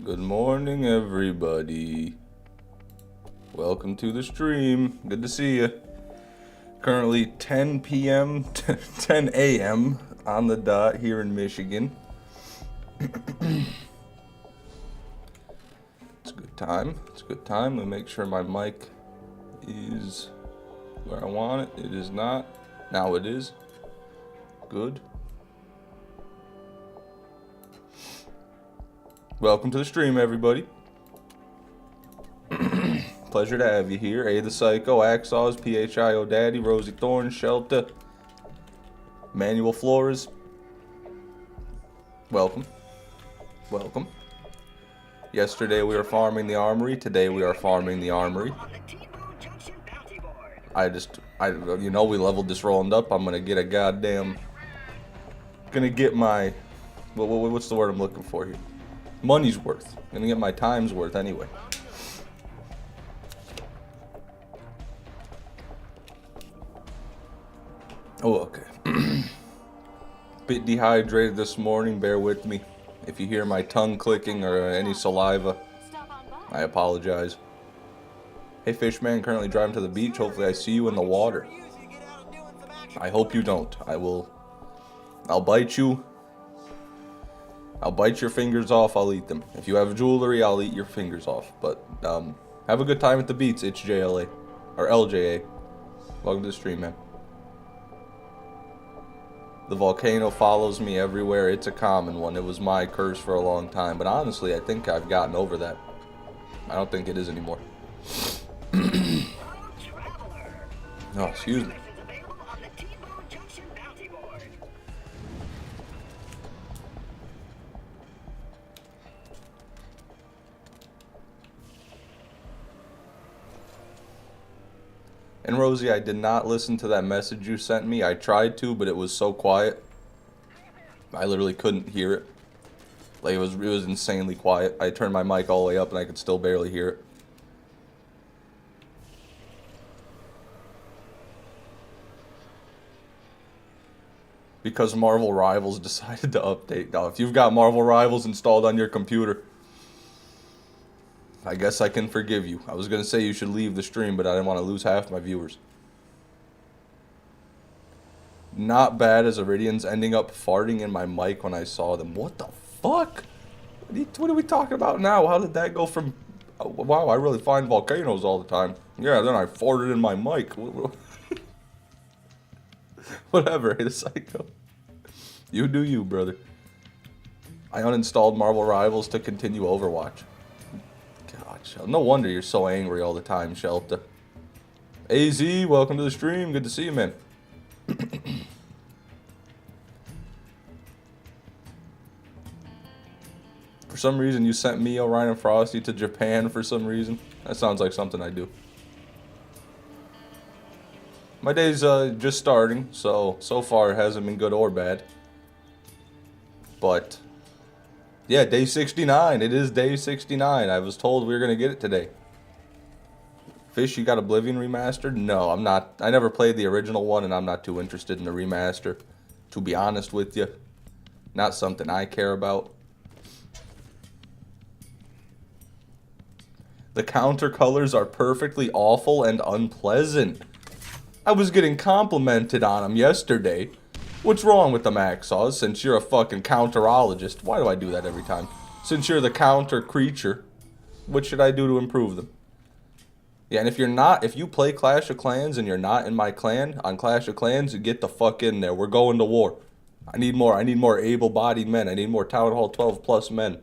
Good morning, everybody. Welcome to the stream. Good to see you. Currently 10 p.m. 10 a.m. on the dot here in Michigan. It's a good time. It's a good time. Let me make sure my mic is where I want it. It is not. Now it is. Good. Welcome to the stream, everybody. Pleasure to have you here. A the Psycho, Axaws, PHIO Daddy, Rosie Thorne, Shelta, Manuel Flores. Welcome. Welcome. Yesterday we were farming the armory. Today we are farming the armory. You know, we leveled this rolling up. I'm gonna get a goddamn. Gonna get my. What's the word I'm looking for here? Money's worth. Gonna get my time's worth anyway. Oh, okay. Bit dehydrated this morning. Bear with me. If you hear my tongue clicking or any saliva, I apologize. Hey, Fishman, currently driving to the beach. Hopefully I see you in the water. I hope you don't. I'll bite you. I'll bite your fingers off, I'll eat them. If you have jewelry, I'll eat your fingers off. But, have a good time at the beach. It's JLA. Or LJA. Welcome to the stream, man. The volcano follows me everywhere. It's a common one. It was my curse for a long time. But honestly, I think I've gotten over that. I don't think it is anymore. Oh, excuse me. And Rosie, I did not listen to that message you sent me. I tried to, but it was so quiet. I literally couldn't hear it. Like, it was insanely quiet. I turned my mic all the way up and I could still barely hear it. Because Marvel Rivals decided to update. Now, if you've got Marvel Rivals installed on your computer, I guess I can forgive you. I was going to say you should leave the stream, but I didn't want to lose half my viewers. Not bad as Iridians ending up farting in my mic when I saw them. What the fuck? What are we talking about now? How did that go from... Oh, wow, I really find volcanoes all the time. Yeah, then I farted in my mic. Whatever, hey, the Psycho. You do you, brother. I uninstalled Marvel Rivals to continue Overwatch. God, no wonder you're so angry all the time, Shelta. AZ, welcome to the stream. Good to see you, man. For some reason, you sent me, Orion and Frosty, to Japan for some reason. That sounds like something I do. My day's just starting, so far it hasn't been good or bad. But... yeah, day 69. It is day 69. I was told we were going to get it today. Fish, you got Oblivion remastered? No, I'm not. I never played the original one, and I'm not too interested in the remaster. To be honest with you. Not something I care about. The counter colors are perfectly awful and unpleasant. I was getting complimented on them yesterday. What's wrong with the Maxaws, since you're a fucking counterologist? Why do I do that every time? Since you're the counter creature, what should I do to improve them? Yeah, and if you play Clash of Clans and you're not in my clan, on Clash of Clans, get the fuck in there. We're going to war. I need more able-bodied men. I need more Town Hall 12 plus men.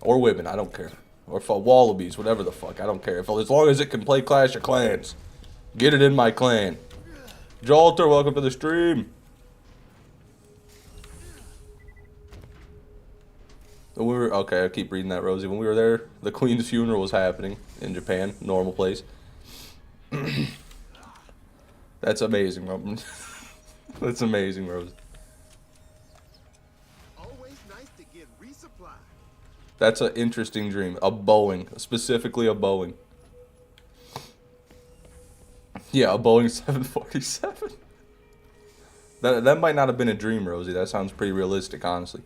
Or women, I don't care. Or wallabies, whatever the fuck, I don't care. As long as it can play Clash of Clans. Get it in my clan. Jolter, welcome to the stream. Okay, I keep reading that, Rosie. When we were there, the Queen's funeral was happening in Japan, normal place. That's amazing, Rosie. That's amazing, Rosie. Always nice to get resupply. That's an interesting dream. A Boeing, specifically a Boeing. Yeah, a Boeing 747. That might not have been a dream, Rosie. That sounds pretty realistic, honestly.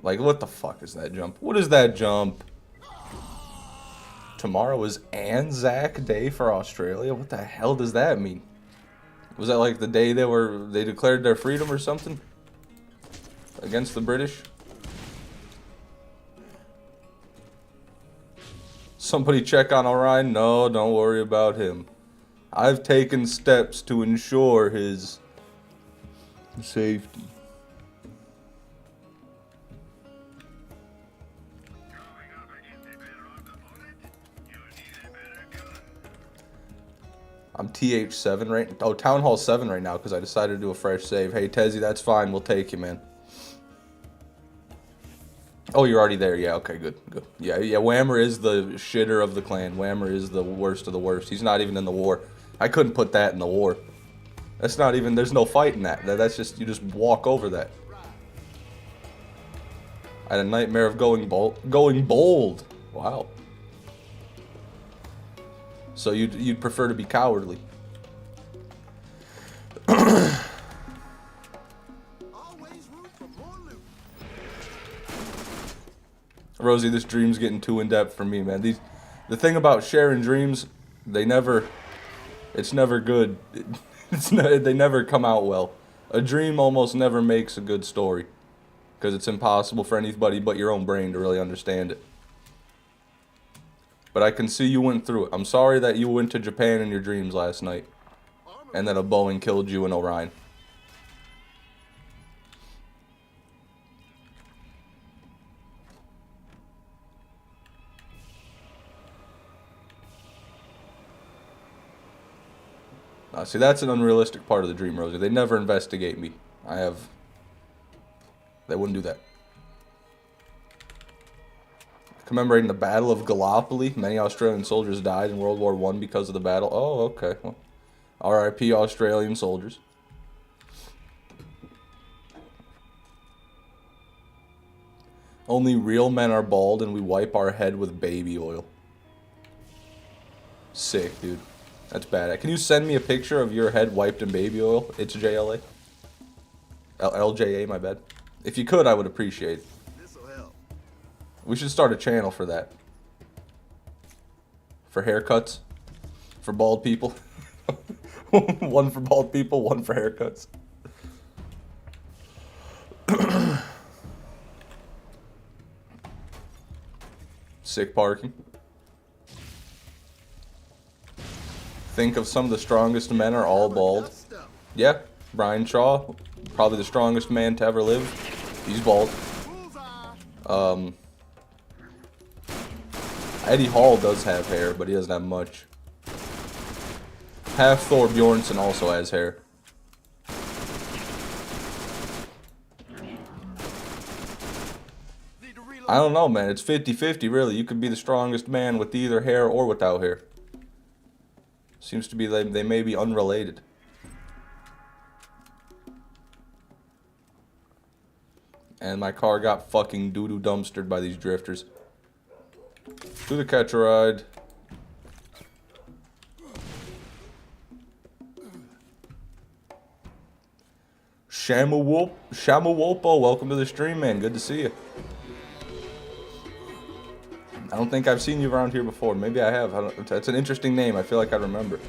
Like, what the fuck is that jump? What is that jump? Tomorrow is Anzac Day for Australia? What the hell does that mean? Was that like the day they declared their freedom or something? Against the British? Somebody check on Orion? No, don't worry about him. I've taken steps to ensure his safety. I'm TH7 right. Oh, Town Hall 7 right now because I decided to do a fresh save. Hey, Tezzy, that's fine. We'll take you, man. Oh, you're already there. Yeah, okay, good, good. Yeah, Whammer is the shitter of the clan. Whammer is the worst of the worst. He's not even in the war. I couldn't put that in the war. That's not even, there's no fight in that. That's just, you just walk over that. I had a nightmare of going bold. Wow. So you'd prefer to be cowardly. Always room for more loot. Rosie, this dream's getting too in-depth for me, man. The thing about sharing dreams, it's never good. They never come out well. A dream almost never makes a good story. Because it's impossible for anybody but your own brain to really understand it. But I can see you went through it. I'm sorry that you went to Japan in your dreams last night. And that a Boeing killed you in Orion. See, that's an unrealistic part of the dream, Rosie. They never investigate me. They wouldn't do that. Commemorating the Battle of Gallipoli. Many Australian soldiers died in World War I because of the battle. Oh, okay. Well, R.I.P. Australian soldiers. Only real men are bald and we wipe our head with baby oil. Sick, dude. That's bad. Can you send me a picture of your head wiped in baby oil? It's JLA. LJA, my bad. If you could, I would appreciate it. This'll help. We should start a channel for that. For haircuts. For bald people. One for bald people, one for haircuts. Sick parking. Think of some of the strongest men are all bald. Yeah, Brian Shaw, probably the strongest man to ever live. He's bald. Eddie Hall does have hair, but he doesn't have much. Half Thor Bjornsson also has hair. I don't know, man. It's 50-50, really. You could be the strongest man with either hair or without hair. Seems to be they may be unrelated. And my car got fucking doo-doo dumpstered by these drifters. Do the catch a ride. Shamuwopo, welcome to the stream, man. Good to see you. I don't think I've seen you around here before. Maybe I have. That's an interesting name. I feel like I remember.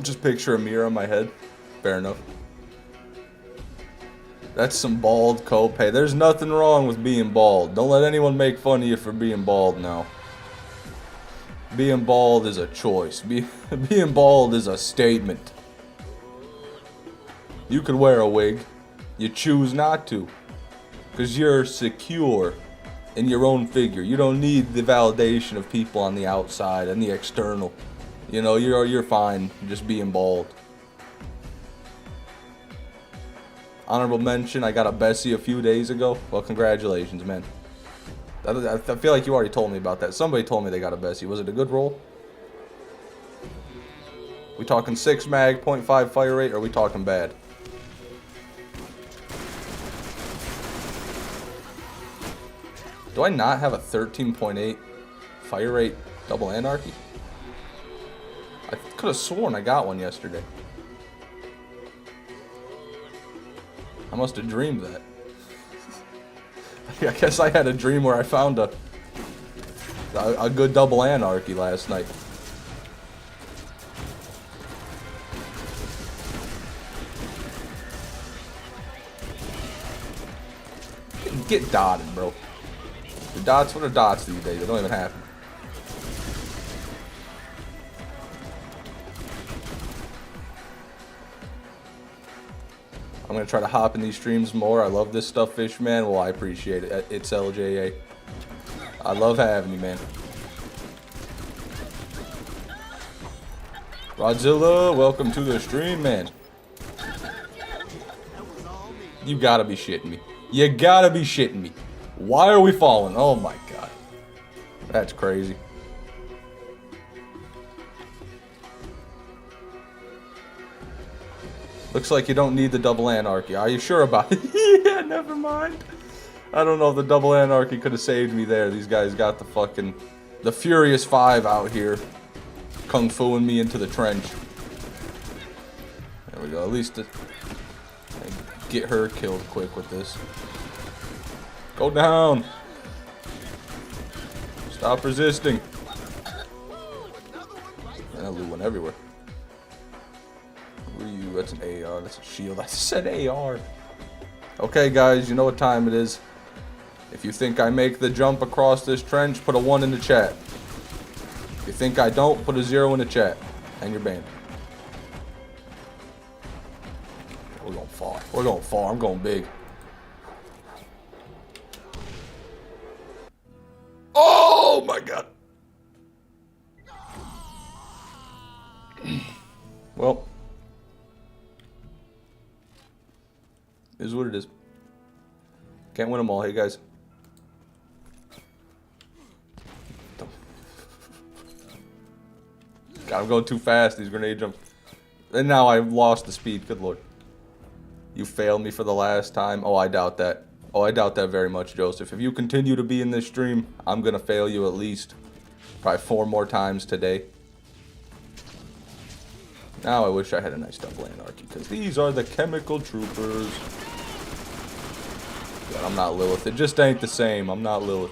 Just picture a mirror on my head. Fair enough. That's some bald cope. Hey, there's nothing wrong with being bald. Don't let anyone make fun of you for being bald now. Being bald is a choice. Being bald is a statement. You could wear a wig. You choose not to. Because you're secure in your own figure. You don't need the validation of people on the outside and the external. You know, you're fine just being bald. Honorable mention, I got a Bessie a few days ago. Well, congratulations, man. I feel like you already told me about that. Somebody told me they got a Bessie. Was it a good roll? We talking 6 mag, 0.5 fire rate, or are we talking bad? Do I not have a 13.8 fire rate double anarchy? I could have sworn I got one yesterday. I must have dreamed that. I guess I had a dream where I found a good double anarchy last night. Get dotted, bro. The dots, what are dots these days? They don't even happen. I'm gonna try to hop in these streams more. I love this stuff, Fishman. Well, I appreciate it. It's LJA. I love having you, man. Rodzilla, welcome to the stream, man. You gotta be shitting me. You gotta be shitting me. Why are we falling? Oh my god. That's crazy. Looks like you don't need the double anarchy. Are you sure about it? Yeah, never mind. I don't know if the double anarchy could have saved me there. These guys got the Furious 5 out here kung fuing me into the trench. There we go. At least get her killed quick with this. Go down. Stop resisting. And I loot one everywhere. Who are you? That's an AR. That's a shield. I said AR. Okay, guys, you know what time it is. If you think I make the jump across this trench, put a 1 in the chat. If you think I don't, put a 0 in the chat. And you're banned. We're going far. We're going far. I'm going big. Oh my god. Well. Is what it is. Can't win them all. Hey guys. God, I'm going too fast. These grenade jumps. And now I've lost the speed. Good lord. You failed me for the last time. Oh, I doubt that. Oh, I doubt that very much, Joseph. If you continue to be in this stream, I'm going to fail you at least probably 4 more times today. Now I wish I had a nice double anarchy, because these are the chemical troopers. God, I'm not Lilith. It just ain't the same. I'm not Lilith.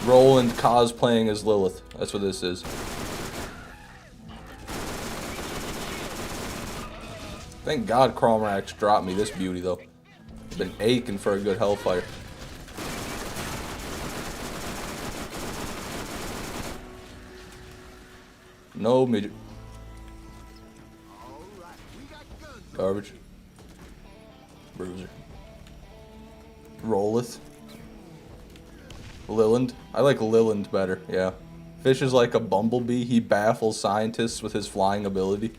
Roland cosplaying as Lilith. That's what this is. Thank God Cromrax dropped me this beauty, though. I've been aching for a good Hellfire. No midget. Garbage. Bruiser. Rollith. Liland. I like Liland better, yeah. Fish is like a bumblebee. He baffles scientists with his flying ability.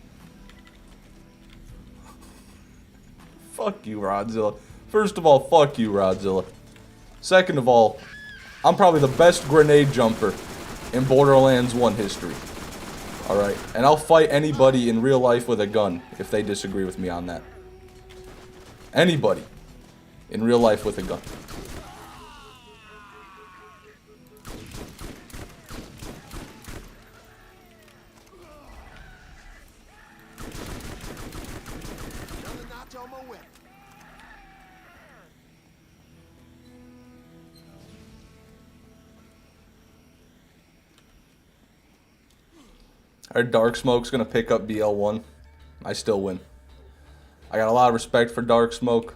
Fuck you, Rodzilla. First of all, fuck you, Rodzilla. Second of all, I'm probably the best grenade jumper in Borderlands 1 history. Alright, and I'll fight anybody in real life with a gun if they disagree with me on that. Anybody in real life with a gun. Our Dark Smoke's gonna pick up BL1. I still win. I got a lot of respect for Dark Smoke.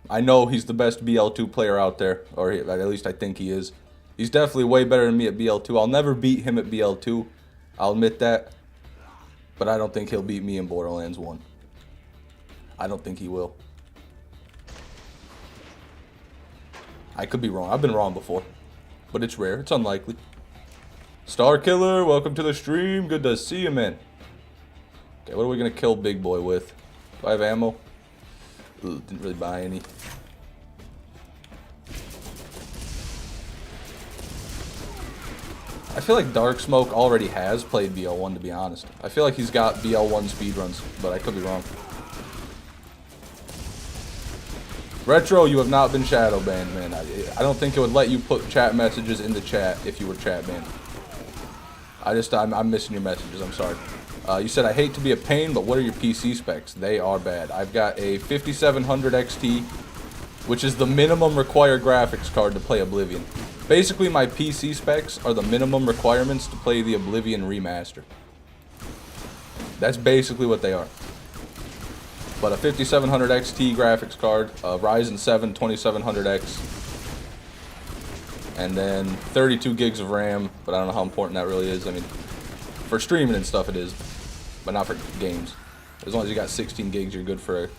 I know he's the best BL2 player out there, or at least I think he is. He's definitely way better than me at BL2. I'll never beat him at BL2. I'll admit that. But I don't think he'll beat me in Borderlands 1. I don't think he will. I could be wrong. I've been wrong before. But it's rare. It's unlikely. Star Killer, welcome to the stream. Good to see you, man. Okay, what are we going to kill Big Boy with? Do I have ammo? Ooh, didn't really buy any. I feel like Dark Smoke already has played BL1, to be honest. I feel like he's got BL1 speedruns, but I could be wrong. Retro, you have not been shadow banned, man. I don't think it would let you put chat messages in the chat if you were chat banned. I'm missing your messages. I'm sorry. You said, I hate to be a pain, but what are your PC specs? They are bad. I've got a 5700 XT, which is the minimum required graphics card to play Oblivion. Basically, my PC specs are the minimum requirements to play the Oblivion remaster. That's basically what they are. But a 5700 XT graphics card, a Ryzen 7 2700X, and then 32 gigs of RAM, but I don't know how important that really is. I mean, for streaming and stuff it is, but not for games. As long as you got 16 gigs, you're good for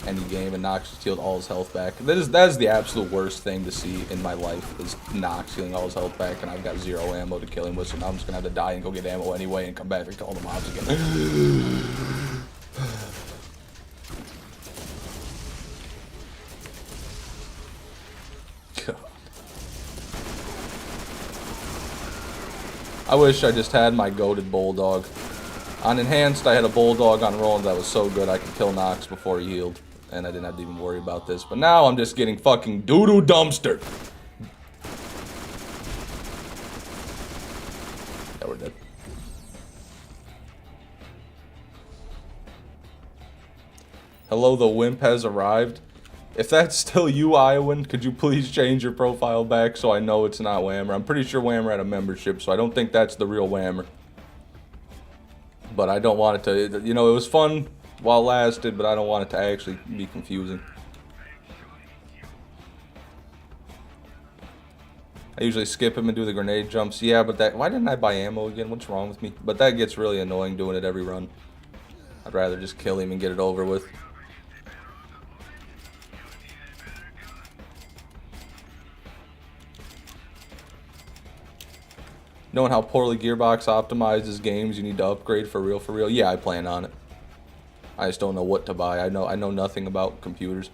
any game, and Nox healed all his health back. That is the absolute worst thing to see in my life, is Nox healing all his health back, and I've got 0 ammo to kill him with, so now I'm just going to have to die and go get ammo anyway and come back and kill all the mobs again. I wish I just had my goated bulldog. On enhanced, I had a bulldog on Roland that was so good I could kill Nox before he healed, and I didn't have to even worry about this. But now I'm just getting fucking doo-doo dumpstered. Yeah, we're dead. Hello, the wimp has arrived. If that's still you, Iowan, could you please change your profile back so I know it's not Whammer? I'm pretty sure Whammer had a membership, so I don't think that's the real Whammer. But I don't want it to, you know, it was fun while it lasted, but I don't want it to actually be confusing. I usually skip him and do the grenade jumps. Yeah, but that, why didn't I buy ammo again? What's wrong with me? But that gets really annoying doing it every run. I'd rather just kill him and get it over with. Knowing how poorly Gearbox optimizes games you need to upgrade for real? Yeah, I plan on it. I just don't know what to buy. I know nothing about computers.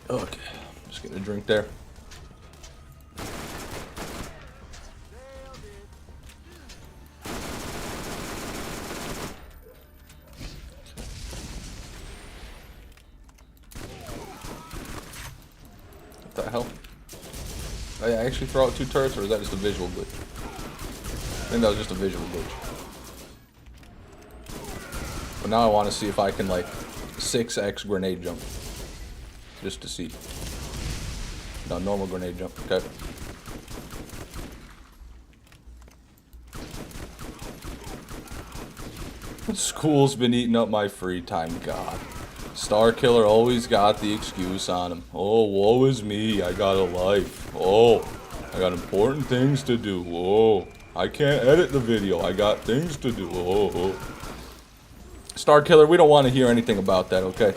Okay, just getting a drink there. What the hell? Did I actually throw out 2 turrets, or is that just a visual glitch? I think that was just a visual glitch. But now I want to see if I can, like, 6x grenade jump. Just to see. No, normal grenade jump. Okay. School's been eating up my free time. God. Star Killer always got the excuse on him. Oh, woe is me. I got a life. Oh, I got important things to do. Oh, I can't edit the video. I got things to do. Oh. Star Killer, we don't want to hear anything about that, okay?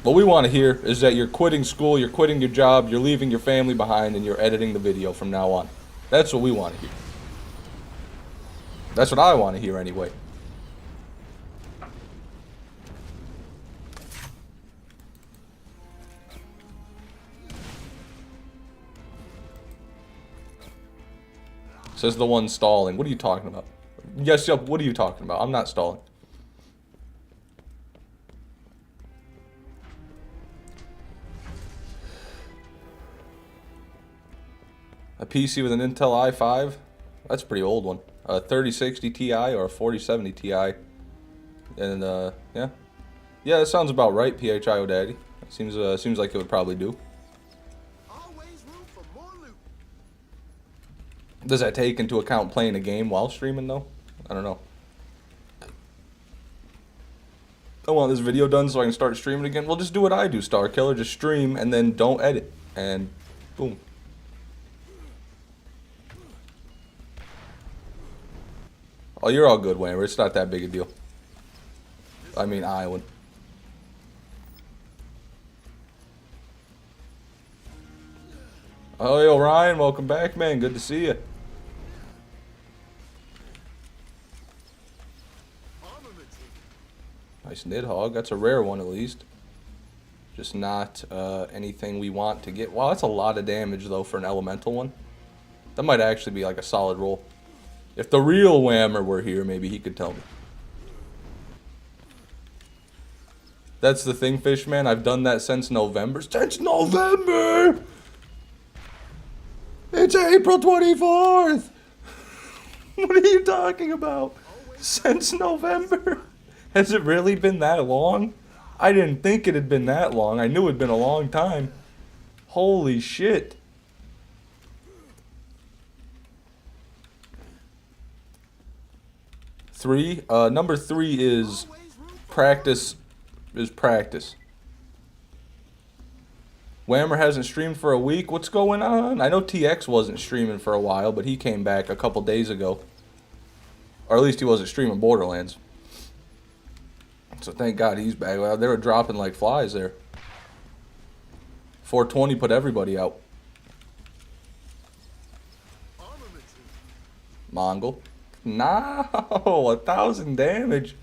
What we want to hear is that you're quitting school, you're quitting your job, you're leaving your family behind, and you're editing the video from now on. That's what we want to hear. That's what I want to hear anyway. Says the one stalling. What are you talking about? Yes, yep, what are you talking about? I'm not stalling. A PC with an Intel i5? That's a pretty old one. A 3060 Ti or a 4070 Ti. And, yeah. Yeah, that sounds about right, PHIO Daddy. Seems like it would probably do. Always room for more loot. Does that take into account playing a game while streaming, though? I don't know. I want this video done so I can start streaming again. Well, just do what I do, Star Killer. Just stream and then don't edit. And boom. Oh, you're all good, Whammer. It's not that big a deal. I mean, Iowan. Oh, yo, Ryan, welcome back, man. Good to see you. Nice Nidhogg. That's a rare one at least. Just not anything we want to get. Wow, that's a lot of damage though for an elemental one. That might actually be like a solid roll. If the real Whammer were here, maybe he could tell me. That's the thing, Fishman. I've done that since November. Since November! It's April 24th! What are you talking about? Since November? Has it really been that long? I didn't think it had been that long. I knew it had been a long time. Holy shit. Number 3 is practice. Whammer hasn't streamed for a week. What's going on? I know TX wasn't streaming for a while, but he came back a couple days ago. Or at least he wasn't streaming Borderlands. So thank God he's back. Well, they were dropping like flies there. 420 put everybody out. Mongol. No, 1,000 damage.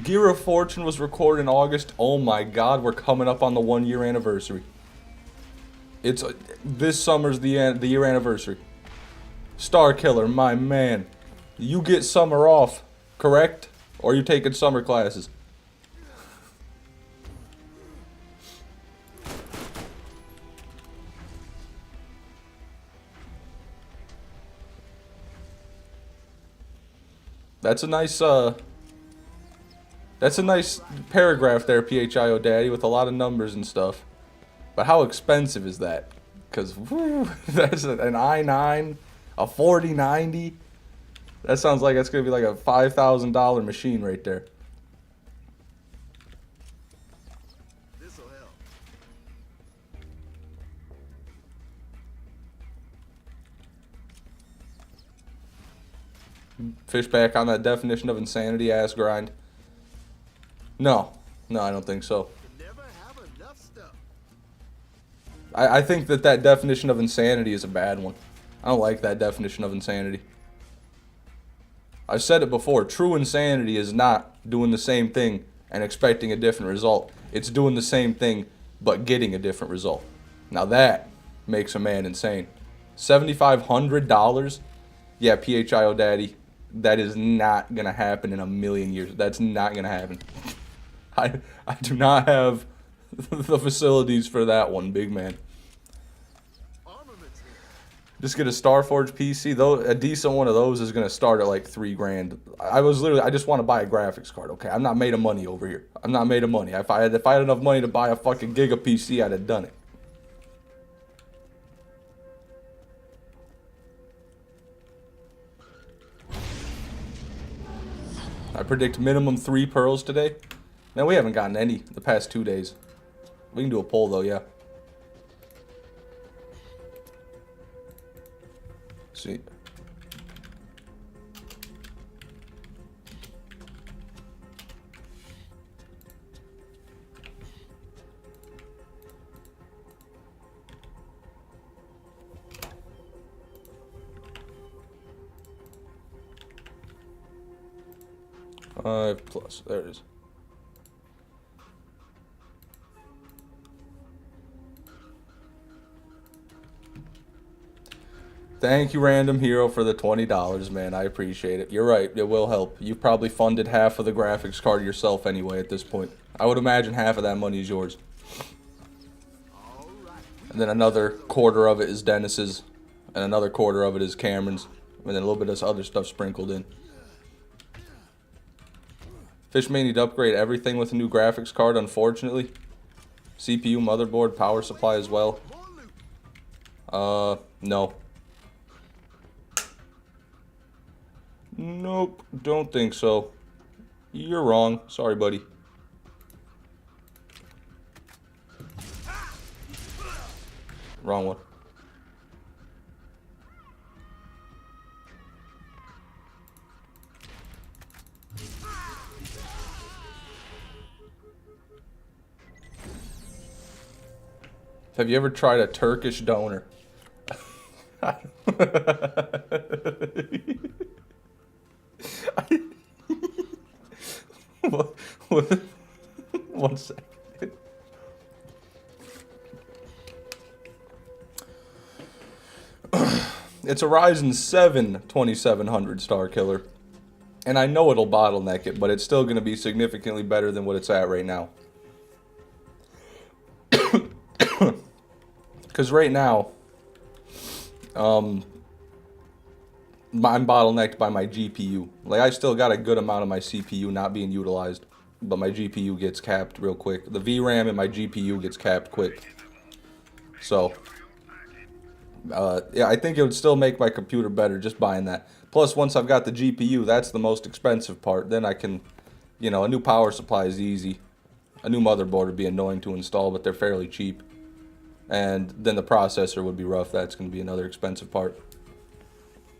Gear of Fortune was recorded in August. Oh my God, we're coming up on the 1-year anniversary. It's this summer's the year anniversary. Star Killer, my man. You get summer off, correct? Or are you taking summer classes? That's a nice paragraph there, PHIO Daddy, with a lot of numbers and stuff. But how expensive is that? Because that's an i9, a 4090. That sounds like that's going to be like a $5,000 machine right there. This'll help. Fish back on that definition of insanity ass grind. No, I don't think so. Never have enough stuff. I think that definition of insanity is a bad one. I don't like that definition of insanity. I've said it before. True insanity is not doing the same thing and expecting a different result. It's doing the same thing but getting a different result. Now that makes a man insane. $7,500? Yeah, PHIO Daddy. That is not going to happen in a million years. That's not going to happen. I do not have the facilities for that one, big man. Armaments. Just get a Starforge PC. Though a decent one of those is going to start at like $3 grand. I just want to buy a graphics card, okay? I'm not made of money over here. I'm not made of money. If I had enough money to buy a fucking Giga PC, I'd have done it. I predict minimum 3 pearls today. Man, we haven't gotten any the past 2 days. We can do a poll though, yeah. See. +. There it is. Thank you, Random Hero, for the $20, man. I appreciate it. You're right. It will help. You've probably funded half of the graphics card yourself anyway at this point. I would imagine half of that money is yours. And then another quarter of it is Dennis's. And another quarter of it is Cameron's. And then a little bit of this other stuff sprinkled in. Fish may need to upgrade everything with a new graphics card, unfortunately. CPU, motherboard, power supply as well. No. Nope, don't think so. You're wrong. Sorry, buddy. Wrong one. Have you ever tried a Turkish donor? What? 1 second. It's a Ryzen 7 2700 star killer. And I know it'll bottleneck it, but it's still going to be significantly better than what it's at right now. Because right now, I'm bottlenecked by my GPU. Like, I still got a good amount of my CPU not being utilized, but my GPU gets capped real quick. The VRAM in my GPU gets capped quick. So, yeah, I think it would still make my computer better just buying that. Plus, once I've got the GPU, that's the most expensive part. Then I can, you know, a new power supply is easy. A new motherboard would be annoying to install, but they're fairly cheap. And then the processor would be rough. That's going to be another expensive part.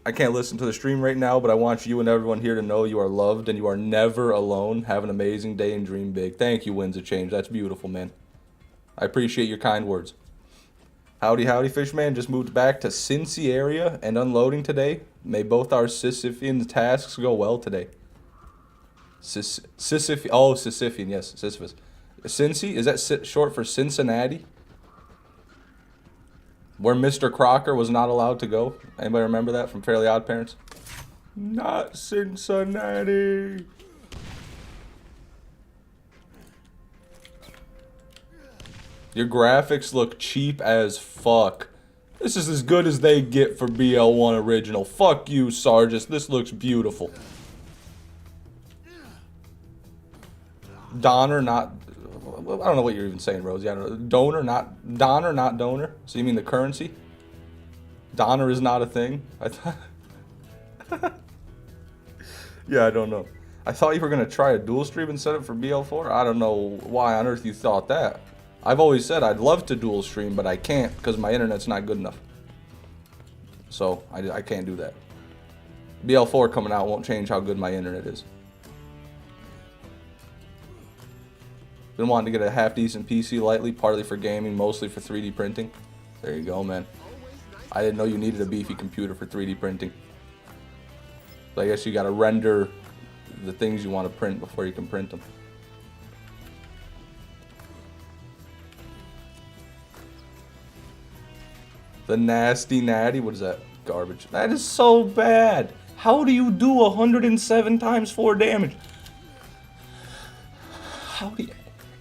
I can't listen to the stream right now, but I want you and everyone here to know you are loved and you are never alone. Have an amazing day and dream big. Thank you, Winds of Change. That's beautiful, man. I appreciate your kind words. Howdy, howdy, Fishman. Just moved back to Cincy area and unloading today. May both our Sisyphean tasks go well today. Sisyphean, oh, Sisyphean, yes, Sisyphus. Cincy, is that short for Cincinnati? Where Mr. Crocker was not allowed to go. Anybody remember that from Fairly Odd Parents? Not Cincinnati. Your graphics look cheap as fuck. This is as good as they get for BL1 original. Fuck you, Sargis. This looks beautiful. Donner, not... I don't know what you're even saying, Rosie. I don't know. Donor, not... Donner, not donor? So you mean the currency? Donner is not a thing? I thought... Yeah, I don't know. I thought you were going to try a dual stream and set it for BL4. I don't know why on earth you thought that. I've always said I'd love to dual stream, but I can't because my internet's not good enough. So, I can't do that. BL4 coming out won't change how good my internet is. Been wanting to get a half-decent PC lightly, partly for gaming, mostly for 3D printing. There you go, man. I didn't know you needed a beefy computer for 3D printing. So I guess you gotta render the things you want to print before you can print them. The nasty natty, what is that? Garbage. That is so bad. How do you do 107 times 4 damage? How do you...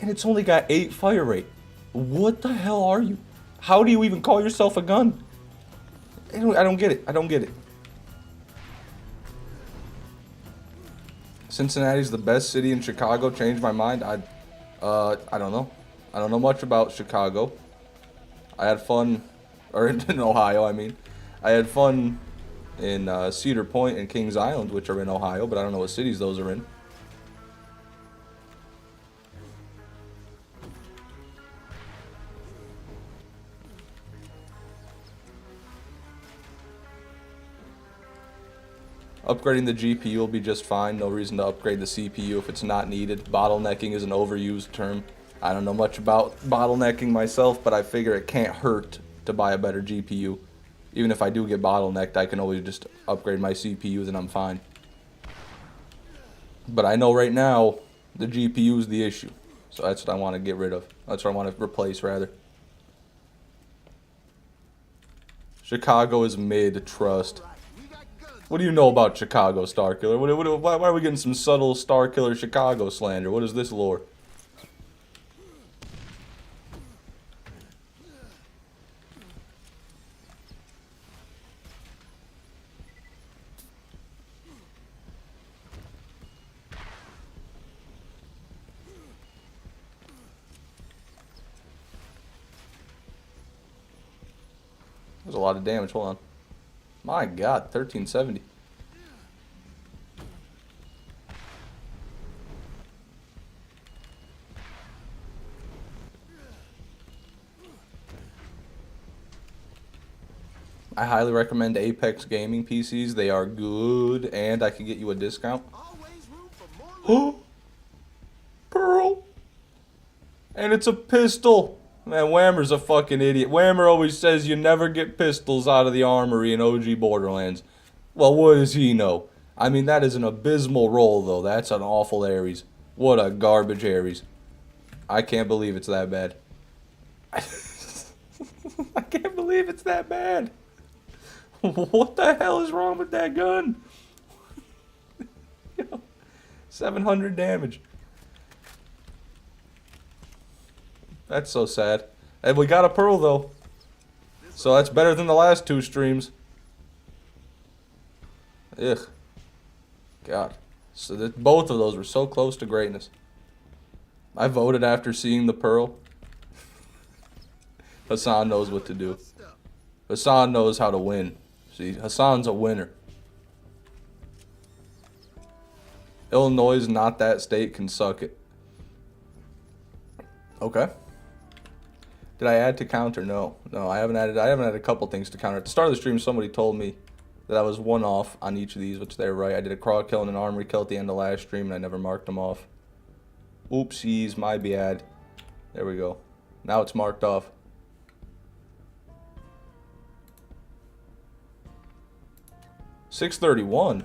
And it's only got 8 fire rate. What the hell are you? How do you even call yourself a gun? I don't get it. I don't get it. Cincinnati's the best city in Chicago. Changed my mind. I don't know. I don't know much about Chicago. I had fun, or in Ohio, I mean. I had fun in Cedar Point and Kings Island, which are in Ohio, but I don't know what cities those are in. Upgrading the GPU will be just fine. No reason to upgrade the CPU if it's not needed. Bottlenecking is an overused term. I don't know much about bottlenecking myself, but I figure it can't hurt to buy a better GPU. Even if I do get bottlenecked, I can always just upgrade my CPU, then I'm fine. But I know right now, the GPU is the issue. So that's what I want to get rid of. That's what I want to replace, rather. Chicago is mid, trust. What do you know about Chicago, Starkiller? Why are we getting some subtle Starkiller Chicago slander? What is this lore? There's a lot of damage. Hold on. My God, 1370. I highly recommend Apex Gaming PCs. They are good, and I can get you a discount. Oh, Pearl. And it's a pistol. Man, Whammer's a fucking idiot. Whammer always says you never get pistols out of the armory in OG Borderlands. Well, what does he know? I mean, that is an abysmal roll, though. That's an awful Ares. What a garbage Ares. I can't believe it's that bad. I can't believe it's that bad. What the hell is wrong with that gun? 700 damage. That's so sad. And we got a pearl, though. So that's better than the last 2 streams. Ugh. God. So that both of those were so close to greatness. I voted after seeing the pearl. Hassan knows what to do. Hassan knows how to win. See, Hassan's a winner. Illinois is not that state, can suck it. Okay. Did I add to counter? No. No, I haven't added a couple things to counter. At the start of the stream, somebody told me that I was 1 off on each of these, which they're right. I did a crawl kill and an armory kill at the end of last stream, and I never marked them off. Oopsies, my bad. There we go. Now it's marked off. $631.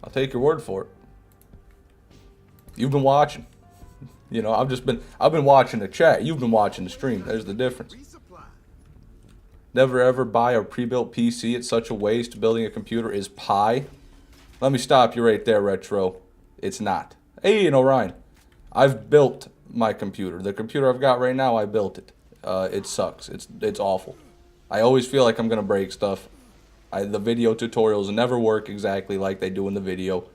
I'll take your word for it. You've been watching. You know, I've been watching the chat. You've been watching the stream. There's the difference. Never ever buy a pre-built PC. It's such a waste. Building a computer is pie. Let me stop you right there, Retro. It's not. Hey, and Orion. I've built my computer. The computer I've got right now, I built it. It sucks. It's awful. I always feel like I'm gonna break stuff. The video tutorials never work exactly like they do in the video,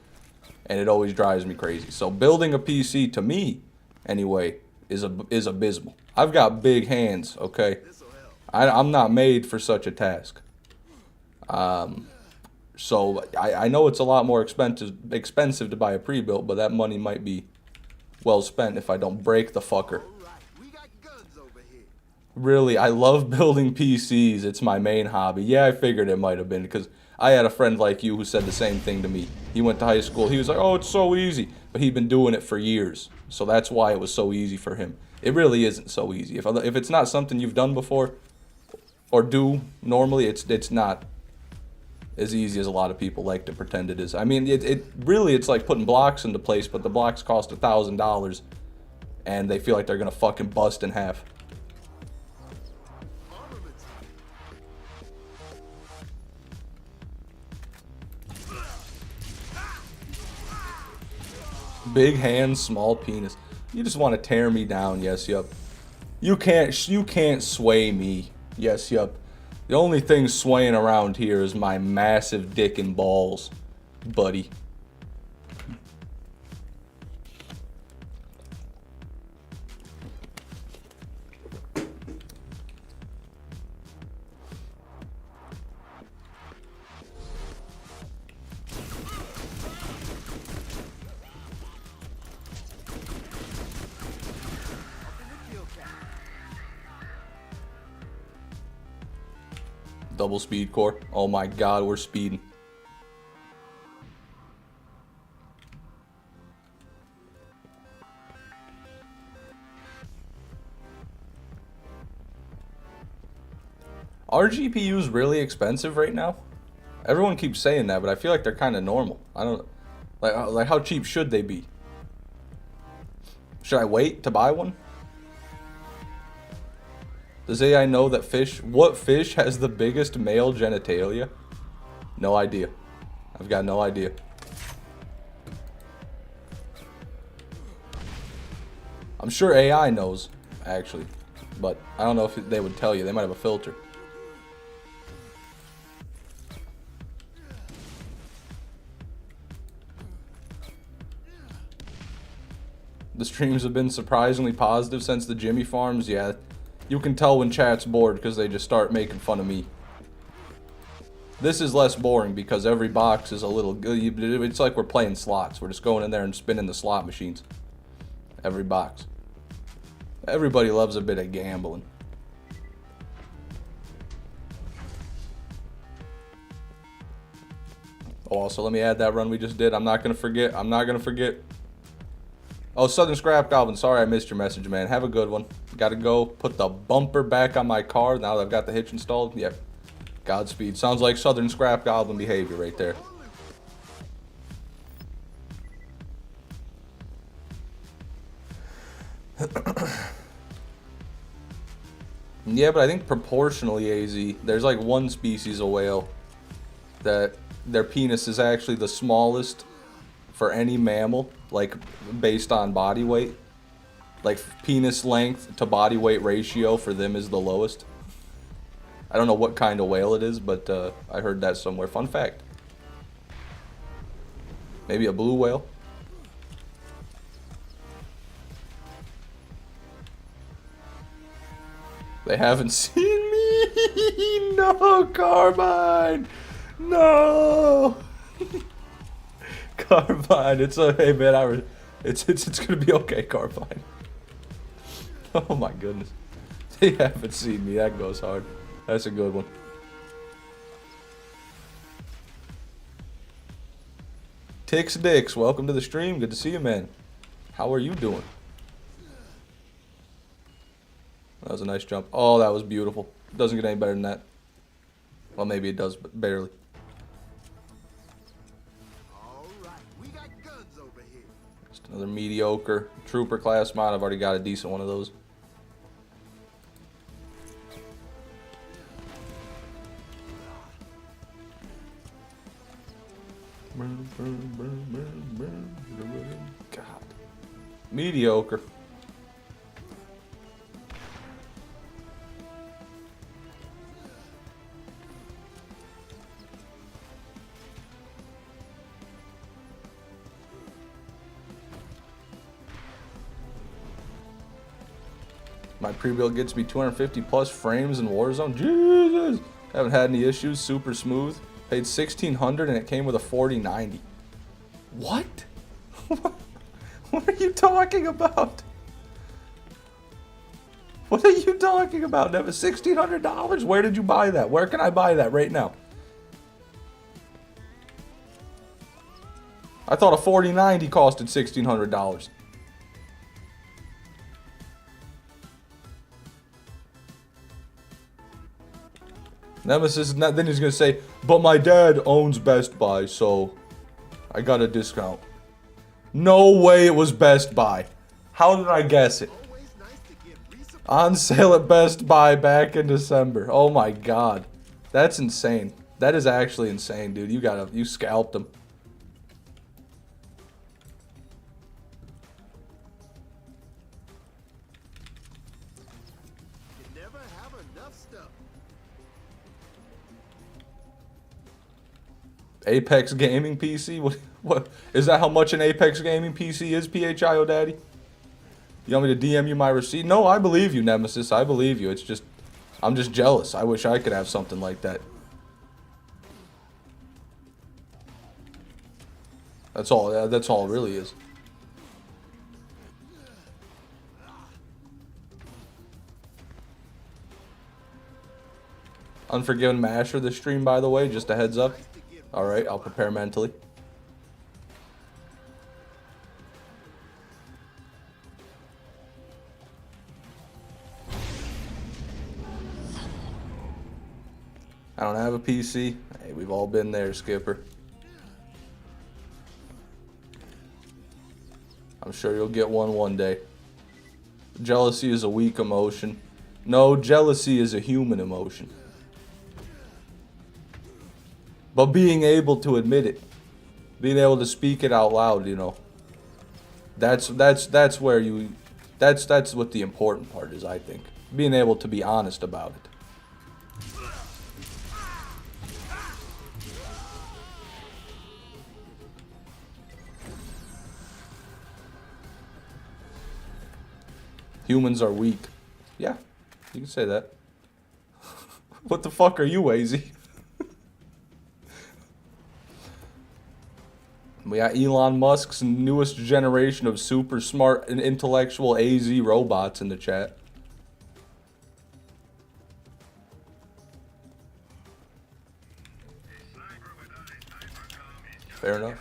and it always drives me crazy. So building a PC, to me, anyway, is abysmal. I've got big hands, okay? I'm not made for such a task. So I know it's a lot more expensive to buy a pre-built, but that money might be well spent if I don't break the fucker. Really, I love building PCs. It's my main hobby. Yeah, I figured it might have been because I had a friend like you who said the same thing to me. He went to high school. He was like, oh, it's so easy. But he'd been doing it for years. So that's why it was so easy for him. It really isn't so easy. If it's not something you've done before or do normally, it's not as easy as a lot of people like to pretend it is. I mean, it's like putting blocks into place, but the blocks cost $1,000 and they feel like they're going to fucking bust in half. Big hands, small penis. You just want to tear me down, yes, yup. You can't sway me, yes, yup. The only thing swaying around here is my massive dick and balls, buddy. Double speed core. Oh my god, we're speeding. Are GPUs really expensive right now? Everyone keeps saying that, but I feel like they're kind of normal. I don't like how cheap should they be? Should I wait to buy one? Does AI know that what fish has the biggest male genitalia? No idea. I've got no idea. I'm sure AI knows, actually. But I don't know if they would tell you. They might have a filter. The streams have been surprisingly positive since the Jimmy farms. Yeah. You can tell when chat's bored because they just start making fun of me. This is less boring because every box is a little... It's like we're playing slots. We're just going in there and spinning the slot machines. Every box. Everybody loves a bit of gambling. Oh, also, let me add that run we just did. I'm not going to forget. I'm not going to forget. Oh, Southern Scrap Goblin, sorry I missed your message, man. Have a good one. Gotta go put the bumper back on my car now that I've got the hitch installed. Yeah. Godspeed. Sounds like Southern Scrap Goblin behavior right there. Yeah, but I think proportionally, AZ, there's like one species of whale that their penis is actually the smallest for any mammal, like based on body weight. Like penis length to body weight ratio for them is the lowest. I don't know what kind of whale it is, but I heard that somewhere. Fun fact. Maybe a blue whale. They haven't seen me. No, Carbine. No. Carbine. It's a hey man. It's gonna be okay, Carbine. Oh my goodness. They haven't seen me. That goes hard. That's a good one. Tix Dix, welcome to the stream. Good to see you, man. How are you doing? That was a nice jump. Oh, that was beautiful. Doesn't get any better than that. Well, maybe it does, but barely. All right, we got guns over here. Just another mediocre trooper class mod. I've already got a decent one of those. God. Mediocre. My pre-build gets me 250 plus frames in Warzone. Jesus! Haven't had any issues. Super smooth. Paid 1,600 and it came with a 4090. What? What are you talking about? What are you talking about? That was $1,600. Where did you buy that? Where can I buy that right now? I thought a 4090 costed $1,600. Nemesis, then he's gonna say, but my dad owns Best Buy, so I got a discount. No way it was Best Buy. How did I guess it? Always nice to get resupply. On sale at Best Buy back in December. Oh my god. That's insane. That is actually insane, dude. You scalped him. You never have enough stuff. Apex Gaming PC? What is that how much an Apex Gaming PC is, PHIO Daddy? You want me to DM you my receipt? No, I believe you, Nemesis. I believe you. It's just I'm just jealous. I wish I could have something like that. That's all it really is. Unforgiven Masher this stream, by the way, just a heads up. Alright, I'll prepare mentally. I don't have a PC. Hey, we've all been there, Skipper. I'm sure you'll get one day. Jealousy is a weak emotion. No, jealousy is a human emotion. But being able to admit it, being able to speak it out loud, you know, that's where you, that's what the important part is, I think. Being able to be honest about it. Humans are weak. Yeah, you can say that. What the fuck are you, AZ? We got Elon Musk's newest generation of super smart and intellectual AZ robots in the chat. Fair enough.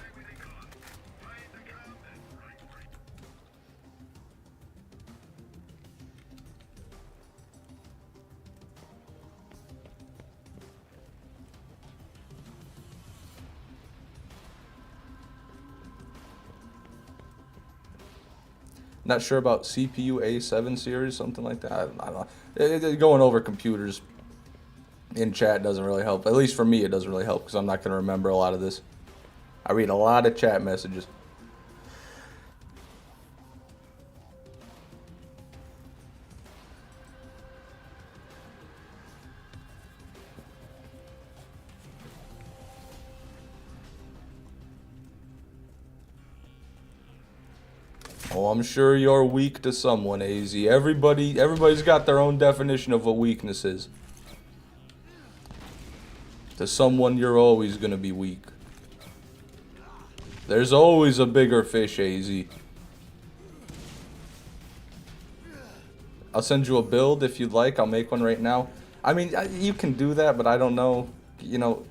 Not sure about CPU A7 series, something like that. I don't know. Going over computers in chat doesn't really help. At least for me, it doesn't really help because I'm not going to remember a lot of this. I read a lot of chat messages. Oh, I'm sure you're weak to someone, AZ. Everybody's got their own definition of what weakness is. To someone, you're always gonna be weak. There's always a bigger fish, AZ. I'll send you a build if you'd like. I'll make one right now. I mean, you can do that, but I don't know, you know,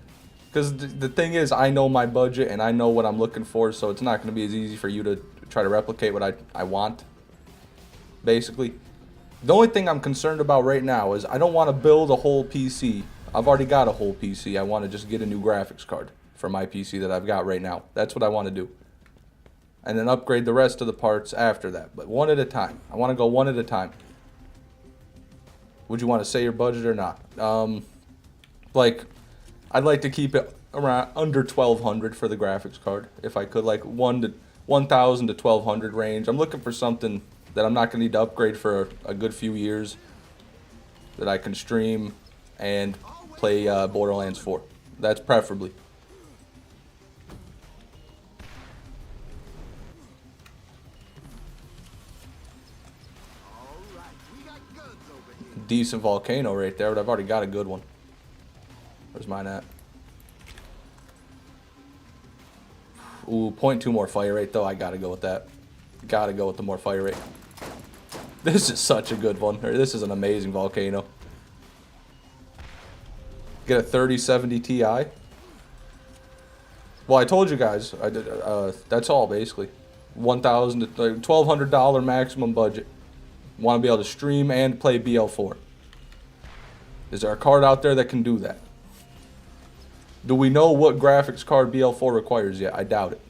because the thing is, I know my budget and I know what I'm looking for, so it's not going to be as easy for you to try to replicate what I want, basically. The only thing I'm concerned about right now is I don't want to build a whole PC. I've already got a whole PC. I want to just get a new graphics card for my PC that I've got right now. That's what I want to do. And then upgrade the rest of the parts after that, but one at a time. I want to go one at a time. Would you want to say your budget or not? Like, I'd like to keep it around under 1,200 for the graphics card, if I could, like 1,000 to 1,200 range. I'm looking for something that I'm not gonna need to upgrade for a good few years, that I can stream and play Borderlands 4. That's preferably. Decent volcano right there, but I've already got a good one. Where's mine at? Ooh, 0.2 more fire rate though. I gotta go with that. Gotta go with the more fire rate. This is such a good one. This is an amazing volcano. Get a 3070 Ti. Well, I told you guys. I did. That's all basically. $1,000 to $1,200 maximum budget. Want to be able to stream and play BL4. Is there a card out there that can do that? Do we know what graphics card BL4 requires yet? I doubt it.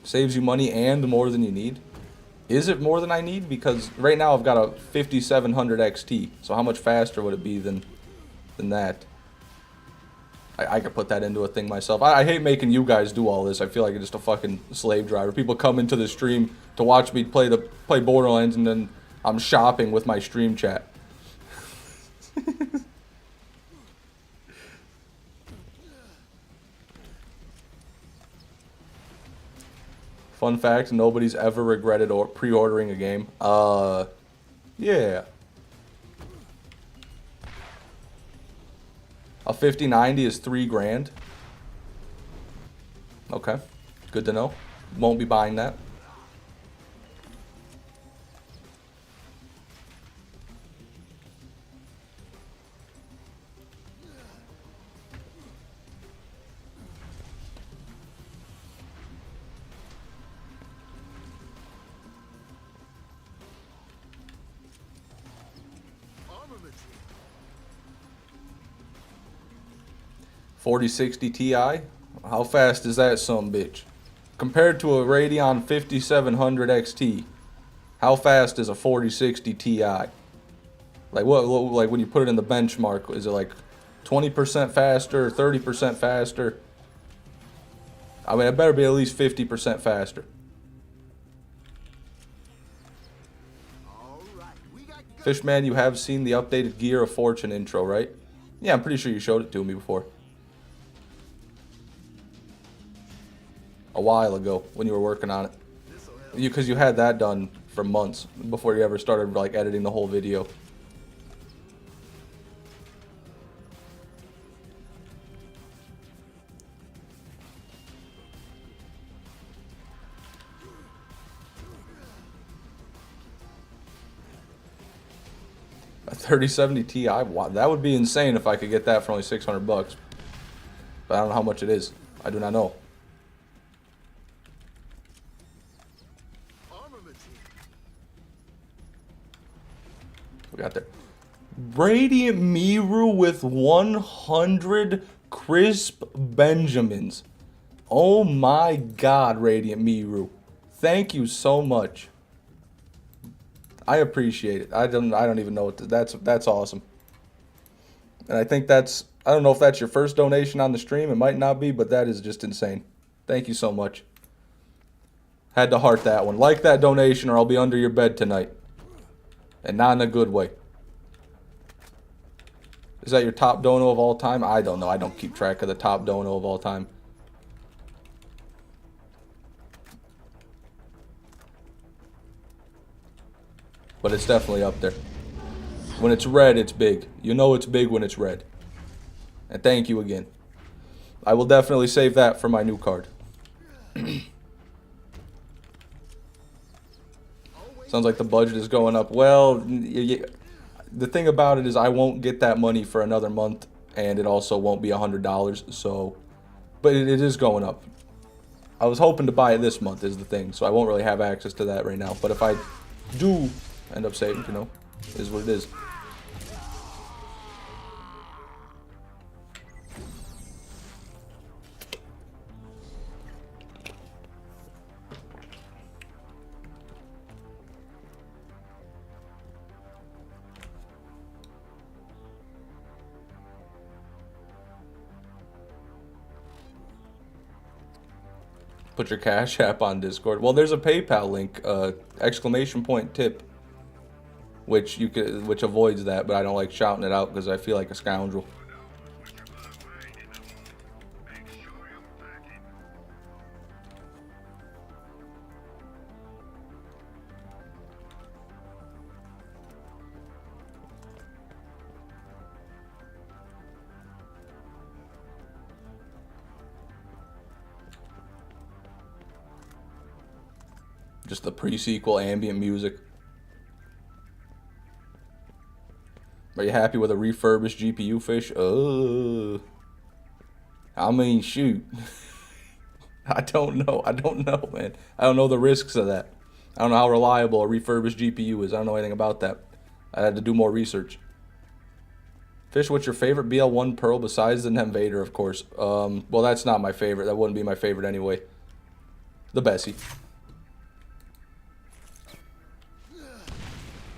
Saves you money and more than you need. Is it more than I need? Because right now I've got a 5700 XT. So how much faster would it be than that? I could put that into a thing myself. I hate making you guys do all this. I feel like I'm just a fucking slave driver. People come into the stream to watch me play Borderlands, and then I'm shopping with my stream chat. Fun fact, nobody's ever regretted pre-ordering a game. Yeah. A 5090 is $3 grand. Okay, good to know. Won't be buying that. $4060 Ti. How fast is that son bitch? Compared to a Radeon 5700 XT, how fast is a 4060 Ti? Like what? Like when you put it in the benchmark, is it like 20% faster, 30% faster? I mean, it better be at least 50% faster. Fishman, you have seen the updated Gear of Fortune intro, right? Yeah, I'm pretty sure you showed it to me before. A while ago when you were working on it. Because you had that done for months before you ever started like editing the whole video. A 3070 Ti, wow, that would be insane if I could get that for only 600 bucks. But I don't know how much it is. I do not know. We got there. Radiant Miru with 100 crisp Benjamins. Oh my god, Radiant Miru. Thank you so much. I appreciate it. I don't even know what that's awesome. And I think I don't know if that's your first donation on the stream. It might not be, but that is just insane. Thank you so much. Had to heart that one. Like that donation or I'll be under your bed tonight. And not in a good way. Is that your top dono of all time? I don't know. I don't keep track of the top dono of all time. But it's definitely up there. When it's red, it's big. You know it's big when it's red. And thank you again. I will definitely save that for my new card. Sounds like the budget is going up. Well, the thing about it is I won't get that money for another month. And it also won't be $100. So, but it is going up. I was hoping to buy it this month is the thing. So I won't really have access to that right now. But if I do end up saving, you know, is what it is. Put your Cash App on Discord. Well, there's a PayPal link, exclamation point tip, which avoids that, but I don't like shouting it out because I feel like a scoundrel. Just the pre-sequel ambient music. Are you happy with a refurbished GPU, Fish? I mean, shoot. I don't know, man. I don't know the risks of that. I don't know how reliable a refurbished GPU is. I don't know anything about that. I had to do more research. Fish, what's your favorite BL1 Pearl besides the Invader, of course? Well, that's not my favorite. That wouldn't be my favorite anyway. The Bessie.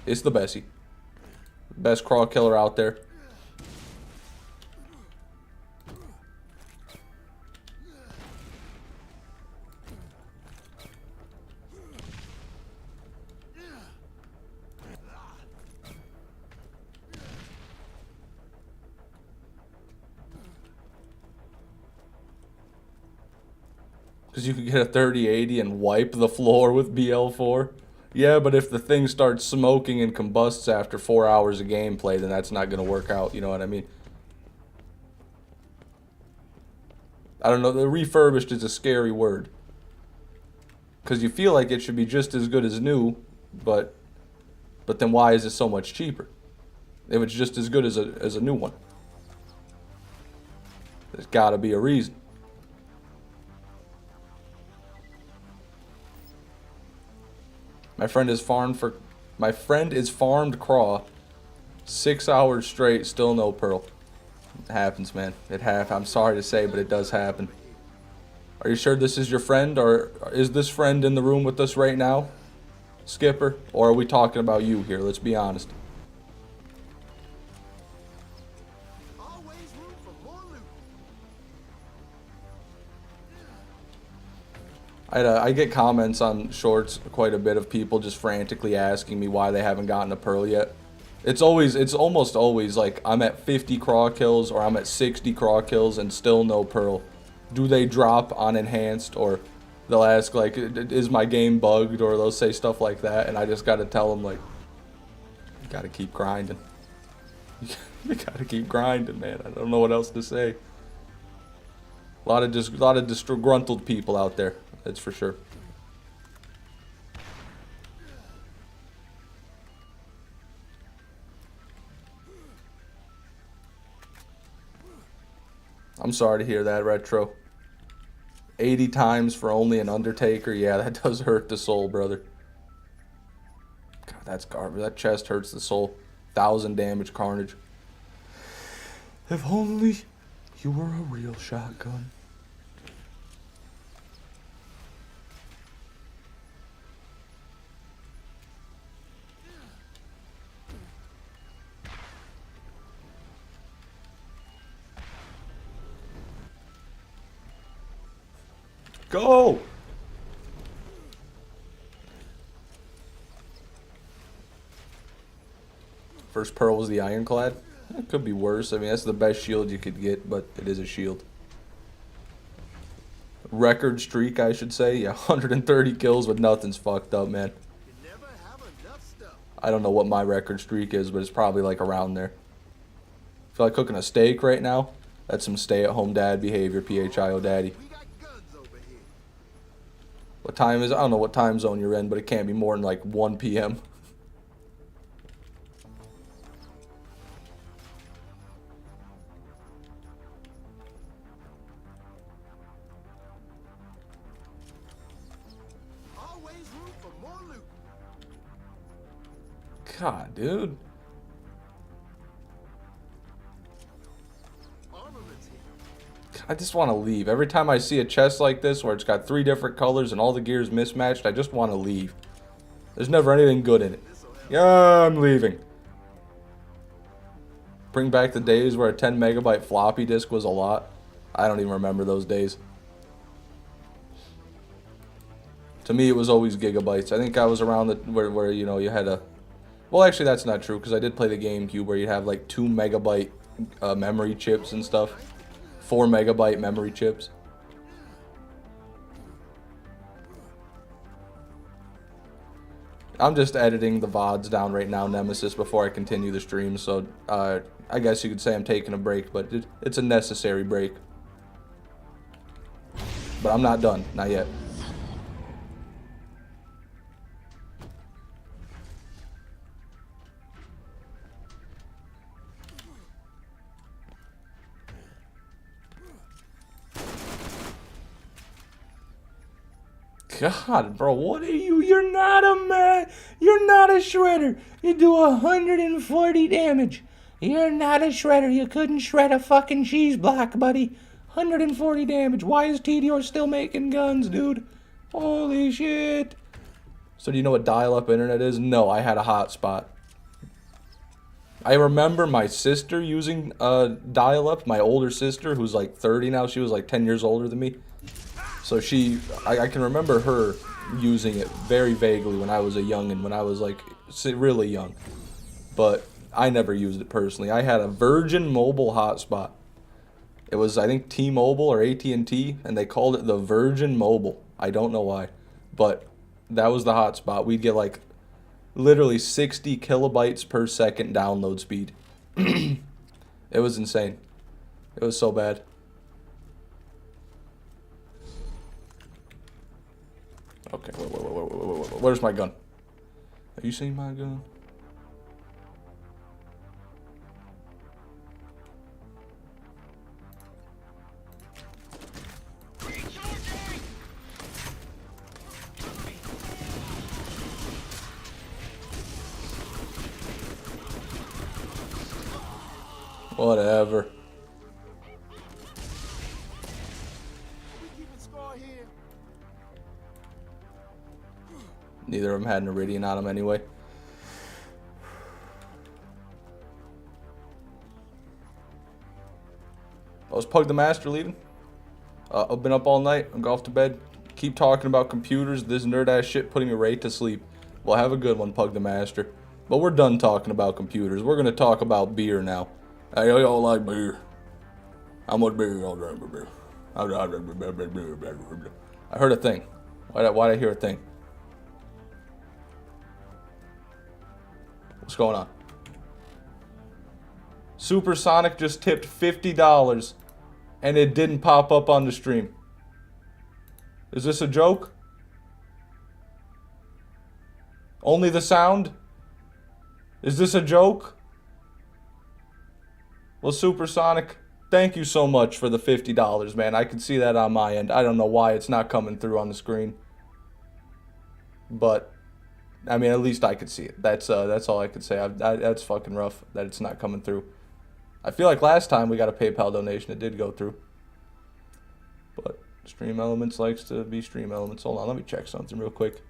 It's the Bessie. Best crawl killer out there. Because you could get a 3080 and wipe the floor with BL4. Yeah, but if the thing starts smoking and combusts after 4 hours of gameplay, then that's not going to work out, you know what I mean? I don't know, the refurbished is a scary word. Because you feel like it should be just as good as new, but then why is it so much cheaper? If it's just as good as a new one. There's got to be a reason. My friend is farmed craw 6 hours straight, still no pearl. It happens, man. I'm sorry to say, but it does happen. Are you sure this is your friend, or is this friend in the room with us right now, Skipper? Or are we talking about you here? Let's be honest. Always room for more loot. I get comments on shorts quite a bit of people just frantically asking me why they haven't gotten a pearl yet. It's almost always like I'm at 50 craw kills or I'm at 60 craw kills and still no pearl. Do they drop on enhanced, or they'll ask like, is my game bugged, or they'll say stuff like that, and I just gotta tell them like, you gotta keep grinding. You gotta keep grinding, man. I don't know what else to say. A lot of disgruntled people out there. That's for sure. I'm sorry to hear that, Retro. 80 times for only an Undertaker. Yeah, that does hurt the soul, brother. God, that's garbage. That chest hurts the soul. 1,000 damage carnage. If only you were a real shotgun. Go! First pearl was the ironclad. It could be worse. I mean, that's the best shield you could get, but it is a shield. Record streak, I should say. Yeah, 130 kills, but nothing's fucked up, man. You never have enough stuff. I don't know what my record streak is, but it's probably like around there. Feel like cooking a steak right now? That's some stay-at-home dad behavior, PHIO daddy. We got guns over here. What time is it? I don't know what time zone you're in, but it can't be more than like 1 p.m. Always room for more loot. God, dude. Armaments here. I just want to leave. Every time I see a chest like this where it's got 3 different colors and all the gear is mismatched, I just want to leave. There's never anything good in it. Yeah, I'm leaving. Bring back the days where a 10 megabyte floppy disk was a lot. I don't even remember those days. To me, it was always gigabytes. I think I was around the where you know you had a. Well, actually, that's not true because I did play the GameCube where you have like 2 megabyte memory chips and stuff, 4 megabyte memory chips. I'm just editing the VODs down right now, Nemesis, before I continue the stream. So I guess you could say I'm taking a break, but it's a necessary break. But I'm not done, not yet. God, bro, what are you? You're not a man. You're not a shredder. You do 140 damage. You're not a shredder. You couldn't shred a fucking cheese block, buddy. 140 damage. Why is TDR still making guns, dude? Holy shit. So do you know what dial-up internet is? No, I had a hotspot. I remember my sister using dial-up, my older sister, who's like 30 now. She was like 10 years older than me. So I can remember her using it very vaguely when I was a youngin', when I was like really young. But I never used it personally. I had a Virgin Mobile hotspot. It was, I think, T-Mobile or AT&T, and they called it the Virgin Mobile. I don't know why, but that was the hotspot. We'd get like literally 60 kilobytes per second download speed. It was insane. It was so bad. Okay, wait. Where's my gun? Have you seen my gun? Whatever. We keeping score here. Neither of them had an Iridian on them anyway. I was Pug the Master leaving. I've been up all night. I'm going off to bed. Keep talking about computers. This nerd ass shit putting me right to sleep. Well, have a good one, Pug the Master. But we're done talking about computers. We're going to talk about beer now. Hey, y'all like beer? How much beer y'all drink beer? I heard a thing. Why'd I hear a thing? What's going on? Supersonic just tipped $50 and it didn't pop up on the stream. Is this a joke? Only the sound? Is this a joke? Well, Supersonic, thank you so much for the $50, man. I can see that on my end. I don't know why it's not coming through on the screen. But I mean, at least I could see it. That's all I could say. That's fucking rough that it's not coming through. I feel like last time we got a PayPal donation, it did go through. But Stream Elements likes to be Stream Elements. Hold on, let me check something real quick.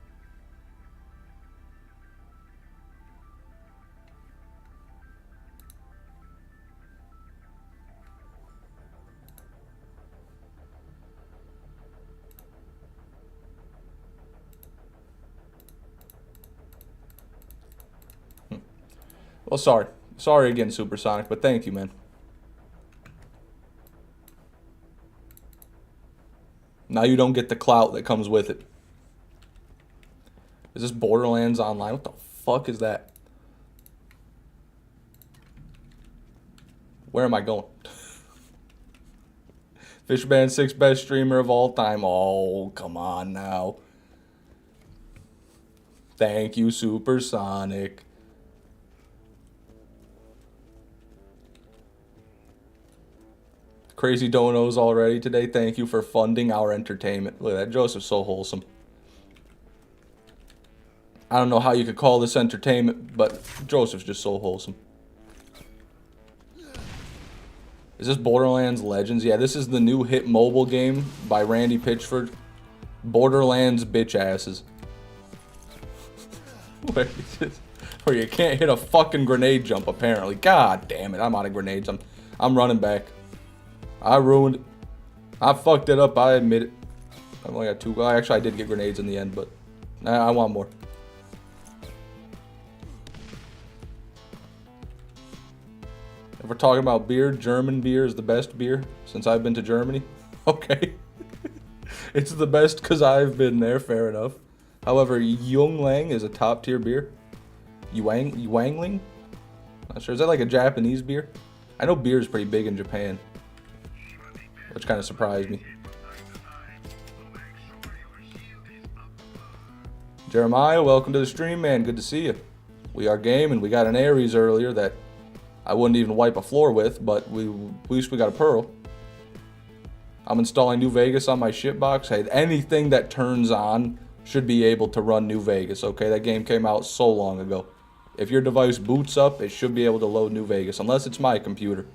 Well, sorry. Sorry again, Supersonic, but thank you, man. Now you don't get the clout that comes with it. Is this Borderlands Online? What the fuck is that? Where am I going? Fishman 6 best streamer of all time. Oh, come on now. Thank you, Supersonic. Crazy donos already today. Thank you for funding our entertainment. Look at that. Joseph's so wholesome. I don't know how you could call this entertainment, but Joseph's just so wholesome. Is this Borderlands Legends? Yeah, this is the new hit mobile game by Randy Pitchford. Borderlands bitch asses. Where you can't hit a fucking grenade jump, apparently. God damn it, I'm out of grenades. I'm running back. I ruined it. I fucked it up, I admit it. I've only got 2. Well, actually, I did get grenades in the end, but I want more. If we're talking about beer, German beer is the best beer since I've been to Germany. Okay. It's the best because I've been there, fair enough. However, Yonglang is a top tier beer. Yuangling? Not sure. Is that like a Japanese beer? I know beer is pretty big in Japan, which kind of surprised me. Jeremiah, welcome to the stream, man. Good to see you. We are gaming. We got an Ares earlier that I wouldn't even wipe a floor with, but at least we got a Pearl. I'm installing New Vegas on my shitbox. Hey, anything that turns on should be able to run New Vegas, okay? That game came out so long ago. If your device boots up, it should be able to load New Vegas, unless it's my computer.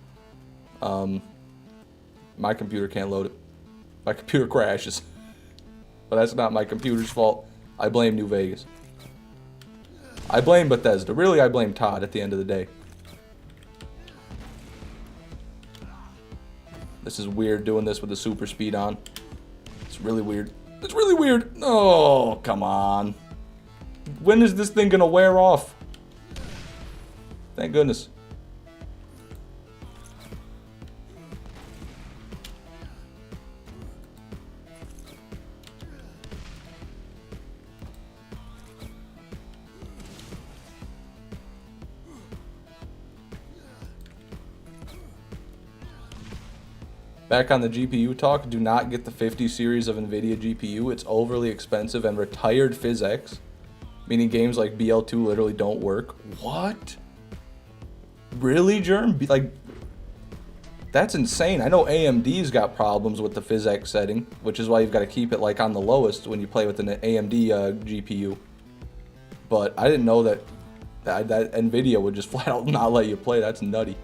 My computer can't load it. My computer crashes. But that's not my computer's fault. I blame New Vegas. I blame Bethesda. Really, I blame Todd at the end of the day. This is weird doing this with the super speed on. It's really weird. It's really weird. Oh, come on. When is this thing gonna wear off? Thank goodness. Back on the GPU talk, do not get the 50 series of NVIDIA GPU. It's overly expensive and retired PhysX, meaning games like BL2 literally don't work. What? Really, Germ? Like, that's insane. I know AMD's got problems with the PhysX setting, which is why you've got to keep it like on the lowest when you play with an AMD GPU. But I didn't know that NVIDIA would just flat out not let you play. That's nutty.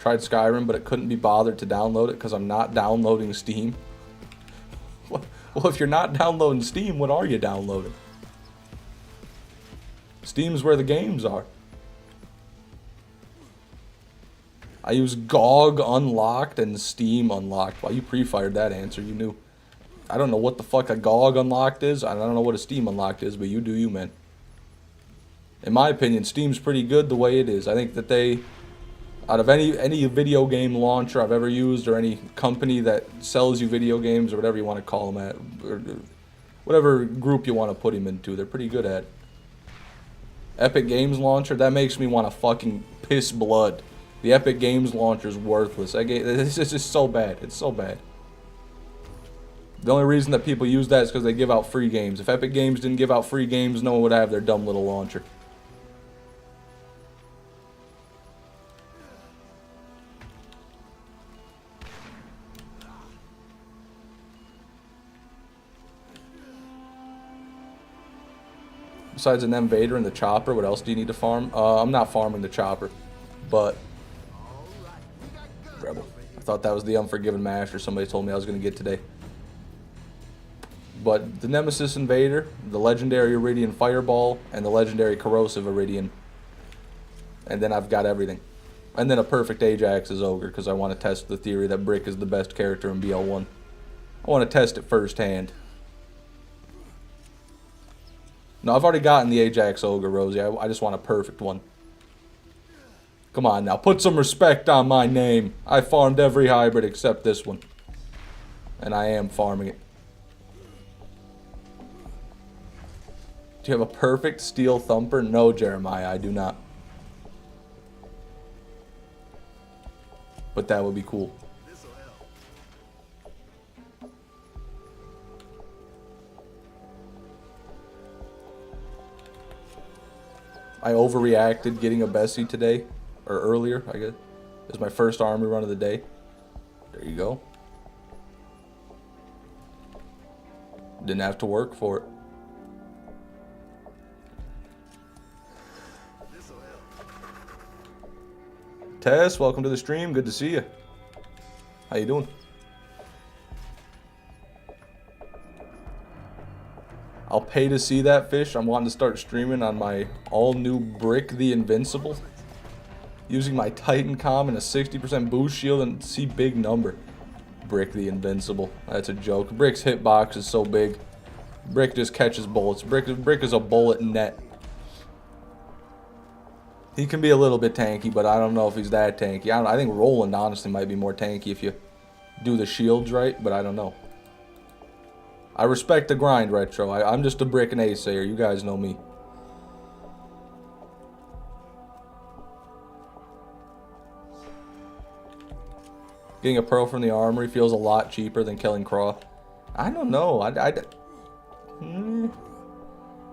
Tried Skyrim, but it couldn't be bothered to download it because I'm not downloading Steam. Well, if you're not downloading Steam, what are you downloading? Steam's where the games are. I use GOG Unlocked and Steam Unlocked. Well, you pre-fired that answer, you knew. I don't know what the fuck a GOG Unlocked is. I don't know what a Steam Unlocked is, but you do you, man. In my opinion, Steam's pretty good the way it is. I think that they... Out of any video game launcher I've ever used, or any company that sells you video games, or whatever you want to call them at, or whatever group you want to put them into, they're pretty good at. Epic Games Launcher, that makes me want to fucking piss blood. The Epic Games Launcher is worthless. It's just so bad. It's so bad. The only reason that people use that is because they give out free games. If Epic Games didn't give out free games, no one would have their dumb little launcher. Besides an Invader and the chopper, what else do you need to farm? I'm not farming the chopper, but Rebel. I thought that was the Unforgiven Master somebody told me I was going to get today. But the Nemesis Invader, the legendary Iridian Fireball, and the legendary Corrosive Iridian. And then I've got everything. And then a perfect Ajax's Ogre, because I want to test the theory that Brick is the best character in BL1. I want to test it firsthand. No, I've already gotten the Ajax Ogre, Rosie. I just want a perfect one. Come on now, put some respect on my name. I farmed every hybrid except this one. And I am farming it. Do you have a perfect Steel Thumper? No, Jeremiah, I do not. But that would be cool. I overreacted getting a Bessie today. Or earlier, I guess. It was my first army run of the day. There you go. Didn't have to work for it. Tess, welcome to the stream. Good to see you. How you doing? I'll pay to see that fish. I'm wanting to start streaming on my all-new Brick the Invincible. Using my Titan Com and a 60% boost shield and see big number. Brick the Invincible. That's a joke. Brick's hitbox is so big. Brick just catches bullets. Brick is a bullet net. He can be a little bit tanky, but I don't know if he's that tanky. I think Roland honestly might be more tanky if you do the shields right, but I don't know. I respect the grind, Retro. I'm just a Brick and Ace sayer. You guys know me. Getting a pearl from the armory feels a lot cheaper than killing Craw. I don't know.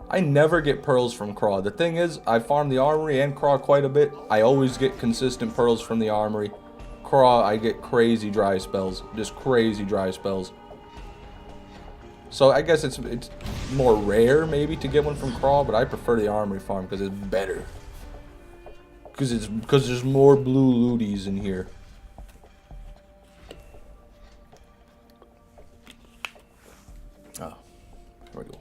I never get pearls from Craw. The thing is, I farm the armory and Craw quite a bit. I always get consistent pearls from the armory. Craw, I get crazy dry spells. Just crazy dry spells. So I guess it's more rare maybe to get one from Craw, but I prefer the armory farm because it's better. Because there's more blue looties in here. Oh, there we go.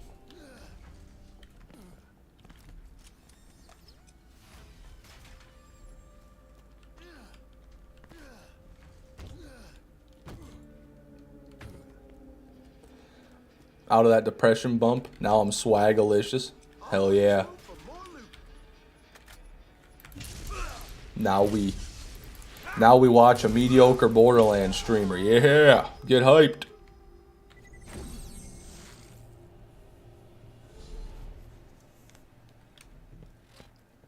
Out of that depression bump, now I'm swagalicious. Hell yeah. Now we watch a mediocre Borderlands streamer. Yeah, get hyped.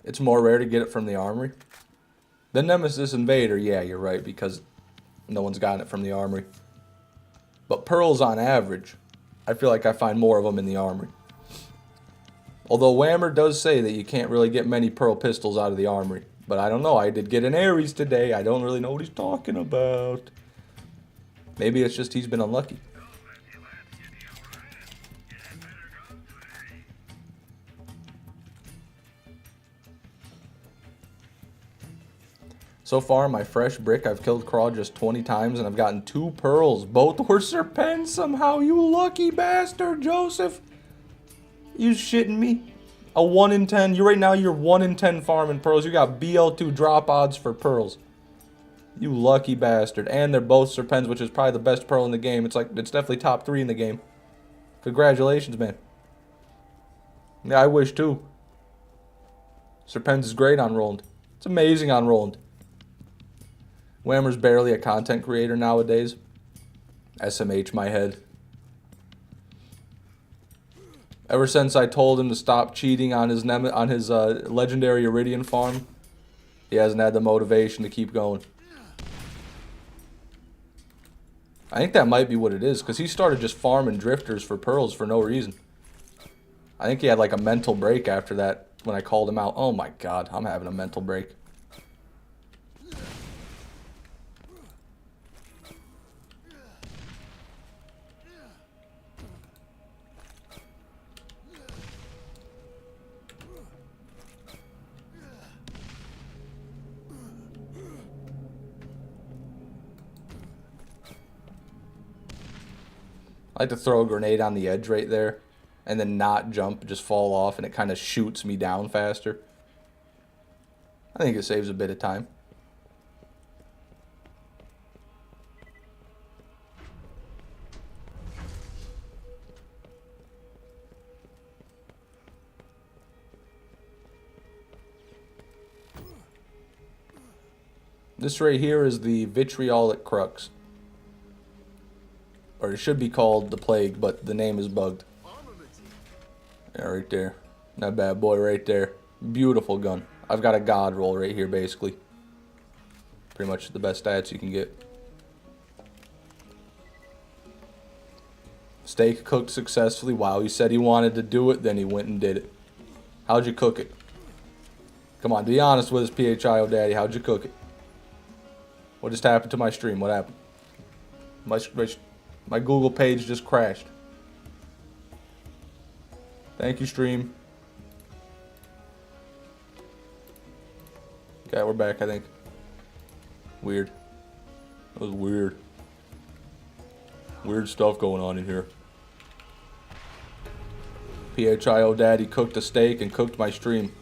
It's more rare to get it from the armory. The Nemesis Invader, yeah, you're right, because no one's gotten it from the armory. But pearls on average, I feel like I find more of them in the armory. Although Whammer does say that you can't really get many pearl pistols out of the armory. But I don't know, I did get an Ares today. I don't really know what he's talking about. Maybe it's just he's been unlucky. So far, my fresh Brick, I've killed Craw just 20 times and I've gotten 2 pearls. Both were serpents somehow, you lucky bastard, Joseph. You shitting me? A 1 in 10. Right now you're 1 in 10 farming pearls. You got BL2 drop odds for pearls. You lucky bastard. And they're both serpents, which is probably the best pearl in the game. It's definitely top 3 in the game. Congratulations, man. Yeah, I wish too. Serpents is great on Roland. It's amazing on Roland. Whammer's barely a content creator nowadays. SMH my head. Ever since I told him to stop cheating on his legendary Iridian farm, he hasn't had the motivation to keep going. I think that might be what it is, because he started just farming drifters for pearls for no reason. I think he had like a mental break after that when I called him out. Oh my god, I'm having a mental break. I like to throw a grenade on the edge right there and then not jump, just fall off, and it kind of shoots me down faster. I think it saves a bit of time. This right here is the vitriolic crux. Or it should be called the plague, but the name is bugged. Yeah, right there. That bad boy right there. Beautiful gun. I've got a god roll right here, basically. Pretty much the best stats you can get. Steak cooked successfully. Wow, he said he wanted to do it, then he went and did it. How'd you cook it? Come on, be honest with us, PHIO Daddy. How'd you cook it? What just happened to my stream? What happened? My Google page just crashed. Thank you, stream. Okay, we're back, I think. Weird. That was weird. Weird stuff going on in here. PHIO Daddy cooked a steak and cooked my stream.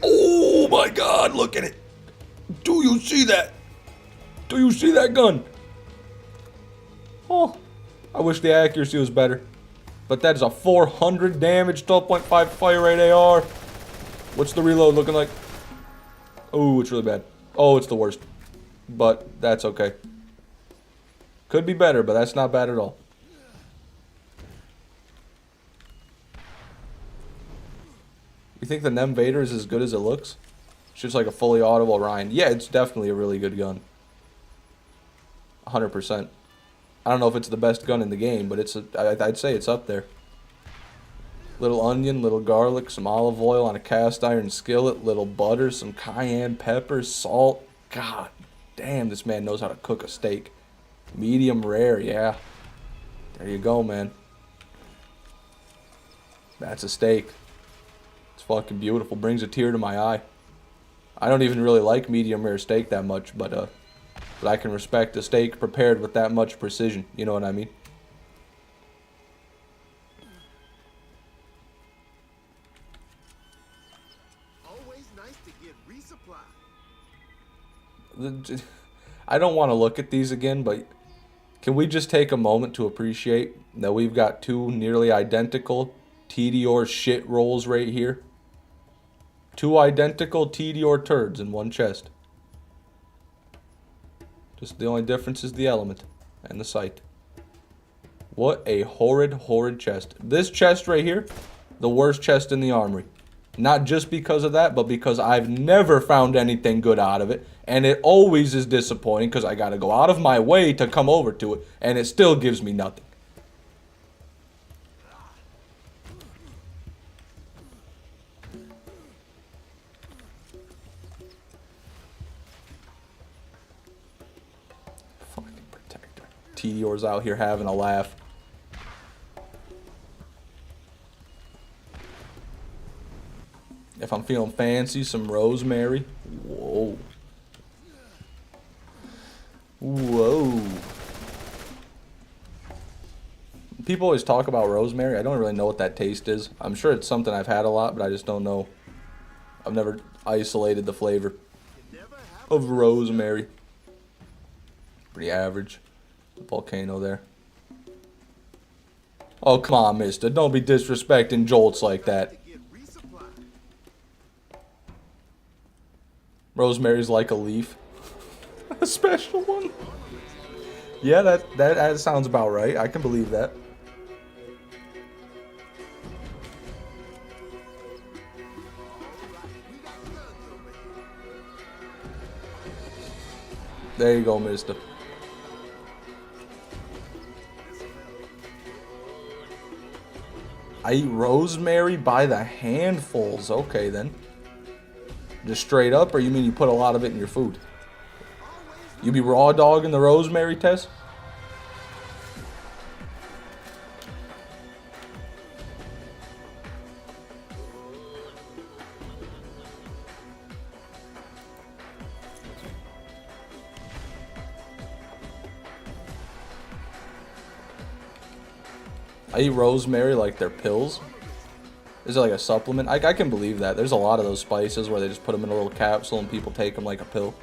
Oh my god, look at it! Do you see that? Do you see that gun? Oh, I wish the accuracy was better. But that is a 400 damage, 12.5 fire rate AR. What's the reload looking like? Oh, it's really bad. Oh, it's the worst. But that's okay. Could be better, but that's not bad at all. You think the Nemesis Invader is as good as it looks? It's just like a fully audible Ryan. Yeah, it's definitely a really good gun. 100%. I don't know if it's the best gun in the game, but I'd say it's up there. Little onion, little garlic, some olive oil on a cast iron skillet, little butter, some cayenne pepper, salt. God damn, this man knows how to cook a steak. Medium rare, yeah. There you go, man. That's a steak. It's fucking beautiful. Brings a tear to my eye. I don't even really like medium rare steak that much, but I can respect a steak prepared with that much precision. You know what I mean? Always nice to get resupply. I don't want to look at these again, but can we just take a moment to appreciate that we've got two nearly identical TDR shit rolls right here? Two identical TDR turds in one chest. Just the only difference is the element and the sight. What a horrid, horrid chest. This chest right here, the worst chest in the armory. Not just because of that, but because I've never found anything good out of it. And it always is disappointing because I got to go out of my way to come over to it. And it still gives me nothing. Fucking protector. TDR's out here having a laugh. If I'm feeling fancy, some rosemary. Whoa. Whoa. People always talk about rosemary. I don't really know what that taste is. I'm sure it's something I've had a lot, but I just don't know. I've never isolated the flavor of rosemary. Pretty average. The volcano there. Oh, come on, mister. Don't be disrespecting Jolts like that. Rosemary's like a leaf. A special one. Yeah, that sounds about right. I can believe that. There you go, mister. I eat rosemary by the handfuls. Okay, then. Just straight up, or you mean you put a lot of it in your food? You be raw dogging the rosemary, Tess? I eat rosemary like they're pills. Is it like a supplement? I can believe that. There's a lot of those spices where they just put them in a little capsule and people take them like a pill.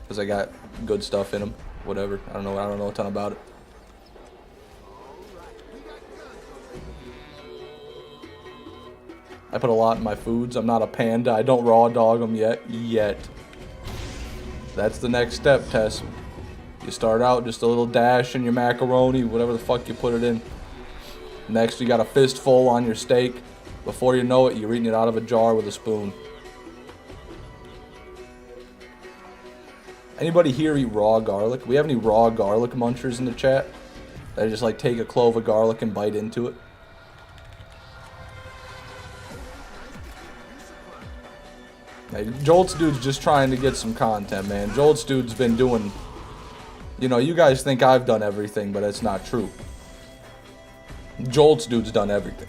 Because they got good stuff in them. Whatever. I don't know a ton about it. I put a lot in my foods. I'm not a panda. I don't raw dog them yet. That's the next step, Tess. You start out just a little dash in your macaroni, whatever the fuck you put it in. Next, you got a fistful on your steak. Before you know it, you're eating it out of a jar with a spoon. Anybody here eat raw garlic? We have any raw garlic munchers in the chat? That just like take a clove of garlic and bite into it? Hey, Jolt's dude's just trying to get some content, man. Jolt's dude's been doing... You know, you guys think I've done everything, but it's not true. Jolt's dude's done everything.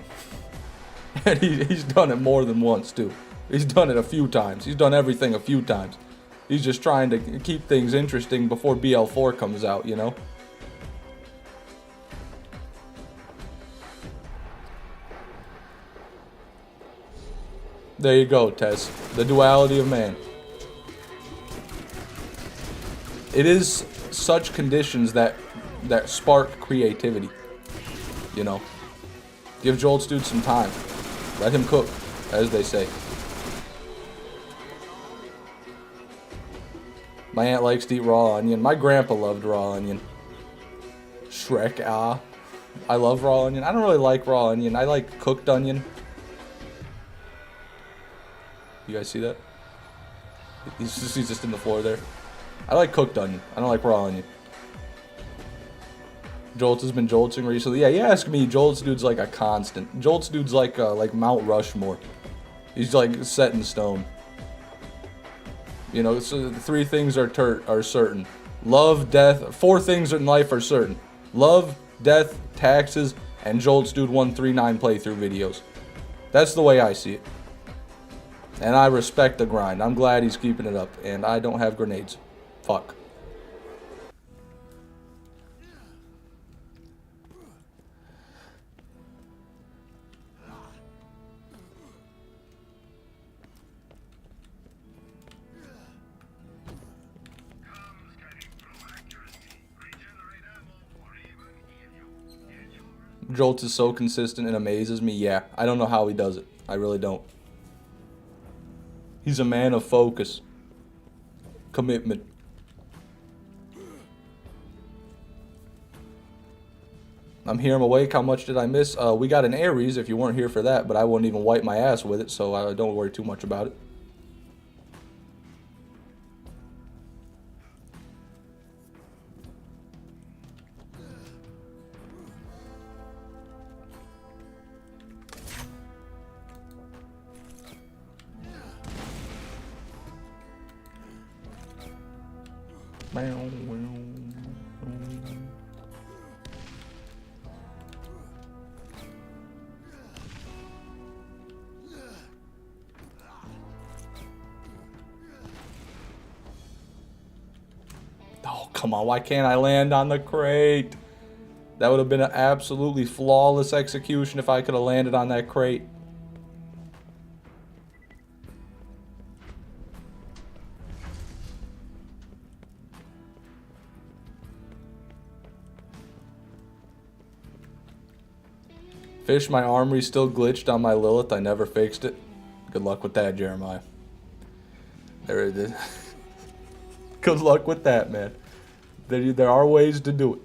And he's done it more than once, too. He's done it a few times. He's done everything a few times. He's just trying to keep things interesting before BL4 comes out, you know? There you go, Tess. The duality of man. It is such conditions that spark creativity. You know? Give Jolt's dude some time. Let him cook, as they say. My aunt likes to eat raw onion. My grandpa loved raw onion. Shrek, ah. I love raw onion. I don't really like raw onion. I like cooked onion. You guys see that? He's just in the floor there. I like cooked onion. I don't like raw onion. Jolt's has been jolting recently. Yeah, you ask me, Jolt's dude's like a constant. Jolt's dude's like Mount Rushmore. He's like set in stone. You know, so the three things are certain. Love, death. Four things in life are certain. Love, death, taxes, and Jolt's dude 139 playthrough videos. That's the way I see it. And I respect the grind. I'm glad he's keeping it up. And I don't have grenades. Fuck. Jolt is so consistent and amazes me. Yeah, I don't know how he does it. I really don't. He's a man of focus. Commitment. I'm here, I'm awake. How much did I miss? We got an Aries if you weren't here for that, but I wouldn't even wipe my ass with it, so I don't worry too much about it. Oh, come on. Why can't I land on the crate? That would have been an absolutely flawless execution if I could have landed on that crate. Fish, my armory still glitched on my Lilith. I never fixed it. Good luck with that, Jeremiah. There it is. Good luck with that, man. There are ways to do it.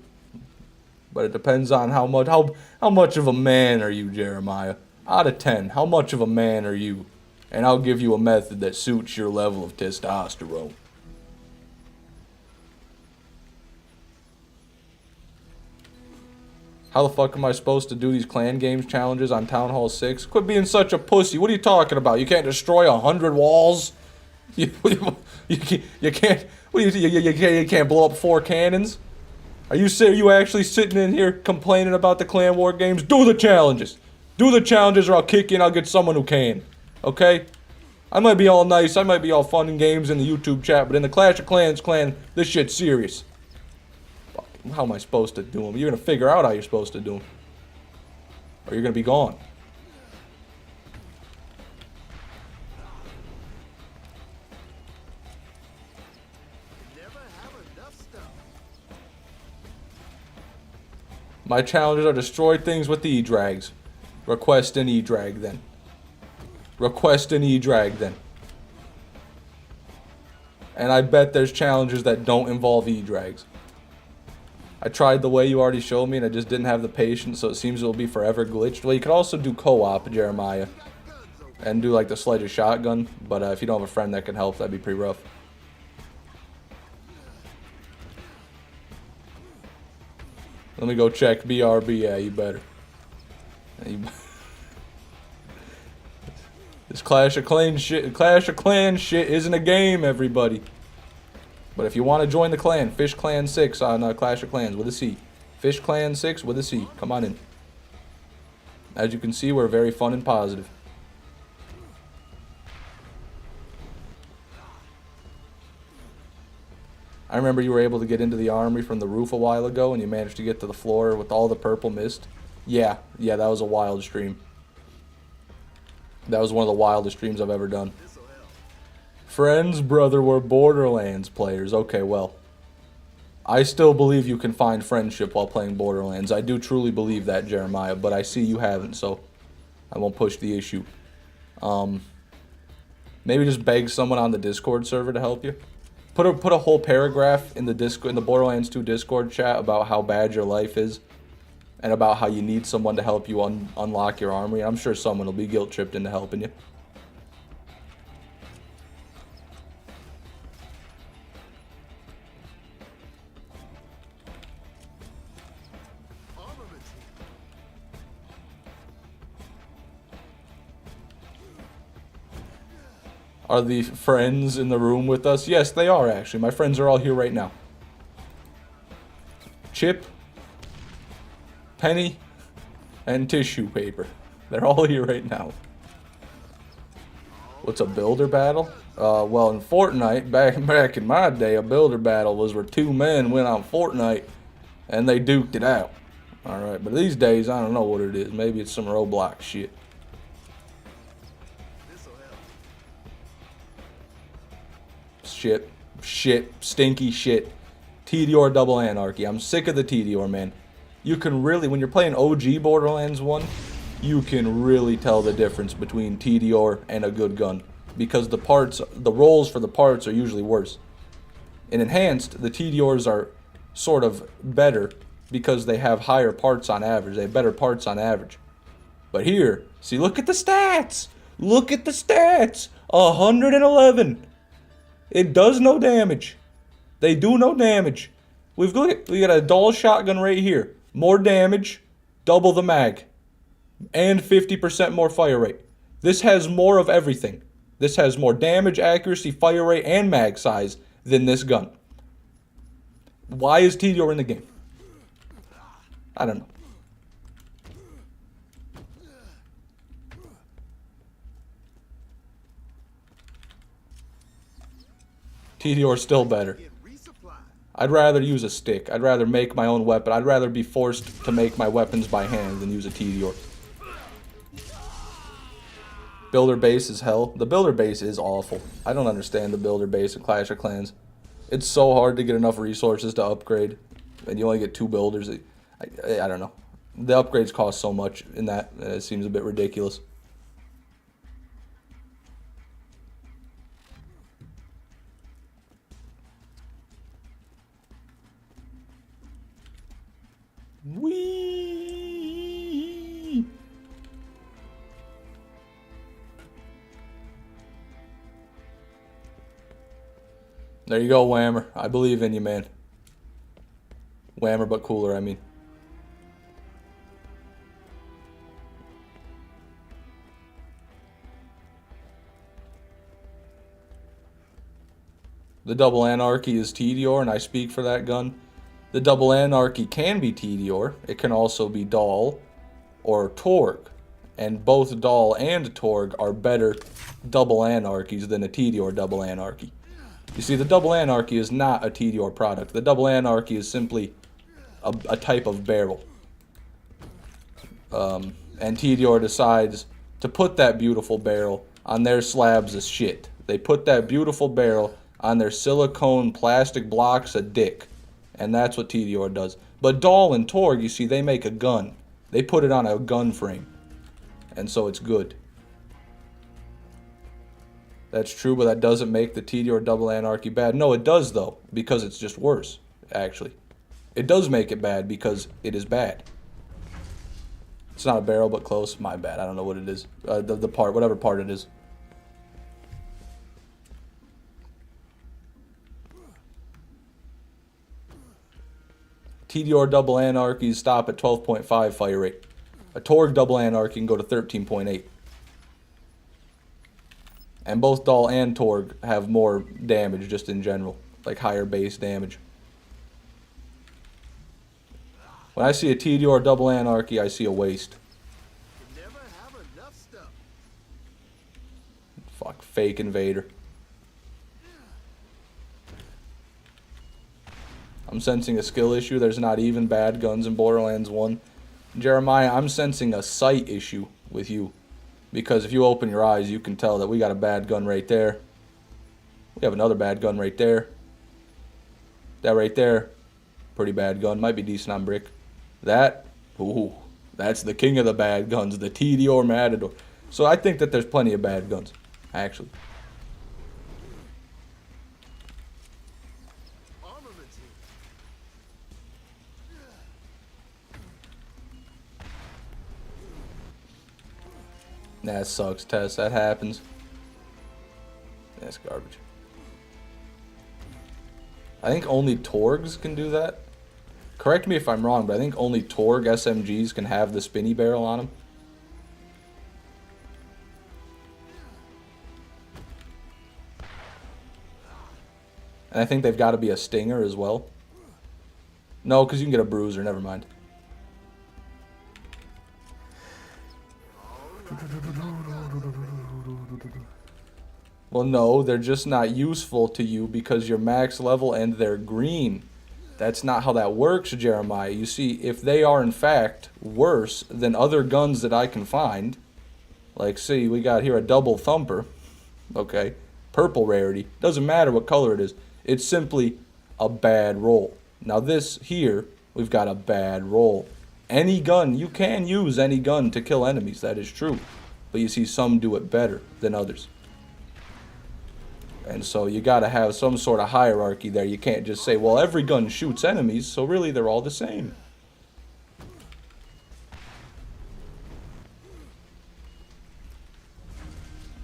But it depends on how much of a man are you, Jeremiah? Out of 10, how much of a man are you? And I'll give you a method that suits your level of testosterone. How the fuck am I supposed to do these clan games challenges on Town Hall 6? Quit being such a pussy. What are you talking about? You can't destroy 100 walls? You can't. What do you can't blow up 4 cannons? Are you actually sitting in here complaining about the clan war games? Do the challenges. Do the challenges or I'll kick you and I'll get someone who can. Okay? I might be all nice. I might be all fun and games in the YouTube chat, but in the Clash of Clans clan, this shit's serious. How am I supposed to do them? You're gonna figure out how you're supposed to do them. or you're gonna be gone. Never have enough stuff. My challenges are destroy things with the E-Drags. Request an E-Drag then. Request an E-Drag then. And I bet there's challenges that don't involve E-Drags. I tried the way you already showed me and I just didn't have the patience, so it seems it'll be forever glitched. Well, you could also do co-op, Jeremiah. And do like the sledge of shotgun. But if you don't have a friend that can help, that'd be pretty rough. Let me go check BRB. Yeah, you better. This Clash of Clans shit isn't a game, everybody. But if you want to join the clan, Fish Clan 6 on Clash of Clans with a C. Fish Clan 6 with a C. Come on in. As you can see, we're very fun and positive. I remember you were able to get into the armory from the roof a while ago and you managed to get to the floor with all the purple mist. Yeah, that was a wild stream. That was one of the wildest streams I've ever done. Friends, brother, we're Borderlands players. Okay, well. I still believe you can find friendship while playing Borderlands. I do truly believe that, Jeremiah, but I see you haven't, so I won't push the issue. Maybe just beg someone on the Discord server to help you. Put a whole paragraph in the Borderlands 2 Discord chat about how bad your life is and about how you need someone to help you unlock your armory. I'm sure someone will be guilt-tripped into helping you. Armaments. Are the friends in the room with us? Yes, they are actually. My friends are all here right now. Chip, Penny, and tissue paper. They're all here right now. What's a builder battle? Well, in Fortnite, back in my day, a builder battle was where two men went on Fortnite and they duked it out. Alright, but these days, I don't know what it is. Maybe it's some Roblox shit. Shit, stinky shit. TDR double anarchy. I'm sick of the TDR, man. You can really, when you're playing OG Borderlands 1, you can really tell the difference between TDR and a good gun. Because the rolls for the parts are usually worse. In Enhanced, the TDRs are sort of better because they have higher parts on average. They have better parts on average. But here, see, look at the stats. Look at the stats. 111. It does no damage. They do no damage. We got a dual shotgun right here. More damage, double the mag, and 50% more fire rate. This has more of everything. This has more damage, accuracy, fire rate, and mag size than this gun. Why is TDR in the game? I don't know. TDR is still better. I'd rather use a stick. I'd rather make my own weapon. I'd rather be forced to make my weapons by hand than use a TDR. Builder base is hell. The builder base is awful. I don't understand the builder base in Clash of Clans. It's so hard to get enough resources to upgrade. And you only get 2 builders. I don't know. The upgrades cost so much in that. It seems a bit ridiculous. Whee! There you go, Whammer. I believe in you, man. Whammer, but cooler, I mean. The double anarchy is TDR, and I speak for that gun. The double anarchy can be TDR. It can also be Dahl or Torg. And both Dahl and Torg are better double anarchies than a TDR double anarchy. You see, the double anarchy is not a TDR product. The double anarchy is simply a type of barrel. And Tediore decides to put that beautiful barrel on their slabs of shit. They put that beautiful barrel on their silicone plastic blocks of dick. And that's what Tediore does. But Dahl and Torg, you see, they make a gun. They put it on a gun frame. And so it's good. That's true, but that doesn't make the Tediore Double Anarchy bad. No, it does, though, because it's just worse, actually. It does make it bad because it is bad. It's not a barrel, but close. My bad. I don't know what it is. The part, whatever part it is. Tediore Double Anarchies stop at 12.5 fire rate. A Torg Double Anarchy can go to 13.8. And both Dahl and Torg have more damage just in general. Like higher base damage. When I see a Tediore Double Anarchy, I see a waste. You never have enough stuff. Fuck, fake invader. I'm sensing a skill issue. There's not even bad guns in Borderlands 1. Jeremiah, I'm sensing a sight issue with you. Because if you open your eyes, you can tell that we got a bad gun right there. We have another bad gun right there. That right there, pretty bad gun. Might be decent on brick. That, ooh, that's the king of the bad guns, the Tediore Matador. So I think that there's plenty of bad guns, actually. Armaments here. That sucks, Tess. That happens. That's garbage. I think only Torgs can do that. Correct me if I'm wrong, but I think only Torg SMGs can have the spinny barrel on them. And I think they've got to be a Stinger as well. No, because you can get a Bruiser. Never mind. Well, no, they're just not useful to you because you're max level and they're green. That's not how that works, Jeremiah. You see, if they are in fact worse than other guns that I can find, like, see, we got here a double thumper, okay, purple rarity, doesn't matter what color it is, it's simply a bad roll. Now this here, we've got a bad roll. Any gun, you can use any gun to kill enemies, that is true. But you see, some do it better than others. And so you got to have some sort of hierarchy there. You can't just say, well, every gun shoots enemies, so really they're all the same.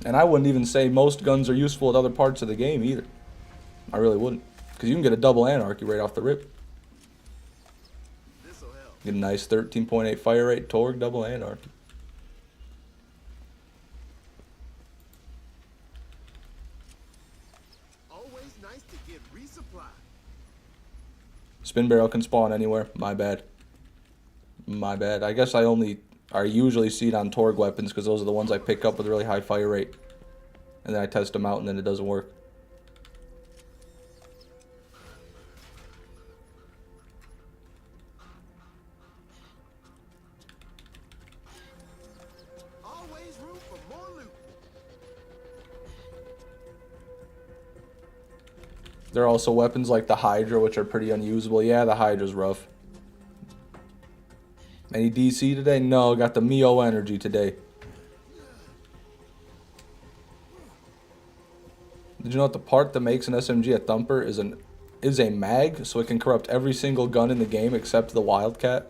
And I wouldn't even say most guns are useful at other parts of the game either. I really wouldn't. Because you can get a double anarchy right off the rip. This'll help. Get a nice 13.8 fire rate, Torg, double anarchy. Always nice to get resupply. Spin barrel can spawn anywhere. My bad. My bad. I guess I usually see it on Torg weapons because those are the ones I pick up with a really high fire rate. And then I test them out and then it doesn't work. Always room for more loot. There are also weapons like the Hydra, which are pretty unusable. Yeah, the Hydra's rough. Any DC today? No, got the Mio energy today. Did you know that the part that makes an SMG a thumper is a mag, so it can corrupt every single gun in the game except the Wildcat?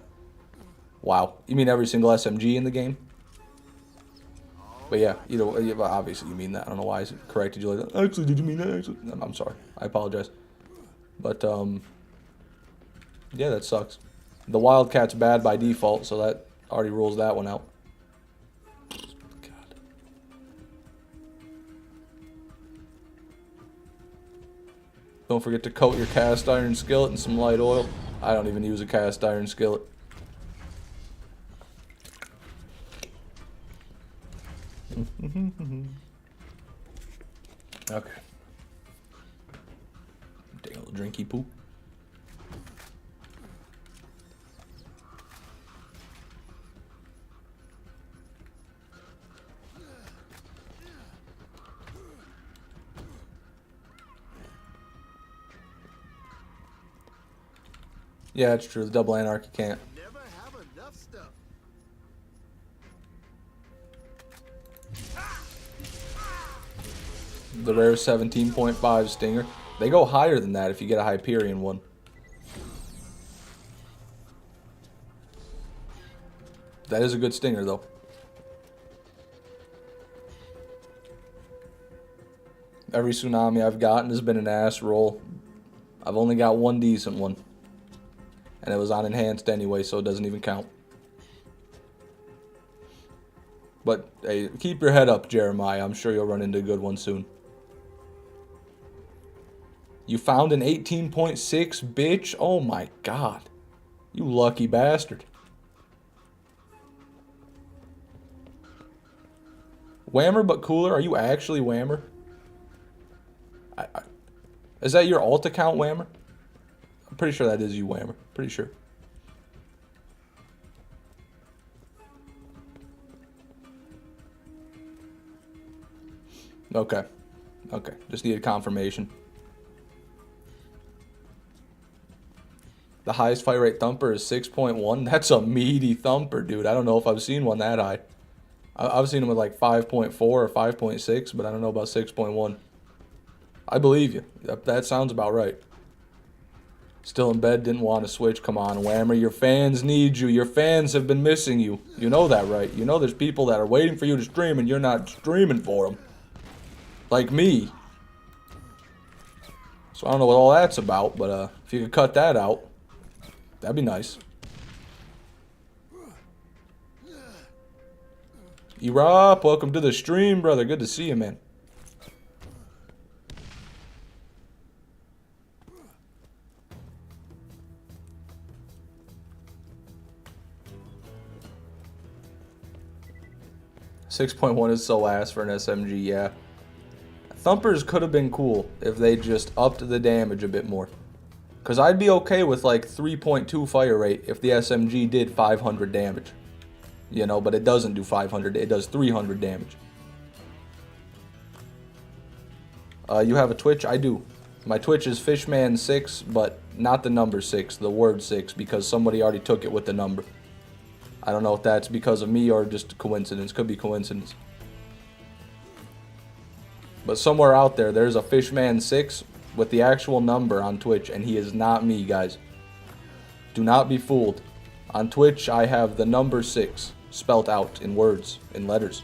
Wow. You mean every single SMG in the game? But yeah, obviously you mean that. I don't know why I corrected you like that. Actually, did you mean that? Actually, I'm sorry. I apologize. But, yeah, that sucks. The Wildcat's bad by default, so that already rules that one out. God. Don't forget to coat your cast iron skillet in some light oil. I don't even use a cast iron skillet. Okay. Take a little drinky poo. Yeah, it's true. The double anarchy can't. Never have enough stuff. The rare 17.5 stinger. They go higher than that if you get a Hyperion one. That is a good stinger, though. Every tsunami I've gotten has been an ass roll. I've only got one decent one. And it was on enhanced anyway, so it doesn't even count. But hey, keep your head up, Jeremiah. I'm sure you'll run into a good one soon. You found an 18.6, bitch? Oh my god. You lucky bastard. Whammer but cooler? Are you actually Whammer? Is that your alt account, Whammer? I'm pretty sure that is you, Whammer. Pretty sure. Okay. Okay. Just needed confirmation. The highest fight rate thumper is 6.1. That's a meaty thumper, dude. I don't know if I've seen one that high. I've seen them with like 5.4 or 5.6, but I don't know about 6.1. I believe you. That sounds about right. Still in bed, didn't want to switch. Come on, Whammer. Your fans need you. Your fans have been missing you. You know that, right? You know there's people that are waiting for you to stream and you're not streaming for them. Like me. So I don't know what all that's about, but if you could cut that out, that'd be nice. Erop, welcome to the stream, brother. Good to see you, man. .1 is so ass for an SMG, yeah. Thumpers could have been cool if they just upped the damage a bit more. Because I'd be okay with like 3.2 fire rate if the SMG did 500 damage. You know, but it doesn't do 500, it does 300 damage. You have a Twitch? I do. My Twitch is Fishman6, but not the number 6, the word 6, because somebody already took it with the number. I don't know if that's because of me or just coincidence. Could be coincidence. But somewhere out there, there's a Fishman6 with the actual number on Twitch, and he is not me, guys. Do not be fooled. On Twitch, I have the number 6 spelt out in words, in letters.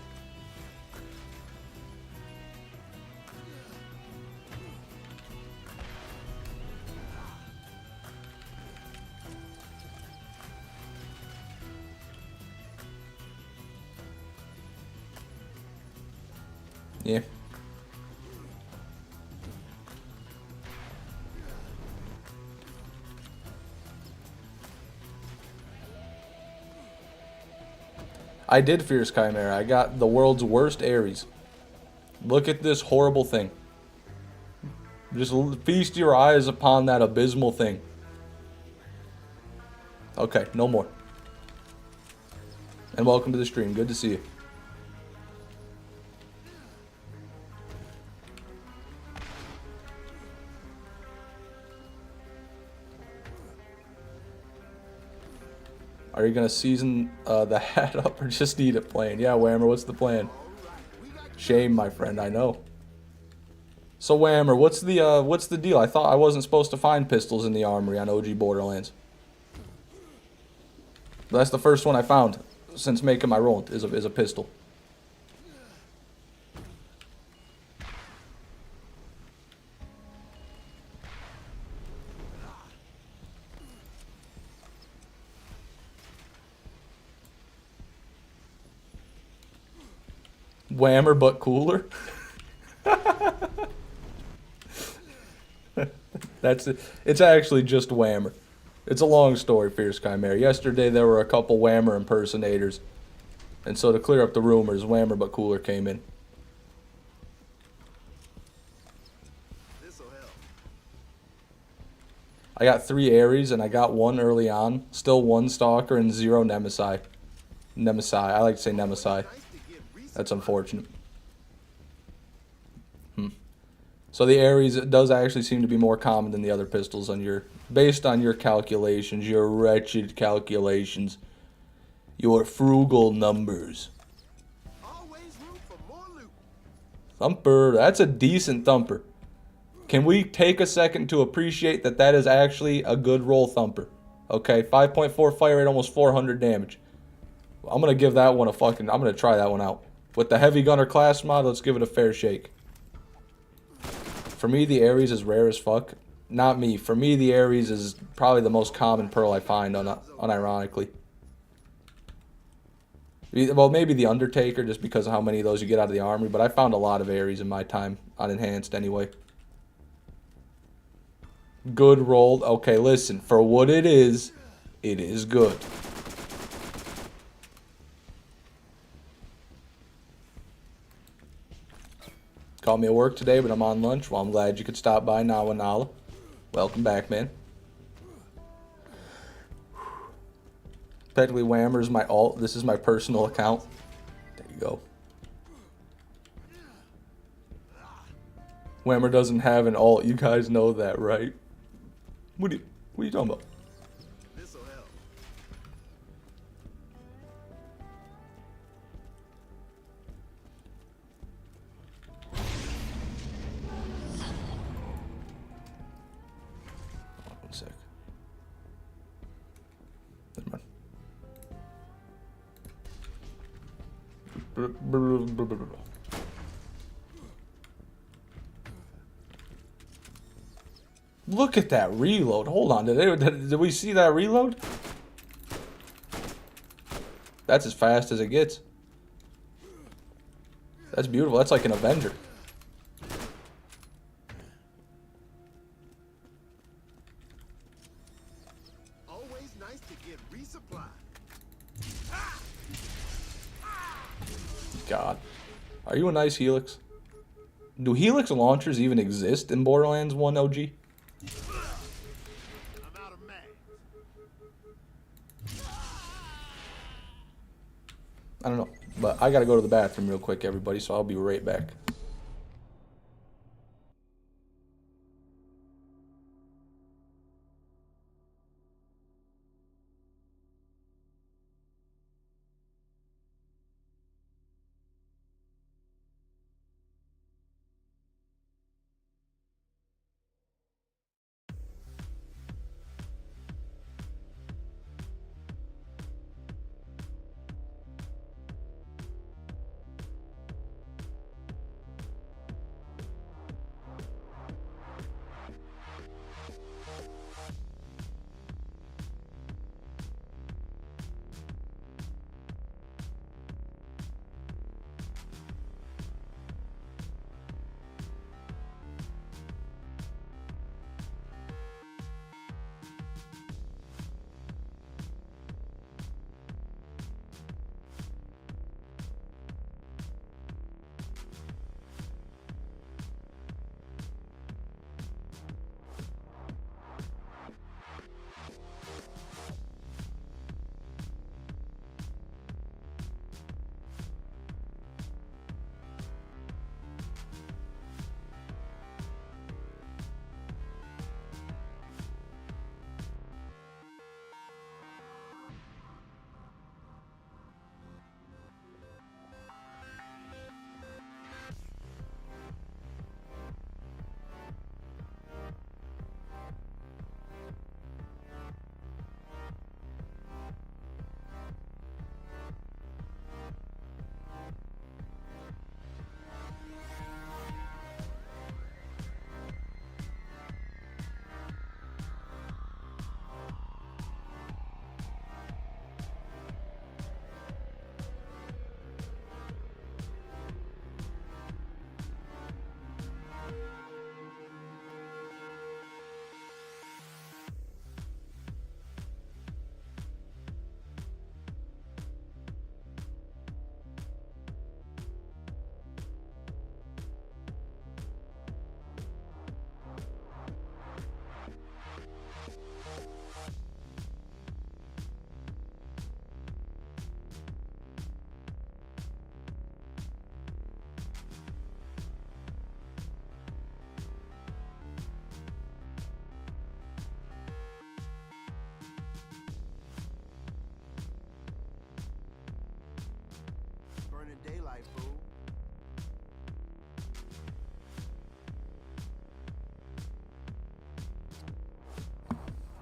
Yeah. I did Fierce Chimera. I got the world's worst Ares. Look at this horrible thing. Just feast your eyes upon that abysmal thing. Okay, no more. And welcome to the stream. Good to see you. Are you gonna season the hat up or just need it plain? Yeah, Whammer, what's the plan? Shame, my friend, I know. So Whammer, what's the deal? I thought I wasn't supposed to find pistols in the armory on OG Borderlands. That's the first one I found since making my roll is a pistol. Whammer but cooler. That's it. It's actually just Whammer. It's a long story, Fierce Chimera. Yesterday there were a couple Whammer impersonators. And so to clear up the rumors, Whammer but cooler came in. This'll help. I got 3 Ares and I got 1 early on. Still 1 Stalker and 0 Nemesis. Nemesis. I like to say Nemesis. Nice to get recent. That's unfortunate. So the Ares does actually seem to be more common than the other pistols on your, based on your calculations, your wretched calculations, your frugal numbers. Always room for more loot. Thumper, that's a decent thumper. Can we take a second to appreciate that that is actually a good roll thumper? Okay, 5.4 fire rate, almost 400 damage. I'm going to give that one a fucking, I'm going to try that one out. With the heavy gunner class mod, let's give it a fair shake. For me, the Ares is rare as fuck. Not me. For me, the Ares is probably the most common pearl I find, unironically. Well, maybe the Undertaker, just because of how many of those you get out of the armory, but I found a lot of Ares in my time, unenhanced anyway. Good rolled. Okay, listen, for what it is good. Called me at work today, but I'm on lunch. Well, I'm glad you could stop by, Nawa Nala. Welcome back, man. Technically, Whammer's my alt. This is my personal account. There you go. Whammer doesn't have an alt. You guys know that, right? What are you talking about? This'll help. One sec. Never mind. Look at that reload. Hold on. Did we see that reload? That's as fast as it gets. That's beautiful. That's like an Avenger. Always nice to get resupplied. God. Are you a nice Helix? Do Helix launchers even exist in Borderlands 1 OG? I'm out of mags. I don't know. But I gotta go to the bathroom real quick, everybody, so I'll be right back.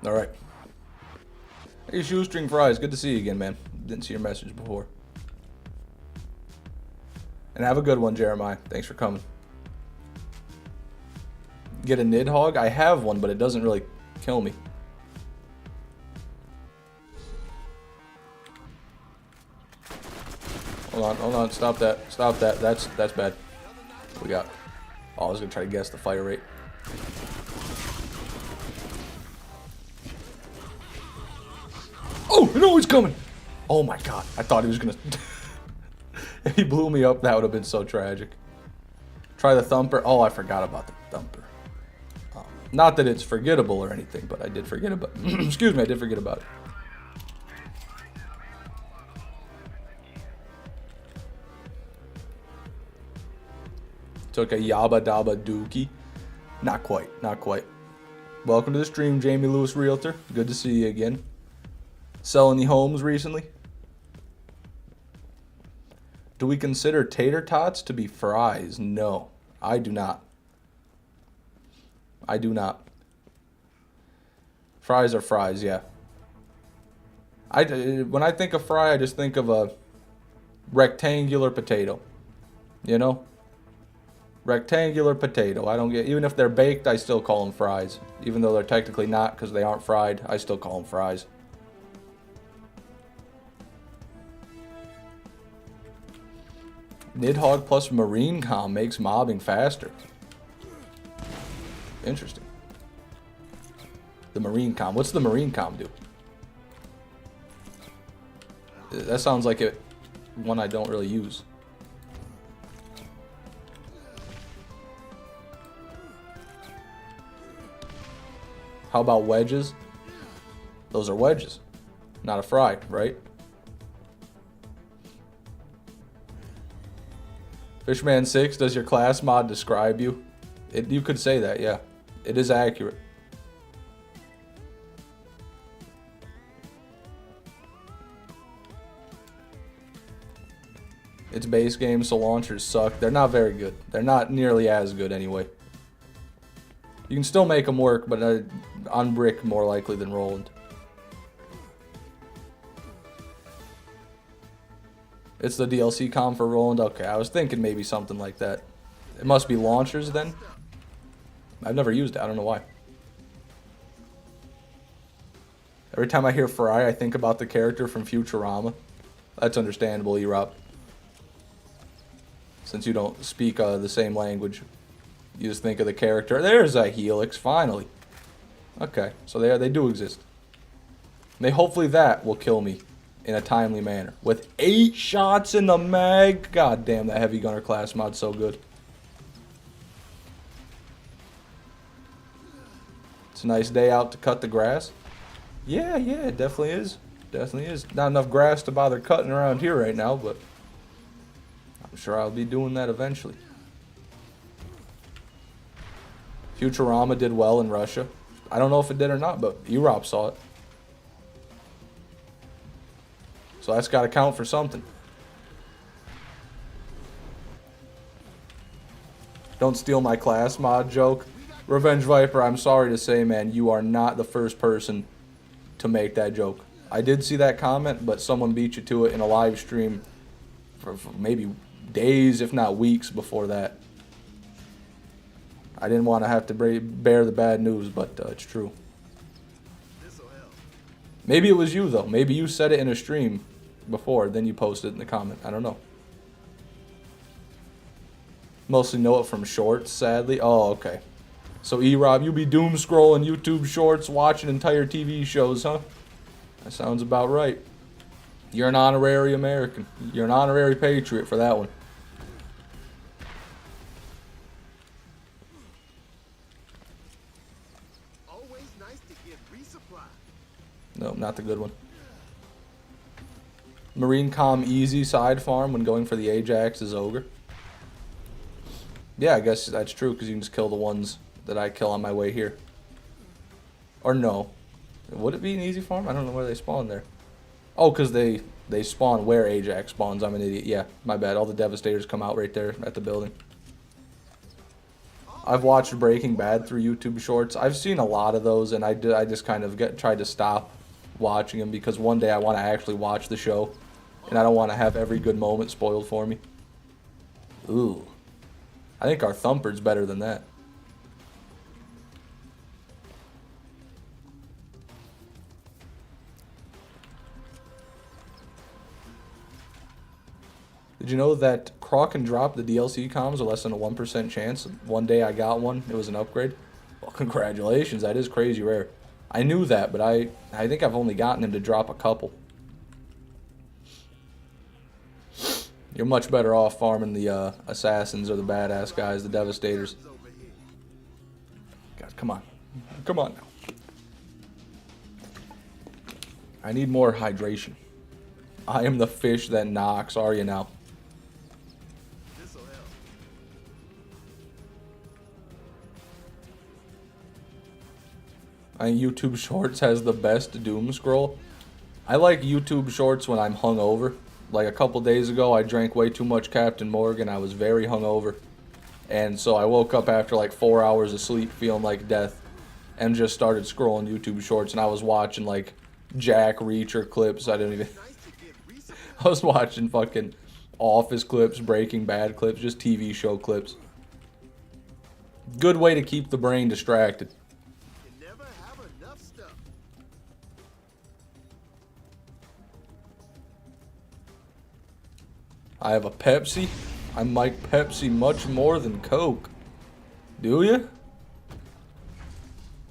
Alright. Hey, Shoestring Fries. Good to see you again, man. Didn't see your message before. And have a good one, Jeremiah. Thanks for coming. Get a Nidhogg? I have one, but it doesn't really kill me. Hold on. Stop that. Stop that. That's bad. What we got? Oh, I was gonna try to guess the fire rate. Oh, no, he's coming! Oh my god, I thought he was gonna... If he blew me up, that would have been so tragic. Try the Thumper. Oh, I forgot about the Thumper. Not that it's forgettable or anything, but I did forget about it. Excuse me, I did forget about it. Took a Yabba Dabba Dookie. Not quite, not quite. Welcome to the stream, Jamie Lewis Realtor. Good to see you again. Selling any homes recently? Do we consider tater tots to be fries? No, I do not. I do not. Fries are fries, yeah. When I think of fry, I just think of a rectangular potato. You know? Rectangular potato. I don't get... Even if they're baked, I still call them fries. Even though they're technically not because they aren't fried, I still call them fries. Nidhogg plus Marine Com makes mobbing faster. Interesting. The Marine Com. What's the Marine Com do? That sounds like one I don't really use. How about wedges? Those are wedges. Not a fry, right? Fishman 6, does your class mod describe you? You could say that, yeah. It is accurate. It's base game, so launchers suck. They're not very good. They're not nearly as good anyway. You can still make them work, but on brick more likely than Roland. It's the DLC com for Roland? Okay, I was thinking maybe something like that. It must be launchers then? I've never used it, I don't know why. Every time I hear Fry, I think about the character from Futurama. That's understandable, Erop. Since you don't speak the same language. You just think of the character. There's a Helix, finally. Okay, so they do exist. Hopefully that will kill me in a timely manner. With 8 shots in the mag. God damn, that Heavy Gunner class mod's so good. It's a nice day out to cut the grass. Yeah, it definitely is. Definitely is. Not enough grass to bother cutting around here right now, but I'm sure I'll be doing that eventually. Futurama did well in Russia. I don't know if it did or not, but Erop saw it. So that's got to count for something. Don't steal my class mod joke. Revenge Viper, I'm sorry to say, man, you are not the first person to make that joke. I did see that comment, but someone beat you to it in a live stream for maybe days, if not weeks before that. I didn't want to have to bear the bad news, but it's true. Maybe it was you, though. Maybe you said it in a stream before, then you posted it in the comment. I don't know. Mostly know it from shorts, sadly. Oh, okay. So, E-Rob, you be doom scrolling YouTube shorts, watching entire TV shows, huh? That sounds about right. You're an honorary American. You're an honorary patriot for that one. Always nice to get resupply. No, not the good one. Marine Com easy side farm when going for the Ajax's Ogre. Yeah, I guess that's true because you can just kill the ones that I kill on my way here. Or no. Would it be an easy farm? I don't know where they spawn there. Oh, because they spawn where Ajax spawns. I'm an idiot. Yeah, my bad. All the Devastators come out right there at the building. I've watched Breaking Bad through YouTube Shorts. I've seen a lot of those, and I just kind of tried to stop watching them because one day I want to actually watch the show, and I don't want to have every good moment spoiled for me. Ooh. I think our Thumper's better than that. Did you know that Croc and Drop, the DLC comms, are less than a 1% chance? One day I got one. It was an upgrade. Well, congratulations. That is crazy rare. I knew that, but I think I've only gotten him to drop a couple. You're much better off farming the assassins or the badass guys, the devastators. God, come on. Come on now. I need more hydration. I am the fish that knocks, are you now? I think YouTube Shorts has the best doom scroll. I like YouTube Shorts when I'm hungover. Like a couple days ago, I drank way too much Captain Morgan. I was very hungover. And so I woke up after like 4 hours of sleep feeling like death. And just started scrolling YouTube Shorts. And I was watching like Jack Reacher clips. I was watching fucking Office clips, Breaking Bad clips, just TV show clips. Good way to keep the brain distracted. I have a Pepsi. I like Pepsi much more than Coke. Do you?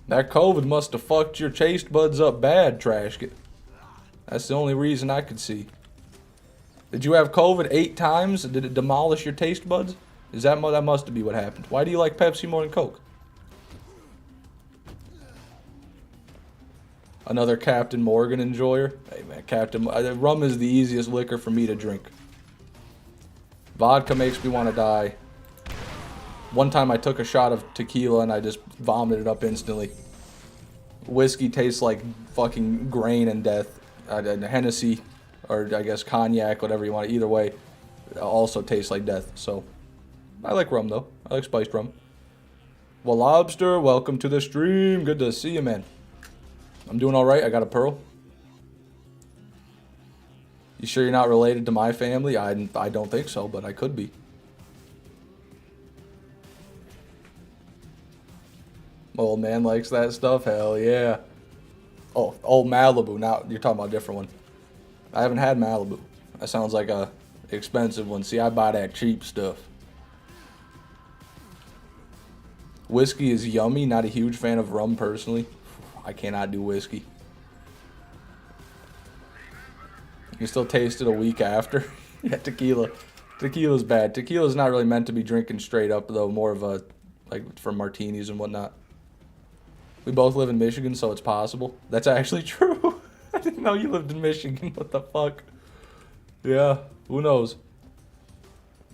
That COVID must have fucked your taste buds up bad, Trashkit. That's the only reason I could see. Did you have COVID 8 times? Did it demolish your taste buds? That must be what happened. Why do you like Pepsi more than Coke? Another Captain Morgan enjoyer. Hey man, rum is the easiest liquor for me to drink. Vodka makes me want to die. One time I took a shot of tequila and I just vomited up instantly. Whiskey tastes like fucking grain and death. Hennessy, or I guess cognac, whatever you want. Either way, also tastes like death. So, I like rum though. I like spiced rum. Well, Lobster, welcome to the stream. Good to see you, man. I'm doing alright. I got a pearl. You sure you're not related to my family? I don't think so, but I could be. Old man likes that stuff? Hell yeah. Oh, Malibu. Now you're talking about a different one. I haven't had Malibu. That sounds like a expensive one. See, I buy that cheap stuff. Whiskey is yummy. Not a huge fan of rum personally. I cannot do whiskey. You can still taste it a week after. Yeah, tequila. Tequila's bad. Tequila's not really meant to be drinking straight up, though. More of a, like, for martinis and whatnot. We both live in Michigan, so it's possible. That's actually true. I didn't know you lived in Michigan. What the fuck? Yeah, who knows?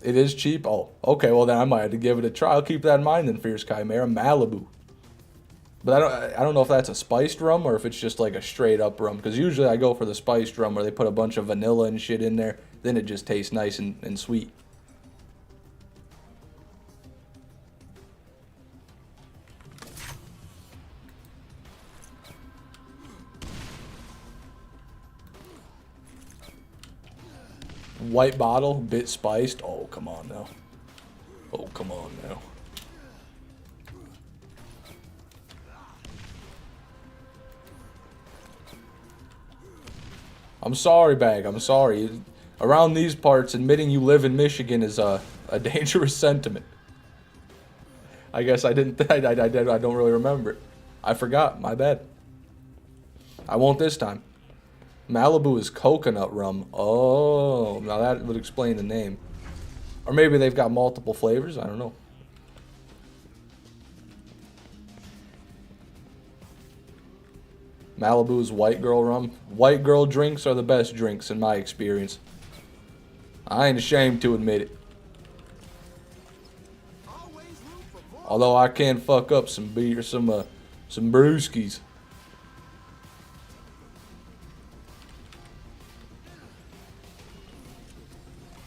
It is cheap. Oh, okay, well then I might have to give it a try. I'll keep that in mind then, Fierce Chimera. Malibu. But I don't know if that's a spiced rum or if it's just like a straight up rum. Because usually I go for the spiced rum where they put a bunch of vanilla and shit in there. Then it just tastes nice and sweet. White bottle, bit spiced. Oh, come on now. Oh, come on now. I'm sorry, Bag. I'm sorry. Around these parts, admitting you live in Michigan is a dangerous sentiment. I guess I didn't. I don't really remember it. I forgot. My bad. I won't this time. Malibu is coconut rum. Oh, now that would explain the name. Or maybe they've got multiple flavors. I don't know. Malibu's white girl rum. White girl drinks are the best drinks in my experience. I ain't ashamed to admit it. Although I can fuck up some beer, some brewskis.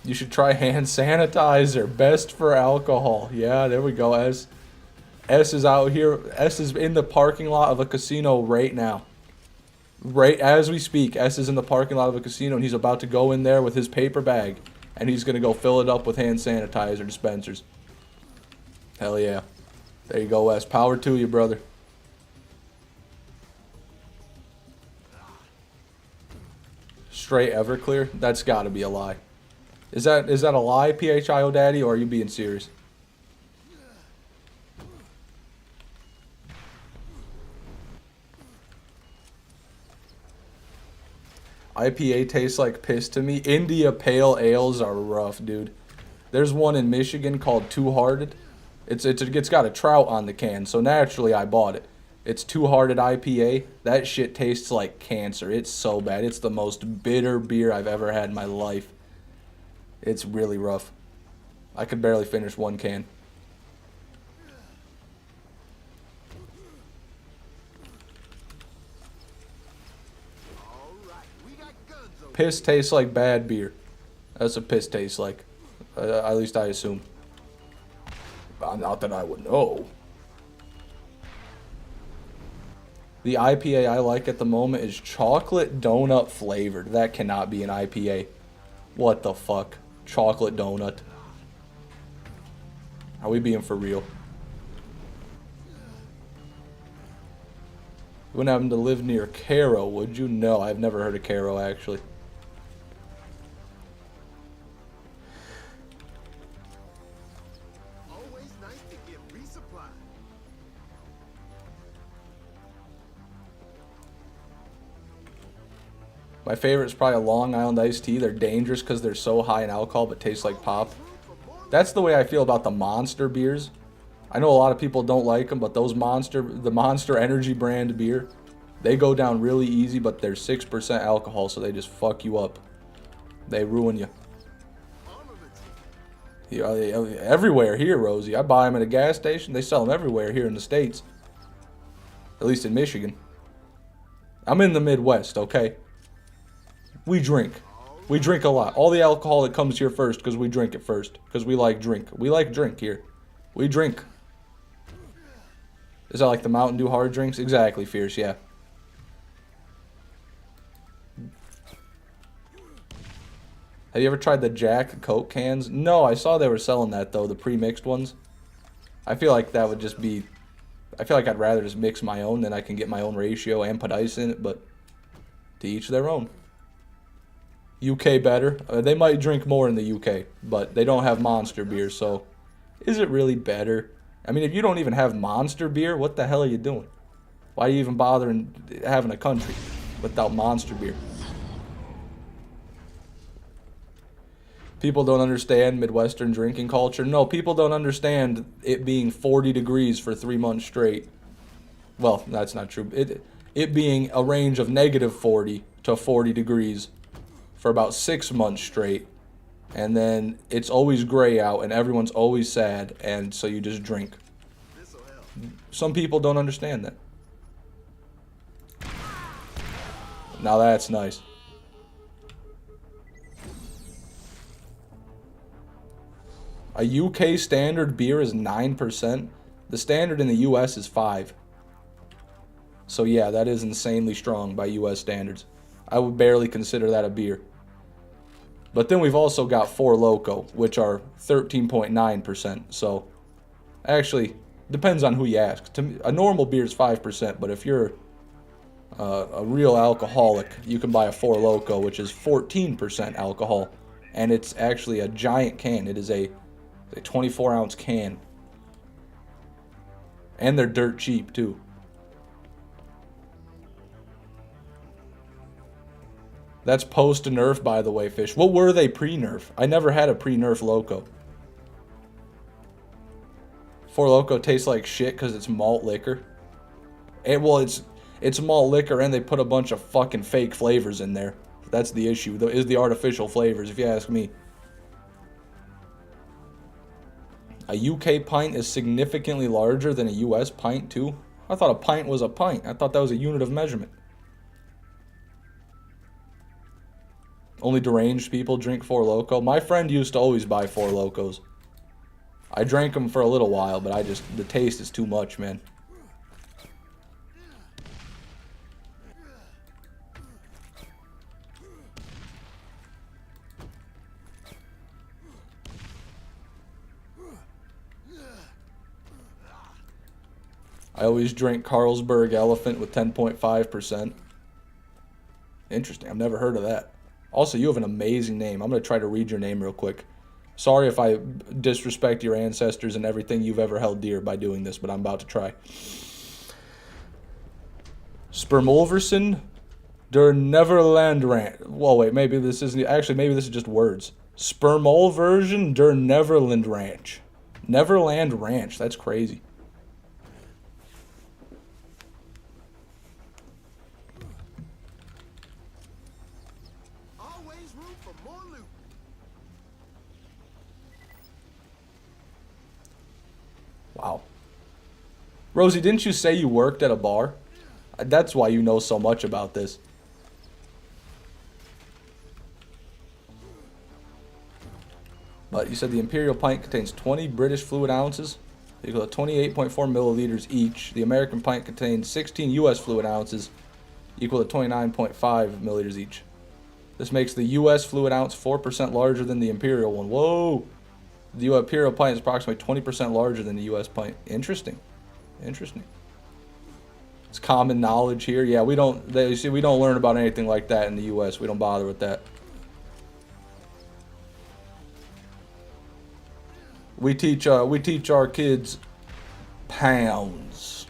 You should try hand sanitizer. Best for alcohol. Yeah, there we go. As S is out here. S is in the parking lot of a casino right now. Right as we speak, S is in the parking lot of a casino, and he's about to go in there with his paper bag, and he's going to go fill it up with hand sanitizer dispensers. Hell yeah. There you go, S. Power to you, brother. Straight Everclear? That's got to be a lie. Is that a lie, PHIO Daddy, or are you being serious? IPA tastes like piss to me. India Pale Ales are rough, dude. There's one in Michigan called Two Hearted. It's got a trout on the can, so naturally I bought it. It's Two Hearted IPA. That shit tastes like cancer. It's so bad. It's the most bitter beer I've ever had in my life. It's really rough. I could barely finish one can. Piss tastes like bad beer. That's what piss tastes like. At least I assume. Not that I would know. The IPA I like at the moment is chocolate donut flavored. That cannot be an IPA. What the fuck? Chocolate donut. Are we being for real? You wouldn't happen to live near Cairo, would you? No, I've never heard of Cairo, actually. Always nice to get resupplied. My favorite is probably a Long Island iced tea. They're dangerous because they're so high in alcohol but taste like pop. That's the way I feel about the Monster beers. I know a lot of people don't like them, but the Monster Energy brand beer, they go down really easy, but they're 6% alcohol, so they just fuck you up. They ruin you. Yeah, everywhere here, Rosie. I buy them at a gas station. They sell them everywhere here in the States. At least in Michigan. I'm in the Midwest, okay? We drink. We drink a lot. All the alcohol that comes here first because we drink it first. Because we like drink. We like drink here. We drink. Is that like the Mountain Dew hard drinks? Exactly, Fierce, yeah. Have you ever tried the Jack Coke cans? No, I saw they were selling that, though, the pre-mixed ones. I feel like that would just be... I feel like I'd rather just mix my own, then I can get my own ratio and put ice in it, but to each their own. UK better. They might drink more in the UK, but they don't have Monster beer, so is it really better? I mean, if you don't even have Monster beer, what the hell are you doing? Why are you even bothering having a country without Monster beer? People don't understand Midwestern drinking culture. No, people don't understand it being 40 degrees for 3 months straight. Well, that's not true. It being a range of negative 40 to 40 degrees for about 6 months straight. And then it's always gray out and everyone's always sad, and so you just drink. Some people don't understand that. Now that's nice. A UK standard beer is 9%. The standard in the US is 5. So yeah, that is insanely strong by US standards. I would barely consider that a beer. But then we've also got Four Loko, which are 13.9%. So actually, depends on who you ask. To me, a normal beer is 5%, but if you're a real alcoholic, you can buy a Four Loko, which is 14% alcohol. And it's actually a giant can. It is a 24-ounce can. And they're dirt cheap, too. That's post-nerf, by the way, Fish. What were they pre-nerf? I never had a pre-nerf Loco. Four Loko tastes like shit because it's malt liquor. And, well, it's malt liquor, and they put a bunch of fucking fake flavors in there. That's the issue, is the artificial flavors, if you ask me. A UK pint is significantly larger than a US pint, too. I thought a pint was a pint. I thought that was a unit of measurement. Only deranged people drink Four Loko. My friend used to always buy Four Lokos. I drank them for a little while, but the taste is too much, man. I always drink Carlsberg Elephant with 10.5%. Interesting. I've never heard of that. Also, you have an amazing name. I'm going to try to read your name real quick. Sorry if I disrespect your ancestors and everything you've ever held dear by doing this, but I'm about to try. Spermolverson der Neverland Ranch. Whoa, wait, maybe this isn't... Actually, maybe this is just words. Spermolversion der Neverland Ranch. Neverland Ranch. That's crazy. Always room for more loot. Wow. Rosie, didn't you say you worked at a bar? That's why you know so much about this. But you said the Imperial pint contains 20 British fluid ounces, equal to 28.4 milliliters each. The American pint contains 16 U.S. fluid ounces, equal to 29.5 milliliters each. This makes the U.S. fluid ounce 4% larger than the Imperial one. Whoa! The Imperial pint is approximately 20% larger than the U.S. pint. Interesting. Interesting. It's common knowledge here. Yeah, we don't learn about anything like that in the U.S. We don't bother with that. We teach our kids pounds.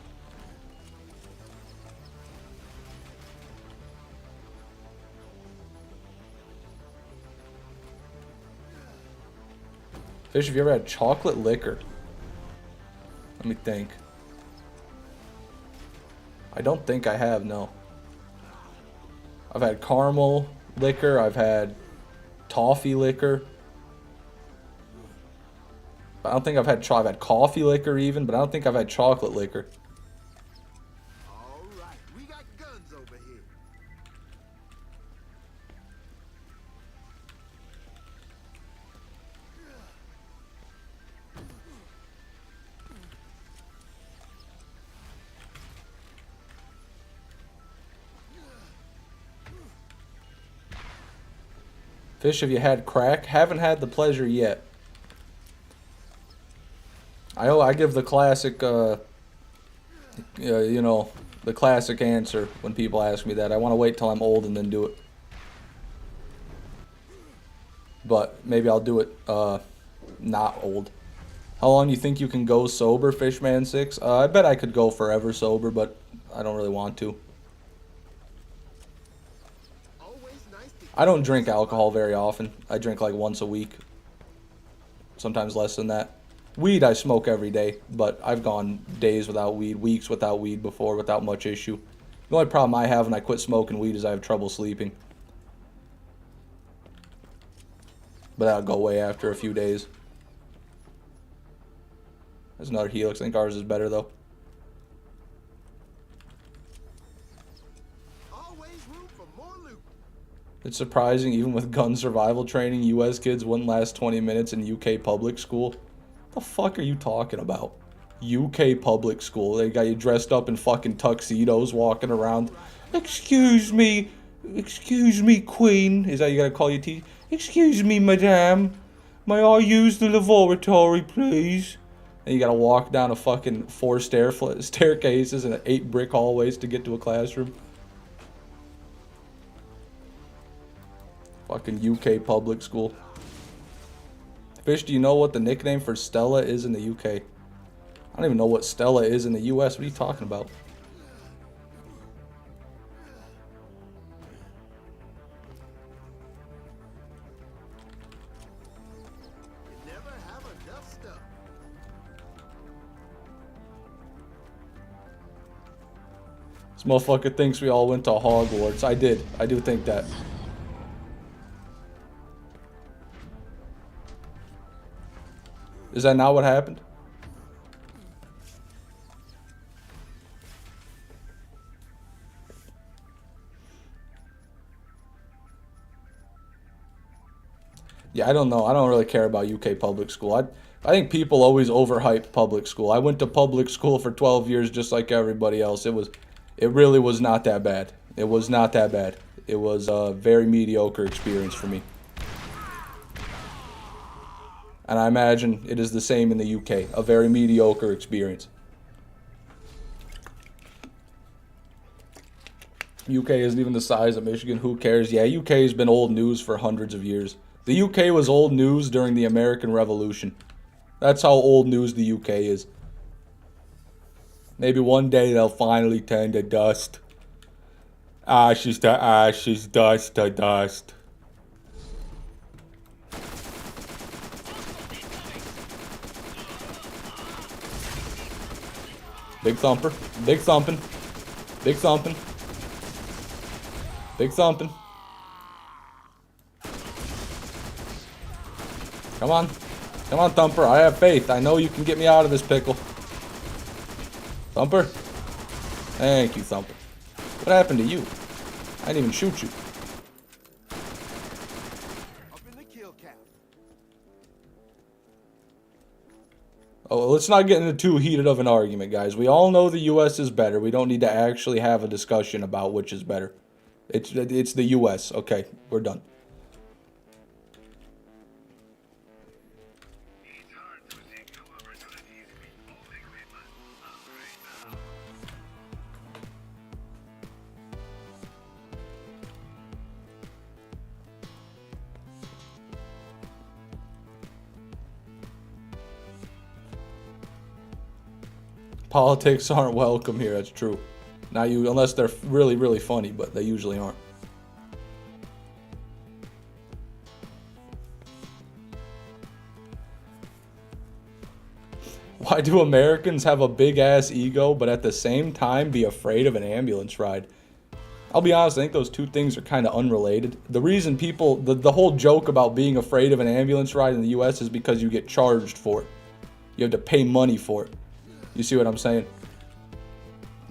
Fish, have you ever had chocolate liquor? Let me think. I don't think I have, no. I've had caramel liquor. I've had toffee liquor. I don't think I've had coffee liquor even, but I don't think I've had chocolate liquor. All right, we got guns over here. Fish, have you had crack? Haven't had the pleasure yet. I give the classic, you know, the classic answer when people ask me that. I want to wait till I'm old and then do it. But maybe I'll do it not old. How long do you think you can go sober, Fishman6? I bet I could go forever sober, but I don't really want to. Always nice to I don't drink alcohol very often. I drink like once a week. Sometimes less than that. Weed I smoke every day, but I've gone days without weed, weeks without weed before without much issue. The only problem I have when I quit smoking weed is I have trouble sleeping. But that'll go away after a few days. There's another Helix. I think ours is better though. always room for more loot. It's surprising, even with gun survival training, US kids wouldn't last 20 minutes in UK public school. What the fuck are you talking about? UK public school. They got you dressed up in fucking tuxedos walking around. Excuse me, queen. Is that you gotta call your teeth? Excuse me, madame. May I use the lavatory, please? And you gotta walk down a fucking 4 staircases and 8 brick hallways to get to a classroom. Fucking UK public school. Fish, do you know what the nickname for Stella is in the UK? I don't even know what Stella is in the US. What are you talking about? You never have enough stuff. This motherfucker thinks we all went to Hogwarts. I did. I do think that. Is that not what happened? Yeah, I don't know. I don't really care about UK public school. I think people always overhype public school. I went to public school for 12 years just like everybody else. It really was not that bad. It was not that bad. It was a very mediocre experience for me. And I imagine it is the same in the UK. A very mediocre experience. UK isn't even the size of Michigan. Who cares? Yeah, UK has been old news for hundreds of years. The UK was old news during the American Revolution. That's how old news the UK is. Maybe one day they'll finally turn to dust. Ashes to ashes, dust to dust. Big thumper. Big thumping. Big thumping. Big thumping. Come on. Come on, Thumper. I have faith. I know you can get me out of this pickle. Thumper. Thank you, Thumper. What happened to you? I didn't even shoot you. Up in the kill cap. Oh, let's not get into too heated of an argument, guys. We all know the U.S. is better. We don't need to actually have a discussion about which is better. It's the U.S. Okay, we're done. Politics aren't welcome here, that's true. Not you, unless they're really, really funny, but they usually aren't. Why do Americans have a big-ass ego, but at the same time be afraid of an ambulance ride? I'll be honest, I think those two things are kind of unrelated. The reason people, the whole joke about being afraid of an ambulance ride in the U.S. is because you get charged for it. You have to pay money for it. You see what I'm saying?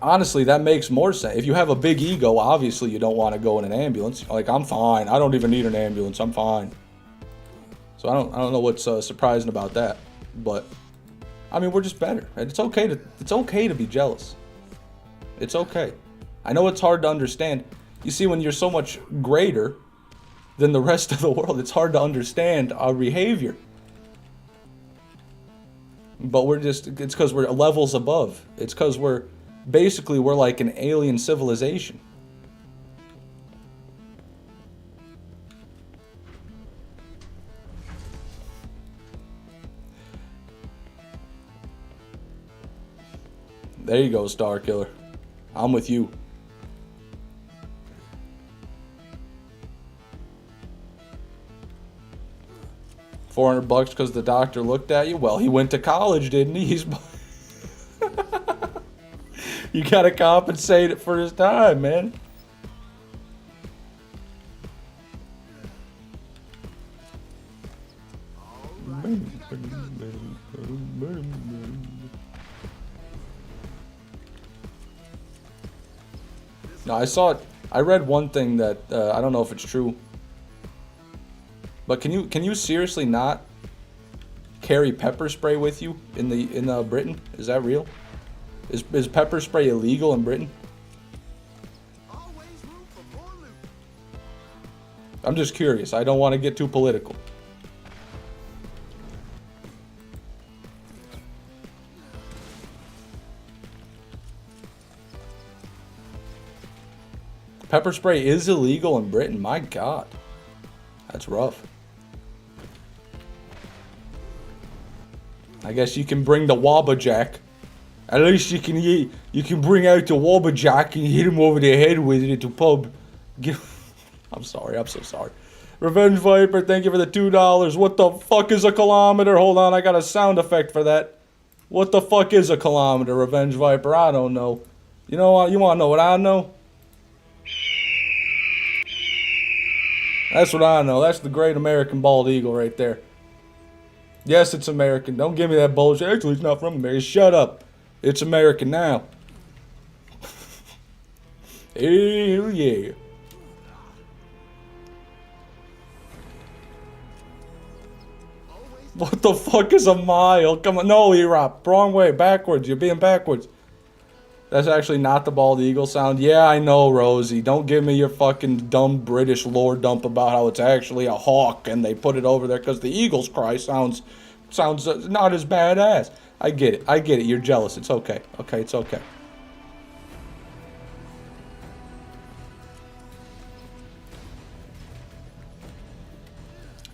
Honestly, that makes more sense. If you have a big ego, obviously you don't want to go in an ambulance. Like, I'm fine. I don't even need an ambulance. I'm fine. So I don't know what's surprising about that. But I mean, we're just better. It's okay to be jealous. It's okay. I know it's hard to understand. You see, when you're so much greater than the rest of the world, it's hard to understand our behavior. But it's because we're levels above. It's because we're like an alien civilization. There you go, Star Killer. I'm with you. $400 because the doctor looked at you? Well, he went to college, didn't he? You gotta compensate it for his time, man. No, I read one thing that I don't know if it's true. But can you seriously not carry pepper spray with you in Britain? Is that real? Is pepper spray illegal in Britain? Always room for more loot. I'm just curious. I don't want to get too political. Pepper spray is illegal in Britain? My God. That's rough. I guess you can bring the Wabbajack. At least you can bring out the Wabbajack and hit him over the head with it at the pub. I'm sorry, I'm so sorry. Revenge Viper, thank you for the $2. What the fuck is a kilometer? Hold on, I got a sound effect for that. What the fuck is a kilometer, Revenge Viper? I don't know. You know what? You want to know what I know? That's what I know. That's the great American bald eagle right there. Yes, it's American. Don't give me that bullshit. Actually, it's not from America. Shut up. It's American now. Hell yeah. What the fuck is a mile? Come on. No, Erop. Wrong way. Backwards. You're being backwards. That's actually not the bald eagle sound. Yeah, I know, Rosie. Don't give me your fucking dumb British lore dump about how it's actually a hawk and they put it over there because the eagle's cry sounds not as badass. I get it. I get it. You're jealous. It's okay. Okay, it's okay.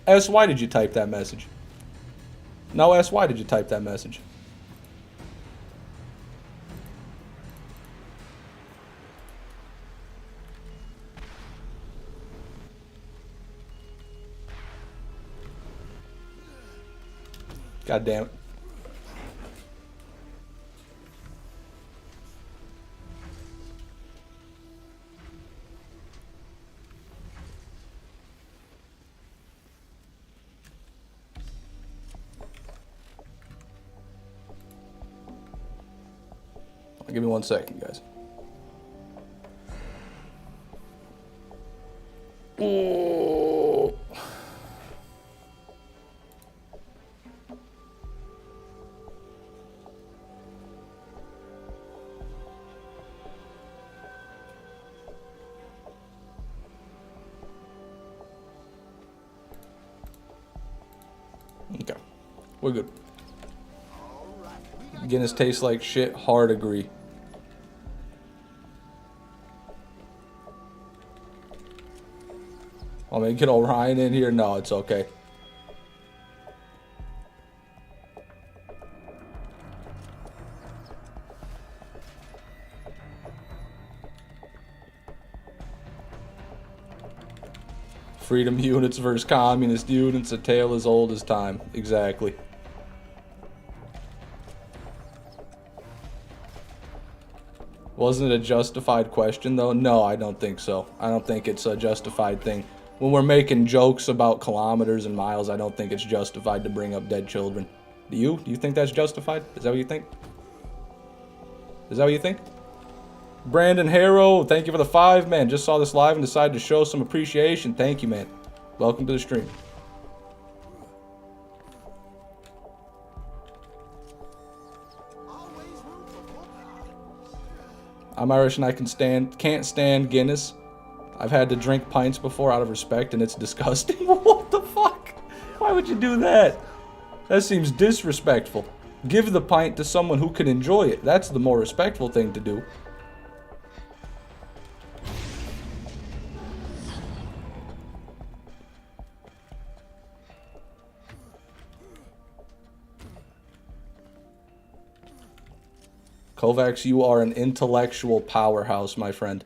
S, why did you type that message? No, S, why did you type that message? God damn it. Give me 1 second, guys. Oh. Okay, we're good. Guinness tastes like shit. Hard agree. Want me to get Orion in here? No, it's okay. Freedom units versus communist units, a tale as old as time. Exactly. Wasn't it a justified question, though? No, I don't think so. I don't think it's a justified thing. When we're making jokes about kilometers and miles, I don't think it's justified to bring up dead children. Do you? Do you think that's justified? Is that what you think? Is that what you think? Brandon Harrow, thank you for the 5, man. Just saw this live and decided to show some appreciation. Thank you, man. Welcome to the stream. I'm Irish and I can't stand Guinness. I've had to drink pints before out of respect and it's disgusting. What the fuck? Why would you do that? That seems disrespectful. Give the pint to someone who can enjoy it. That's the more respectful thing to do. Kovacs, you are an intellectual powerhouse, my friend.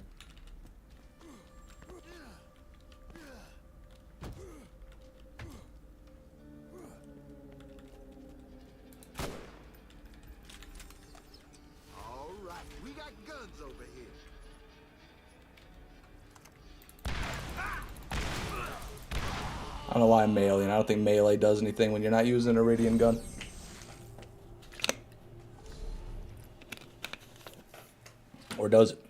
All right, we got guns over here. I don't know why I'm melee. I don't think melee does anything when you're not using an Iridian gun. Or does it?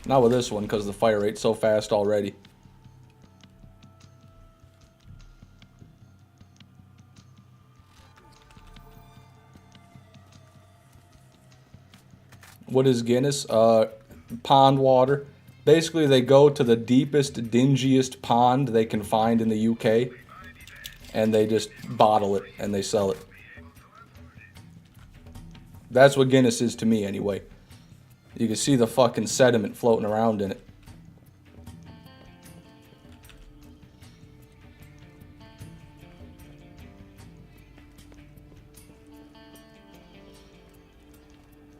Not with this one, because the fire rate's so fast already. What is Guinness? Pond water. Basically, they go to the deepest, dingiest pond they can find in the UK, and they just bottle it, and they sell it. That's what Guinness is to me, anyway. You can see the fucking sediment floating around in it.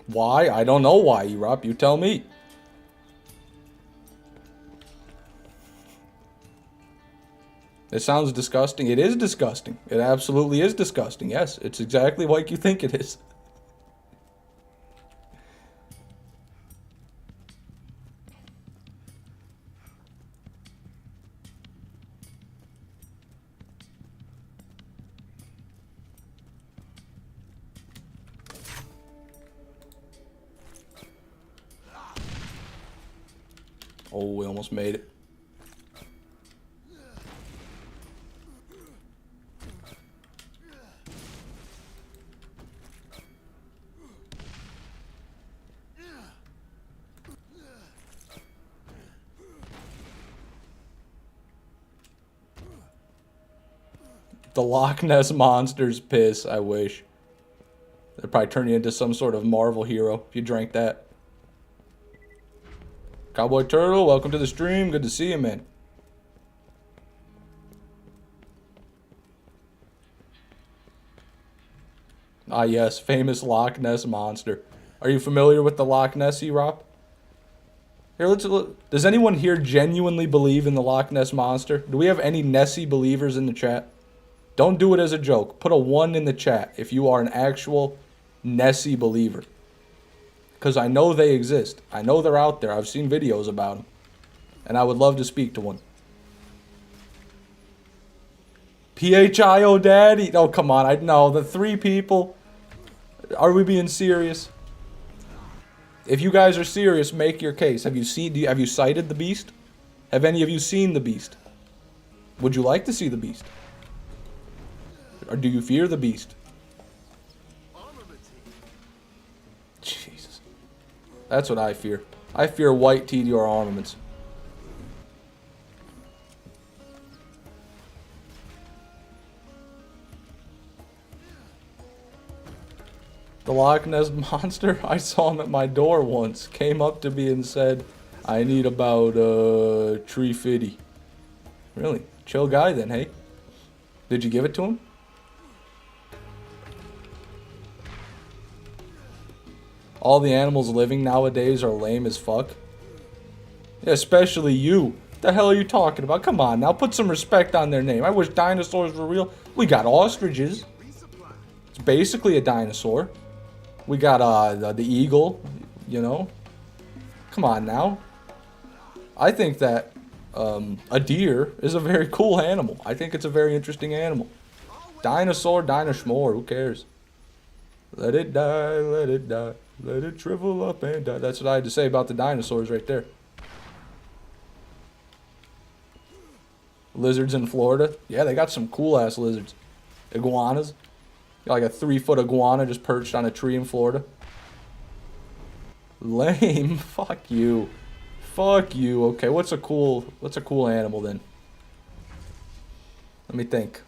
Why? I don't know why, Erop. You tell me. It sounds disgusting. It is disgusting. It absolutely is disgusting. Yes, it's exactly like you think it is. Oh, we almost made it. The Loch Ness Monster's piss, I wish. They'd probably turn you into some sort of Marvel hero if you drank that. Cowboy Turtle, welcome to the stream. Good to see you, man. Ah, yes, famous Loch Ness Monster. Are you familiar with the Loch Ness, E-Rop? Here, let's look. Does anyone here genuinely believe in the Loch Ness Monster? Do we have any Nessie believers in the chat? Don't do it as a joke. Put a 1 in the chat if you are an actual Nessie believer. Because I know they exist. I know they're out there. I've seen videos about them. And I would love to speak to one. PHIO Daddy? Oh, come on. No, the 3 people. Are we being serious? If you guys are serious, make your case. Have you cited the beast? Have any of you seen the beast? Would you like to see the beast? Or do you fear the beast? Jesus. That's what I fear. I fear white TDR armaments. The Loch Ness Monster? I saw him at my door once. Came up to me and said, I need about $350. Really? Chill guy then, hey? Did you give it to him? All the animals living nowadays are lame as fuck. Yeah, especially you. What the hell are you talking about? Come on now, put some respect on their name. I wish dinosaurs were real. We got ostriches. It's basically a dinosaur. We got the eagle, you know. Come on now. I think that a deer is a very cool animal. I think it's a very interesting animal. Dinosaur, dinosaur, who cares? Let it die, let it die. Let it shrivel up and die. That's what I had to say about the dinosaurs right there. Lizards in Florida. Yeah, they got some cool-ass lizards. Iguanas. Got like a 3-foot iguana just perched on a tree in Florida. Lame. Fuck you. Fuck you. Okay, what's a cool animal then? Let me think.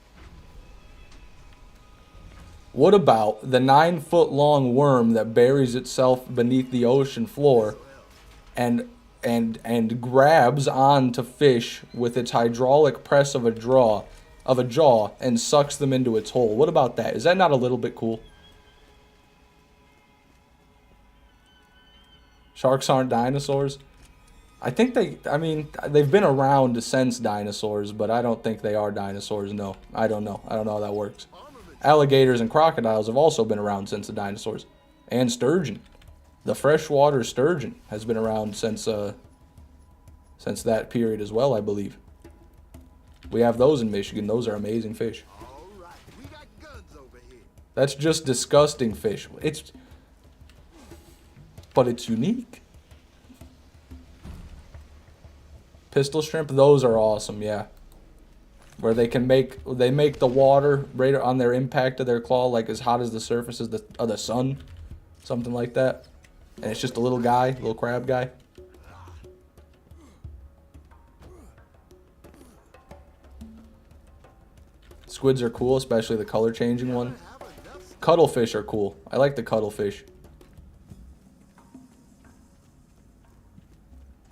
What about the 9-foot-long worm that buries itself beneath the ocean floor and grabs onto fish with its hydraulic press of a jaw and sucks them into its hole? What about that? Is that not a little bit cool? Sharks aren't dinosaurs? I think they've been around since dinosaurs, but I don't think they are dinosaurs. No, I don't know. I don't know how that works. Alligators and crocodiles have also been around since the dinosaurs. And sturgeon. The freshwater sturgeon has been around since that period as well, I believe. We have those in Michigan. Those are amazing fish. We got guns over here. That's just disgusting fish. But it's unique. Pistol shrimp, those are awesome, yeah. Where they make the water right on their impact of their claw like as hot as the surface of the sun. Something like that. And it's just a little guy, little crab guy. Squids are cool, especially the color changing one. Cuttlefish are cool. I like the cuttlefish.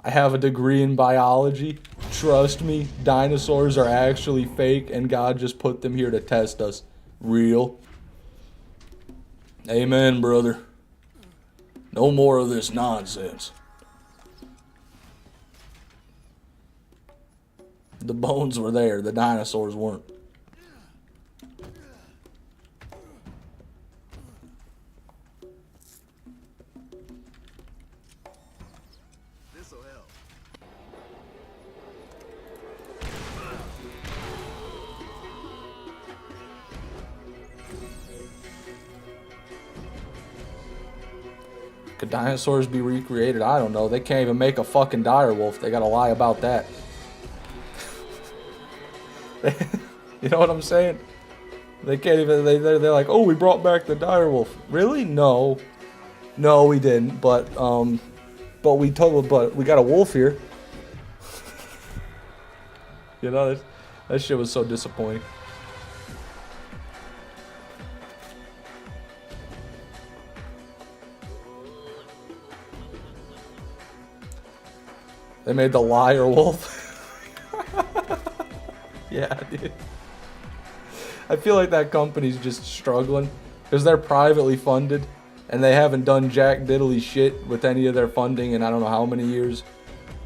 I have a degree in biology. Trust me, dinosaurs are actually fake and God just put them here to test us. Real. Amen, brother. No more of this nonsense. The bones were there, the dinosaurs weren't. This'll help. Could dinosaurs be recreated? I don't know. They can't even make a fucking dire wolf. They gotta lie about that. You know what I'm saying? They can't even. They're like, oh, we brought back the dire wolf. Really? No, we didn't. But we got a wolf here. You know, that shit was so disappointing. They made the liar wolf. Yeah, dude. I feel like that company's just struggling because they're privately funded and they haven't done jack diddly shit with any of their funding in I don't know how many years.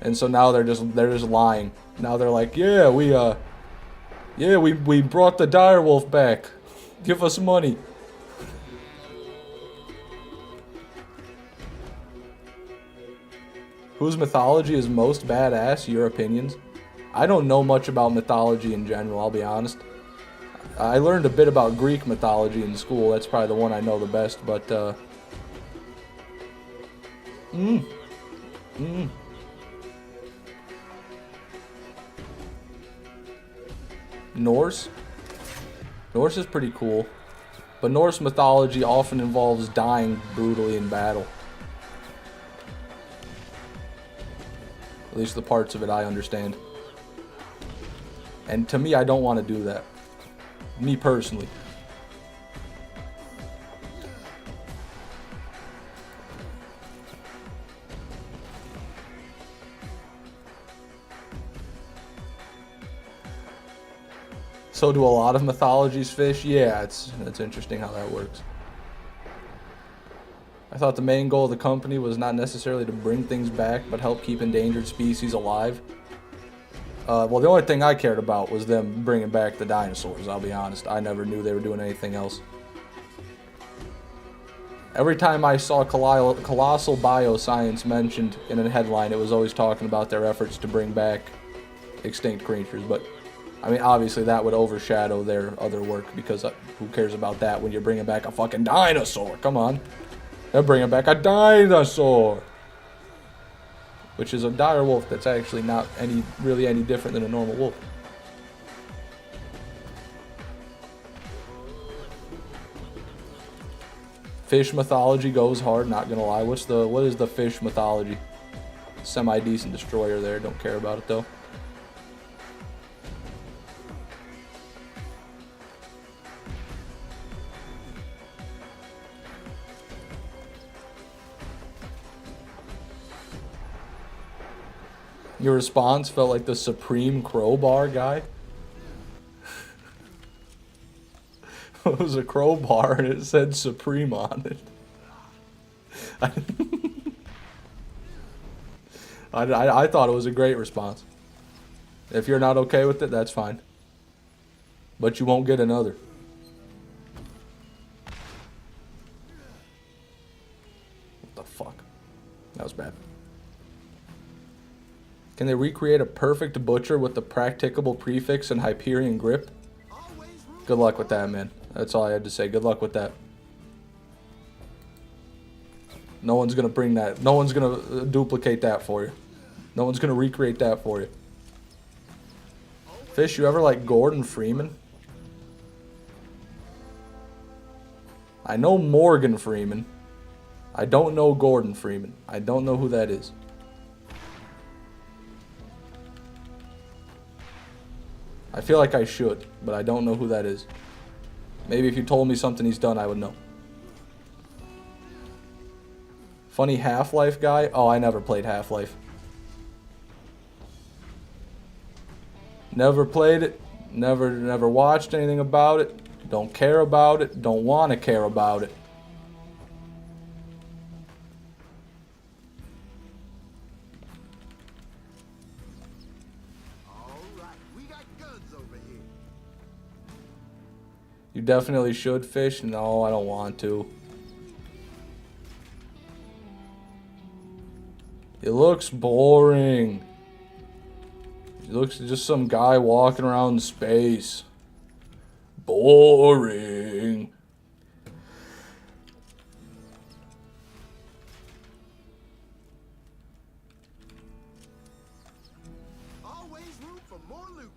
And so now they're just lying. Now they're like, yeah, we brought the dire wolf back. Give us money. Whose mythology is most badass? Your opinions? I don't know much about mythology in general, I'll be honest. I learned a bit about Greek mythology in school. That's probably the one I know the best, but Norse? Norse is pretty cool. But Norse mythology often involves dying brutally in battle. At least the parts of it I understand. And to me, I don't want to do that. Me personally. So do a lot of mythologies fish? Yeah, it's interesting how that works. I thought the main goal of the company was not necessarily to bring things back, but help keep endangered species alive. Well, the only thing I cared about was them bringing back the dinosaurs, I'll be honest. I never knew they were doing anything else. Every time I saw colossal bioscience mentioned in a headline, it was always talking about their efforts to bring back extinct creatures. But, I mean, obviously that would overshadow their other work, because who cares about that when you're bringing back a fucking dinosaur? Come on. They're bringing back a dinosaur! Which is a dire wolf that's actually not really any different than a normal wolf. Fish mythology goes hard, not gonna lie. What is the fish mythology? Semi-decent destroyer there, don't care about it though. Your response felt like the Supreme Crowbar guy. It was a crowbar and it said Supreme on it. I thought it was a great response. If you're not okay with it, that's fine. But you won't get another. What the fuck? That was bad. Can they recreate a perfect butcher with the practicable prefix and Hyperion grip? Good luck with that, man. That's all I had to say. Good luck with that. No one's gonna bring that. No one's gonna duplicate that for you. No one's gonna recreate that for you. Fish, you ever like Gordon Freeman? I know Morgan Freeman. I don't know Gordon Freeman. I don't know who that is. I feel like I should, but I don't know who that is. Maybe if you told me something he's done, I would know. Funny Half-Life guy? Oh, I never played Half-Life. Never played it. Never watched anything about it. Don't care about it. Don't want to care about it. You definitely should fish. No, I don't want to. It looks boring. It looks just some guy walking around in space. Boring. Always room for more loot.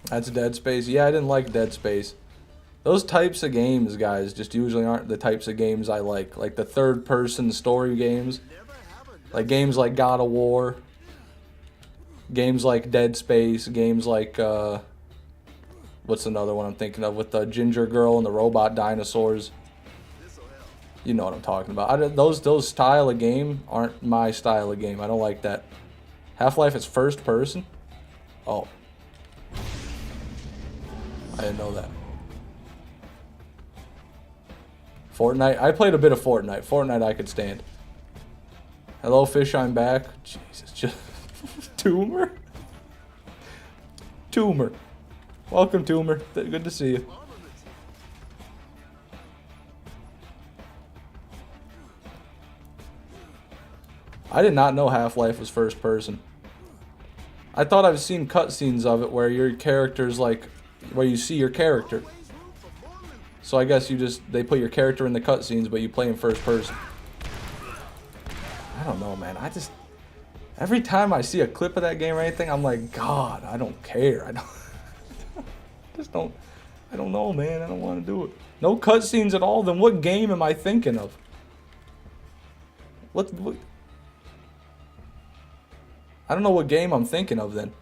That's Dead Space. Yeah, I didn't like Dead Space. Those types of games, guys, just usually aren't the types of games I like. Like the third-person story games. Like games like God of War. Games like Dead Space, games like, what's another one I'm thinking of with the ginger girl and the robot dinosaurs. You know what I'm talking about. Those style of game aren't my style of game. I don't like that. Half-Life is first person? Oh. I didn't know that. Fortnite? I played a bit of Fortnite. Fortnite I could stand. Hello, fish, I'm back. Jesus, just... Tumor? Tumor. Welcome, Tumor. Good to see you. I did not know Half-Life was first person. I thought I've seen cutscenes of it where your character's like, where you see your character. So I guess they put your character in the cutscenes, but you play in first person. I don't know, man. Every time I see a clip of that game or anything, I'm like, God, I don't care. I don't know, man. I don't want to do it. No cutscenes at all. Then what game am I thinking of? What? I don't know what game I'm thinking of then.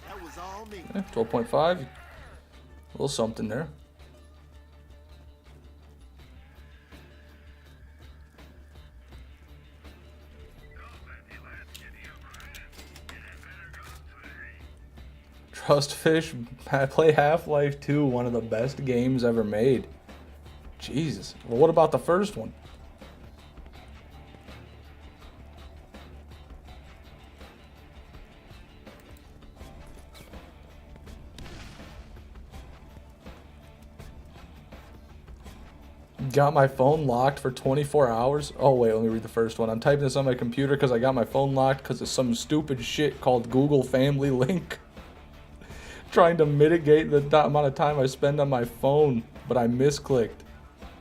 That was all me. 12.5. A little something there. Trustfish, play Half-Life 2, one of the best games ever made. Jesus. Well, what about the first one? Got my phone locked for 24 hours? Oh, wait, let me read the first one. I'm typing this on my computer because I got my phone locked because of some stupid shit called Google Family Link. Trying to mitigate the amount of time I spend on my phone, but I misclicked.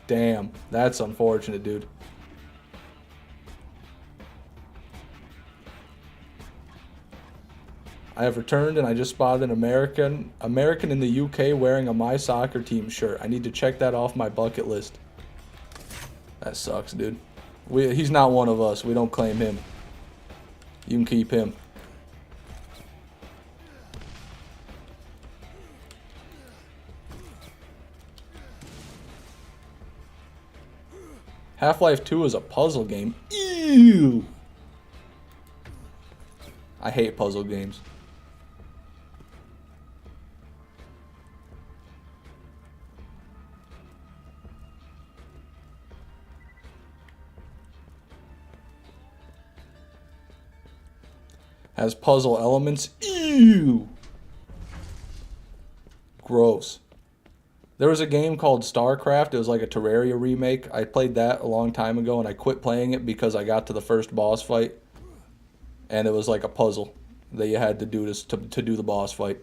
Damn, that's unfortunate, dude. I have returned and I just spotted an American in the UK wearing a My Soccer Team shirt. I need to check that off my bucket list. That sucks, dude. He's not one of us. We don't claim him. You can keep him. Half-Life 2 is a puzzle game. Ew! I hate puzzle games. Has puzzle elements. Ew! Gross. There was a game called StarCraft. It was like a Terraria remake. I played that a long time ago, and I quit playing it because I got to the first boss fight. And it was like a puzzle that you had to do to do the boss fight.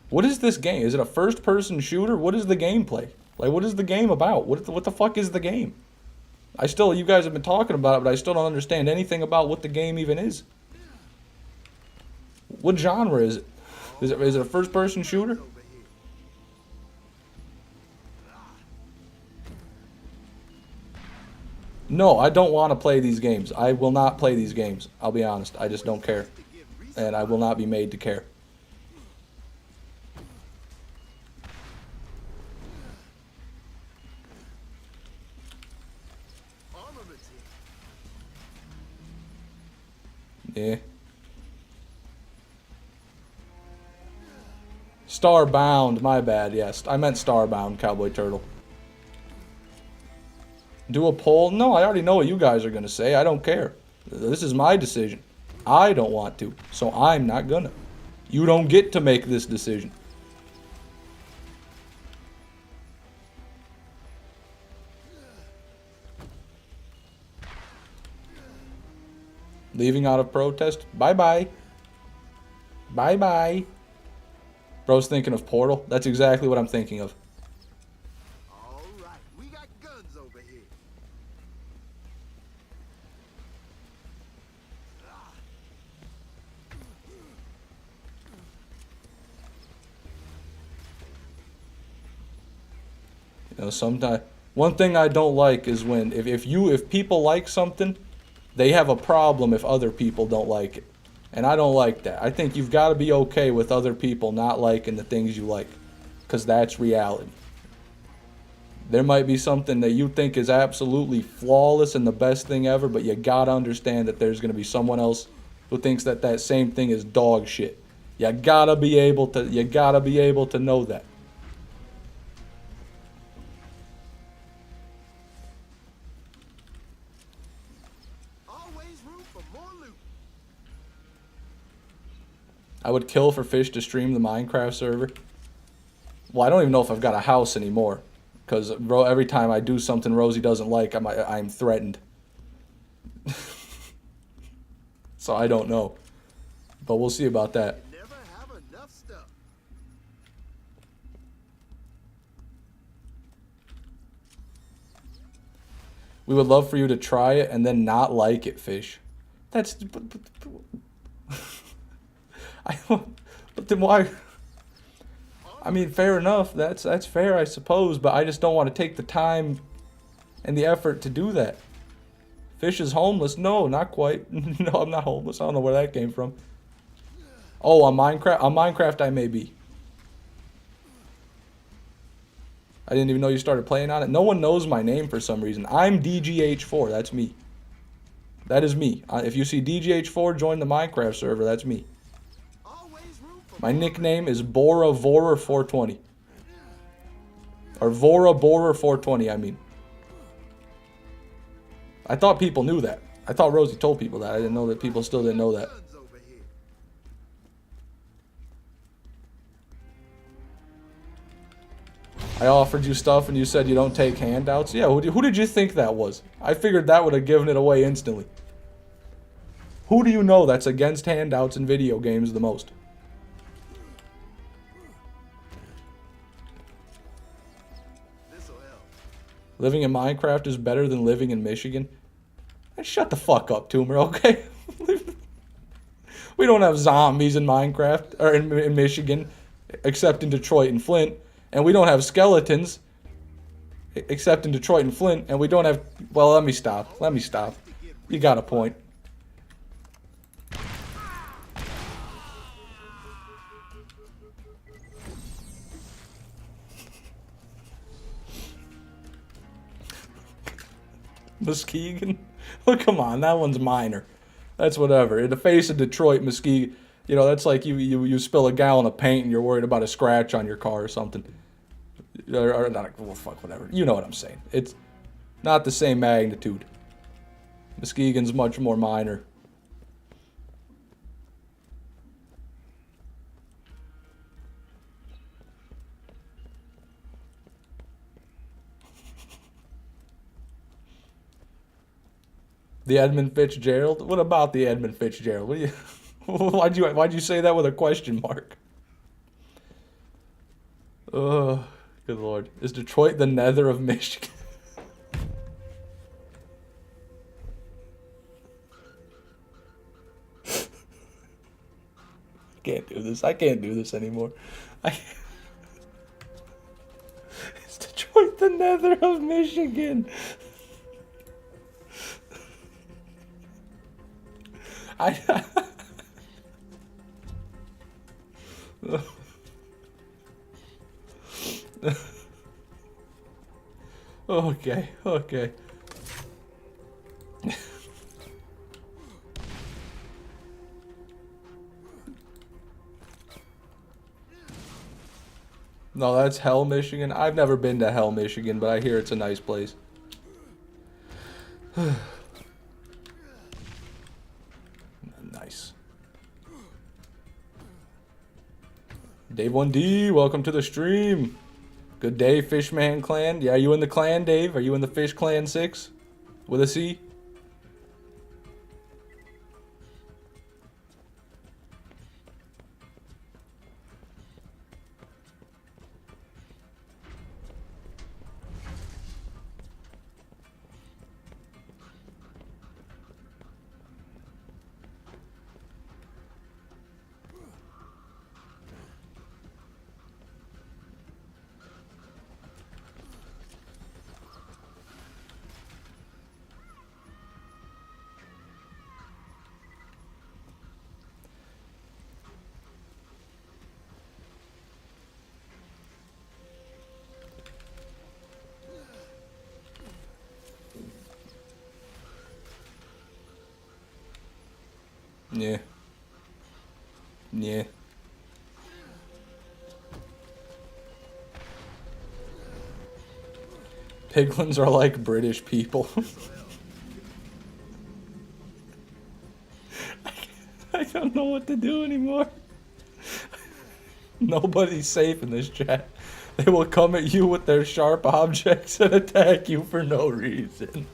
What is this game? Is it a first-person shooter? What is the gameplay? Like, what is the game about? What the fuck is the game? You guys have been talking about it, but I still don't understand anything about what the game even is. What genre is it? Is it a first-person shooter? No, I don't want to play these games. I will not play these games. I'll be honest. I just don't care. And I will not be made to care. Yeah. Starbound, my bad, yes. I meant Starbound, Cowboy Turtle. Do a poll? No, I already know what you guys are going to say. I don't care. This is my decision. I don't want to, so I'm not gonna. You don't get to make this decision. Leaving out of protest? Bye-bye. Bye-bye. Bro's thinking of Portal. That's exactly what I'm thinking of. All right, we got guns over here. You know, sometimes one thing I don't like is when if people like something, they have a problem if other people don't like it. And I don't like that. I think you've got to be okay with other people not liking the things you like, because that's reality. There might be something that you think is absolutely flawless and the best thing ever, but you gotta understand that there's gonna be someone else who thinks that that same thing is dog shit. You gotta be able to know that. Always room for more loot. I would kill for Fish to stream the Minecraft server. Well, I don't even know if I've got a house anymore, because every time I do something Rosie doesn't like, I'm threatened. So I don't know, but we'll see about that. You never have enough stuff. We would love for you to try it and then not like it, Fish. That's... I don't... But then why... I mean, fair enough. That's fair, I suppose, but I just don't want to take the time and the effort to do that. Fish is homeless? No, not quite. No, I'm not homeless. I don't know where that came from. Oh, on Minecraft? On Minecraft, I may be. I didn't even know you started playing on it. No one knows my name for some reason. I'm DGH4. That's me. That is me. If you see DGH4 join the Minecraft server, that's me. Always room for My nickname is Bora Vorer 420. Or Vora Borer 420, I mean. I thought people knew that. I thought Rosie told people that. I didn't know that people still didn't know that. guns over here. I offered you stuff and you said you don't take handouts. Yeah, who did you think that was? I figured that would have given it away instantly. Who do you know that's against handouts in video games the most? This'll help. Living in Minecraft is better than living in Michigan? And shut the fuck up, Toomer, okay? We don't have zombies in Minecraft, or in Michigan, except in Detroit and Flint. And we don't have skeletons, except in Detroit and Flint. And we don't have... Well, let me stop. Let me stop. You got a point. Muskegon? Well, come on, that one's minor. That's whatever. In the face of Detroit, Muskegon, you know, that's like you spill a gallon of paint and you're worried about a scratch on your car or something. Or not, well, fuck, whatever. You know what I'm saying. It's not the same magnitude. Muskegon's much more minor. The Edmund Fitzgerald? What about the Edmund Fitzgerald? What do you, why'd you say that with a question mark? Oh, good lord. Is Detroit the nether of Michigan? I can't do this. I can't do this anymore. Is Detroit the nether of Michigan? Okay, okay. No, that's Hell, Michigan. I've never been to Hell, Michigan, but I hear it's a nice place. Nice. Dave 1D, welcome to the stream. Good day, Fishman Clan. Yeah, are you in the clan, Dave? Are you in the Fish Clan 6? With a C? Yeah. Yeah. Piglins are like British people. I don't know what to do anymore. Nobody's safe in this chat. They will come at you with their sharp objects and attack you for no reason.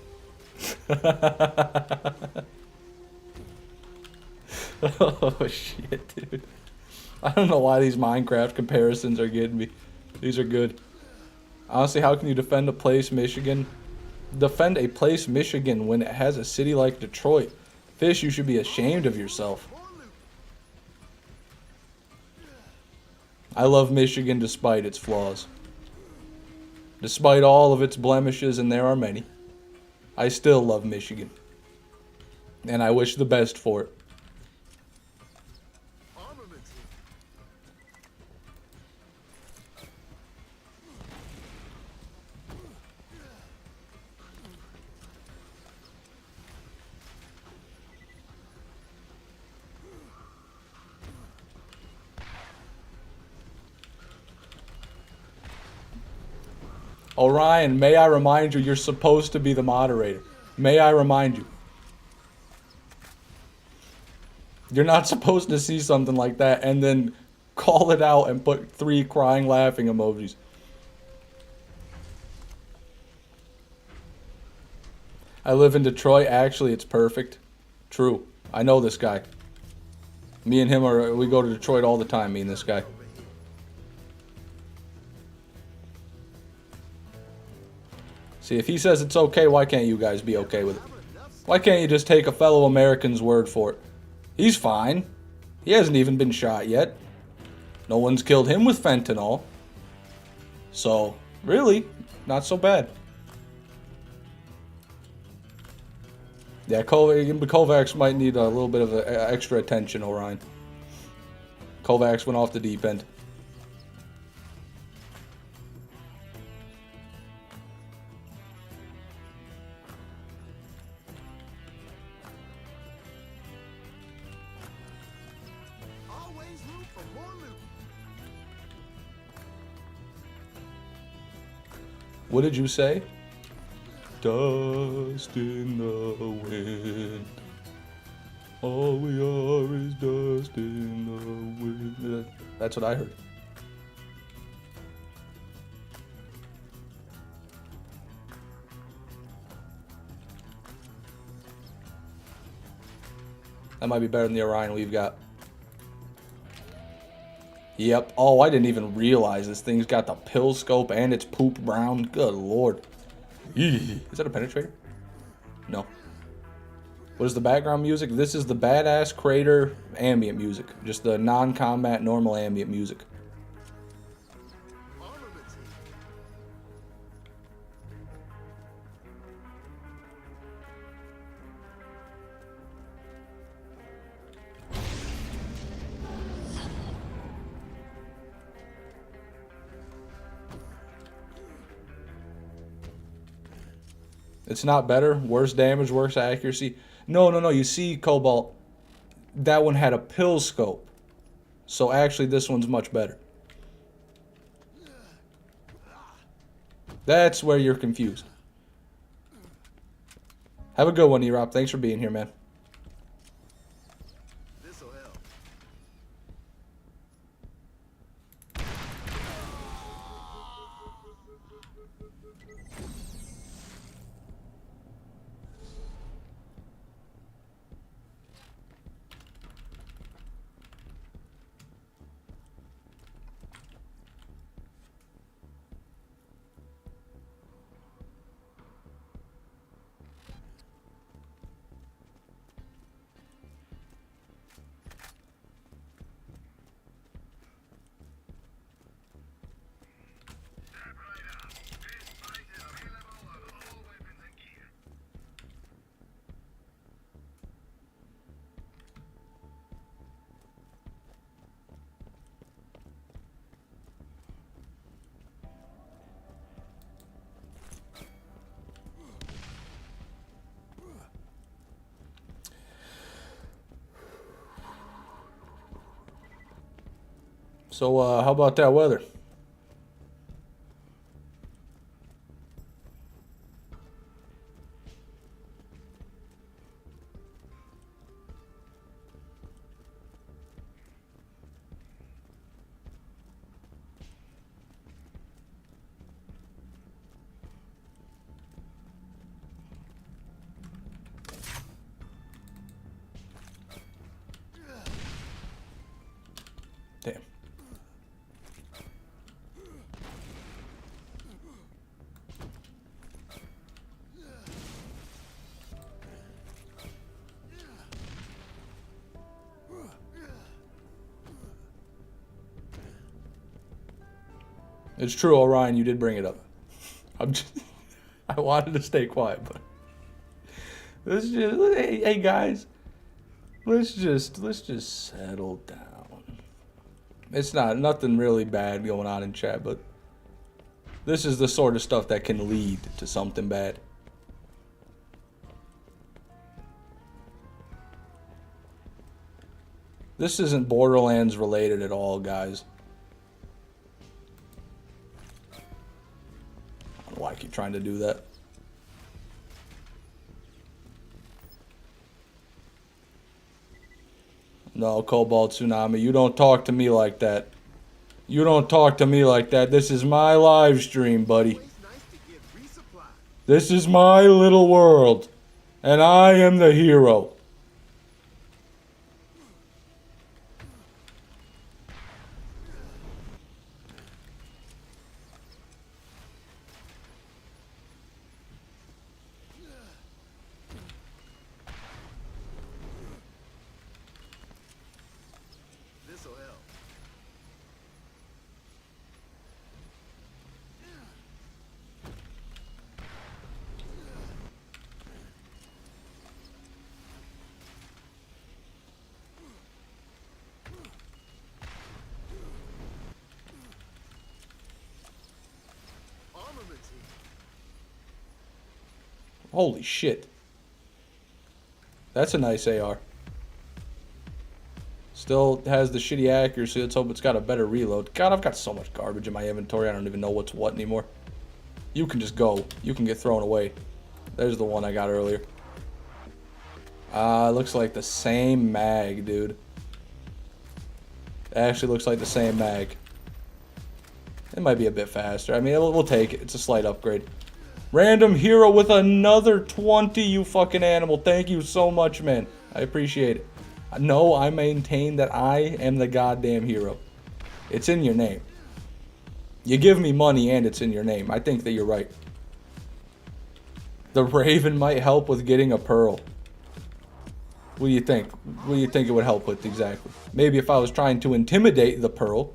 Oh shit, dude. I don't know why these Minecraft comparisons are getting me. These are good. Honestly, how can you defend a place, Michigan? Defend a place, Michigan, when it has a city like Detroit? Fish, you should be ashamed of yourself. More loot. I love Michigan despite its flaws. Despite all of its blemishes, and there are many, I still love Michigan. And I wish the best for it. Armaments. Orion, may I remind you, you're supposed to be the moderator. May I remind you. You're not supposed to see something like that and then call it out and put 3 crying laughing emojis. I live in Detroit. Actually, it's perfect. True. I know this guy. Me and him we go to Detroit all the time, me and this guy. See, if he says it's okay, why can't you guys be okay with it? Why can't you just take a fellow American's word for it? He's fine. He hasn't even been shot yet. No one's killed him with fentanyl. So, really, not so bad. Yeah, Kovacs might need a little bit of extra attention, Orion. Kovacs went off the deep end. Always room for more loot. What did you say? Dust in the wind. All we are is dust in the wind. That's what I heard. That might be better than the Orion we've got. Yep. Oh, I didn't even realize this thing's got the pill scope and it's poop brown. Good lord. Eee. Is that a penetrator? No. What is the background music? This is the Badass Crater ambient music. Just the non-combat normal ambient music. Armaments. It's not better. Worse damage, worse accuracy. No. You see, Cobalt, that one had a pill scope. So actually, this one's much better. That's where you're confused. Have a good one, Erop. Thanks for being here, man. This'll help. So, how about that weather? Damn. It's true, Orion, you did bring it up. I'm just, I wanted to stay quiet, but let's just, hey guys, let's just settle down. It's nothing really bad going on in chat, but this is the sort of stuff that can lead to something bad. This isn't Borderlands related at all, guys. I don't know why I keep trying to do that. No, Cobalt Tsunami, you don't talk to me like that. You don't talk to me like that. This is my live stream, buddy. Always nice to get resupplied. This is my little world. And I am the hero. This'll help. Armaments here. Holy shit. That's a nice AR. Still has the shitty accuracy. Let's hope it's got a better reload. God, I've got so much garbage in my inventory. I don't even know what's what anymore. You can just go. You can get thrown away. There's the one I got earlier. Looks like the same mag, dude. It actually looks like the same mag. It might be a bit faster. I mean, we'll take it. It's a slight upgrade. Random hero with another 20, you fucking animal. Thank you so much, man. I appreciate it. No, I maintain that I am the goddamn hero. It's in your name. You give me money and it's in your name. I think that you're right. The Raven might help with getting a pearl. What do you think? What do you think it would help with exactly? Maybe if I was trying to intimidate the pearl.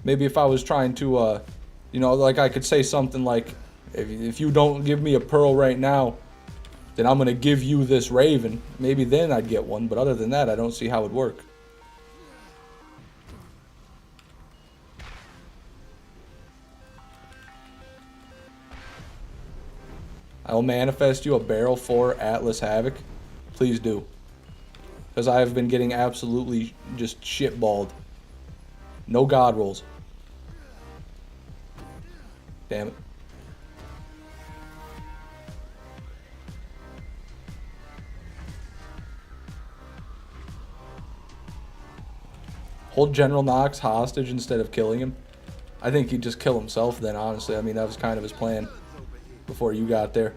Maybe if I was trying to, you know, like I could say something like, if you don't give me a pearl right now, then I'm going to give you this Raven. Maybe then I'd get one, but other than that, I don't see how it would work. I will manifest you a barrel for Atlas Havoc. Please do. Because I have been getting absolutely just shitballed. No god rolls. Damn it. Hold General Knox hostage instead of killing him. I think he'd just kill himself then, honestly. I mean, that was kind of his plan before you got there.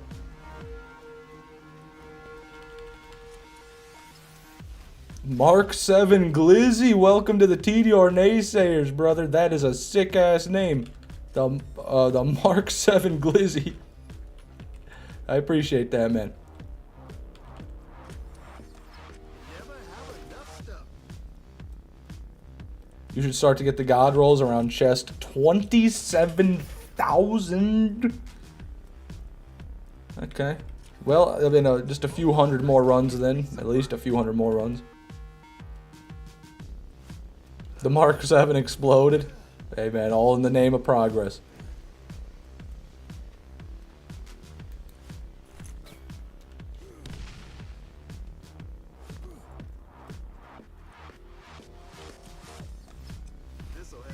Mark 7 Glizzy, welcome to the TDR Naysayers, brother. That is a sick-ass name. The Mark 7 Glizzy. I appreciate that, man. Never have enough stuff. You should start to get the god rolls around chest 27,000. Okay. Well, I mean, just a few hundred more runs then. At least a few hundred more runs. The Mark 7 exploded. Hey, man, all in the name of progress. This'll help.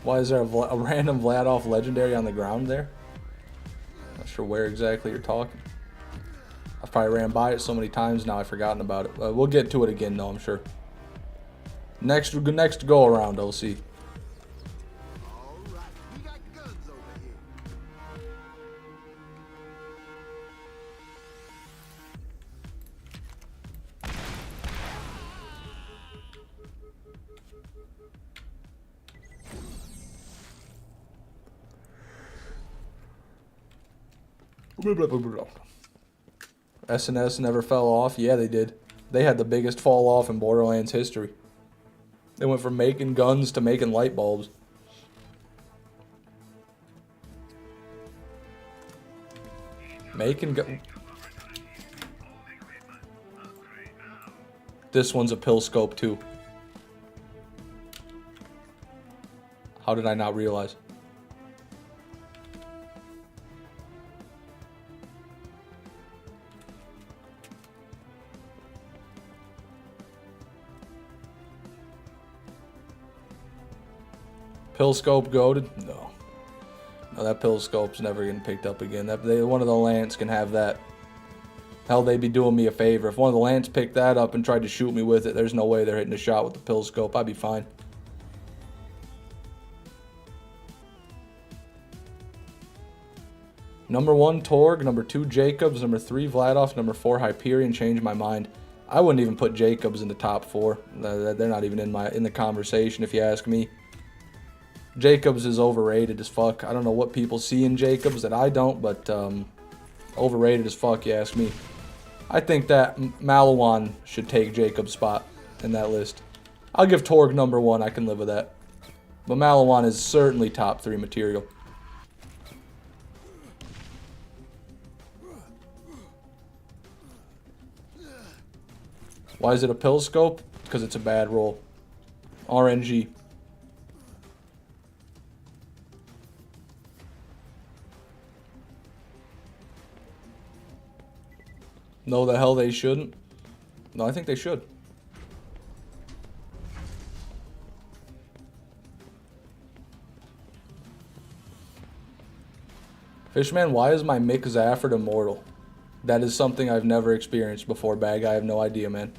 Why is there a random Vladoff legendary on the ground there? Not sure where exactly you're talking. I've probably ran by it so many times now I've forgotten about it. We'll get to it again though, I'm sure. Next go around, OC. All right, we got guns over here. SNS never fell off. Yeah, they did. They had the biggest fall off in Borderlands history. They went from making guns to making light bulbs. This one's a pill scope too. How did I not realize? Pill scope goated? No. No, that pill scope's never getting picked up again. One of the Lance can have that. Hell, they'd be doing me a favor. If one of the Lance picked that up and tried to shoot me with it, there's no way they're hitting a shot with the pill scope. I'd be fine. Number 1, Torg. Number 2, Jacobs. Number 3, Vladoff. Number 4, Hyperion. Changed my mind. I wouldn't even put Jacobs in the top 4. They're not even in the conversation, if you ask me. Jacobs is overrated as fuck. I don't know what people see in Jacobs that I don't, but overrated as fuck, you ask me. I think that Malawan should take Jacob's spot in that list. I'll give Torg number 1. I can live with that. But Malawan is certainly top 3 material. Why is it a pill scope? Because it's a bad roll. RNG. No, the hell they shouldn't. No, I think they should. Fishman, why is my Mick Zafford immortal? That is something I've never experienced before, Bag. I have no idea, man.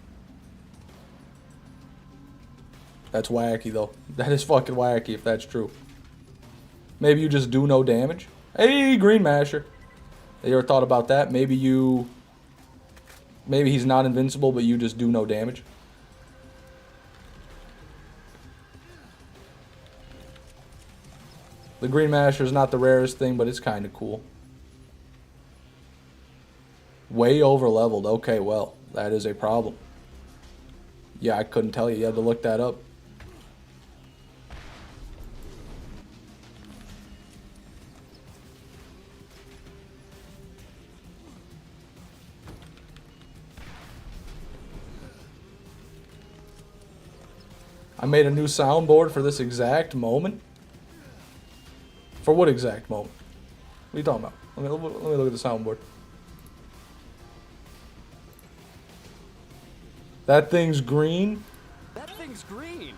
That's wacky, though. That is fucking wacky if that's true. Maybe you just do no damage? Hey, Green Masher. You ever thought about that? Maybe he's not invincible, but you just do no damage. The Green Masher is not the rarest thing, but it's kind of cool. Way over leveled. Okay, well, that is a problem. Yeah, I couldn't tell you. You had to look that up. I made a new soundboard for this exact moment. For what exact moment? What are you talking about? Let me look at the soundboard. That thing's green? That thing's green.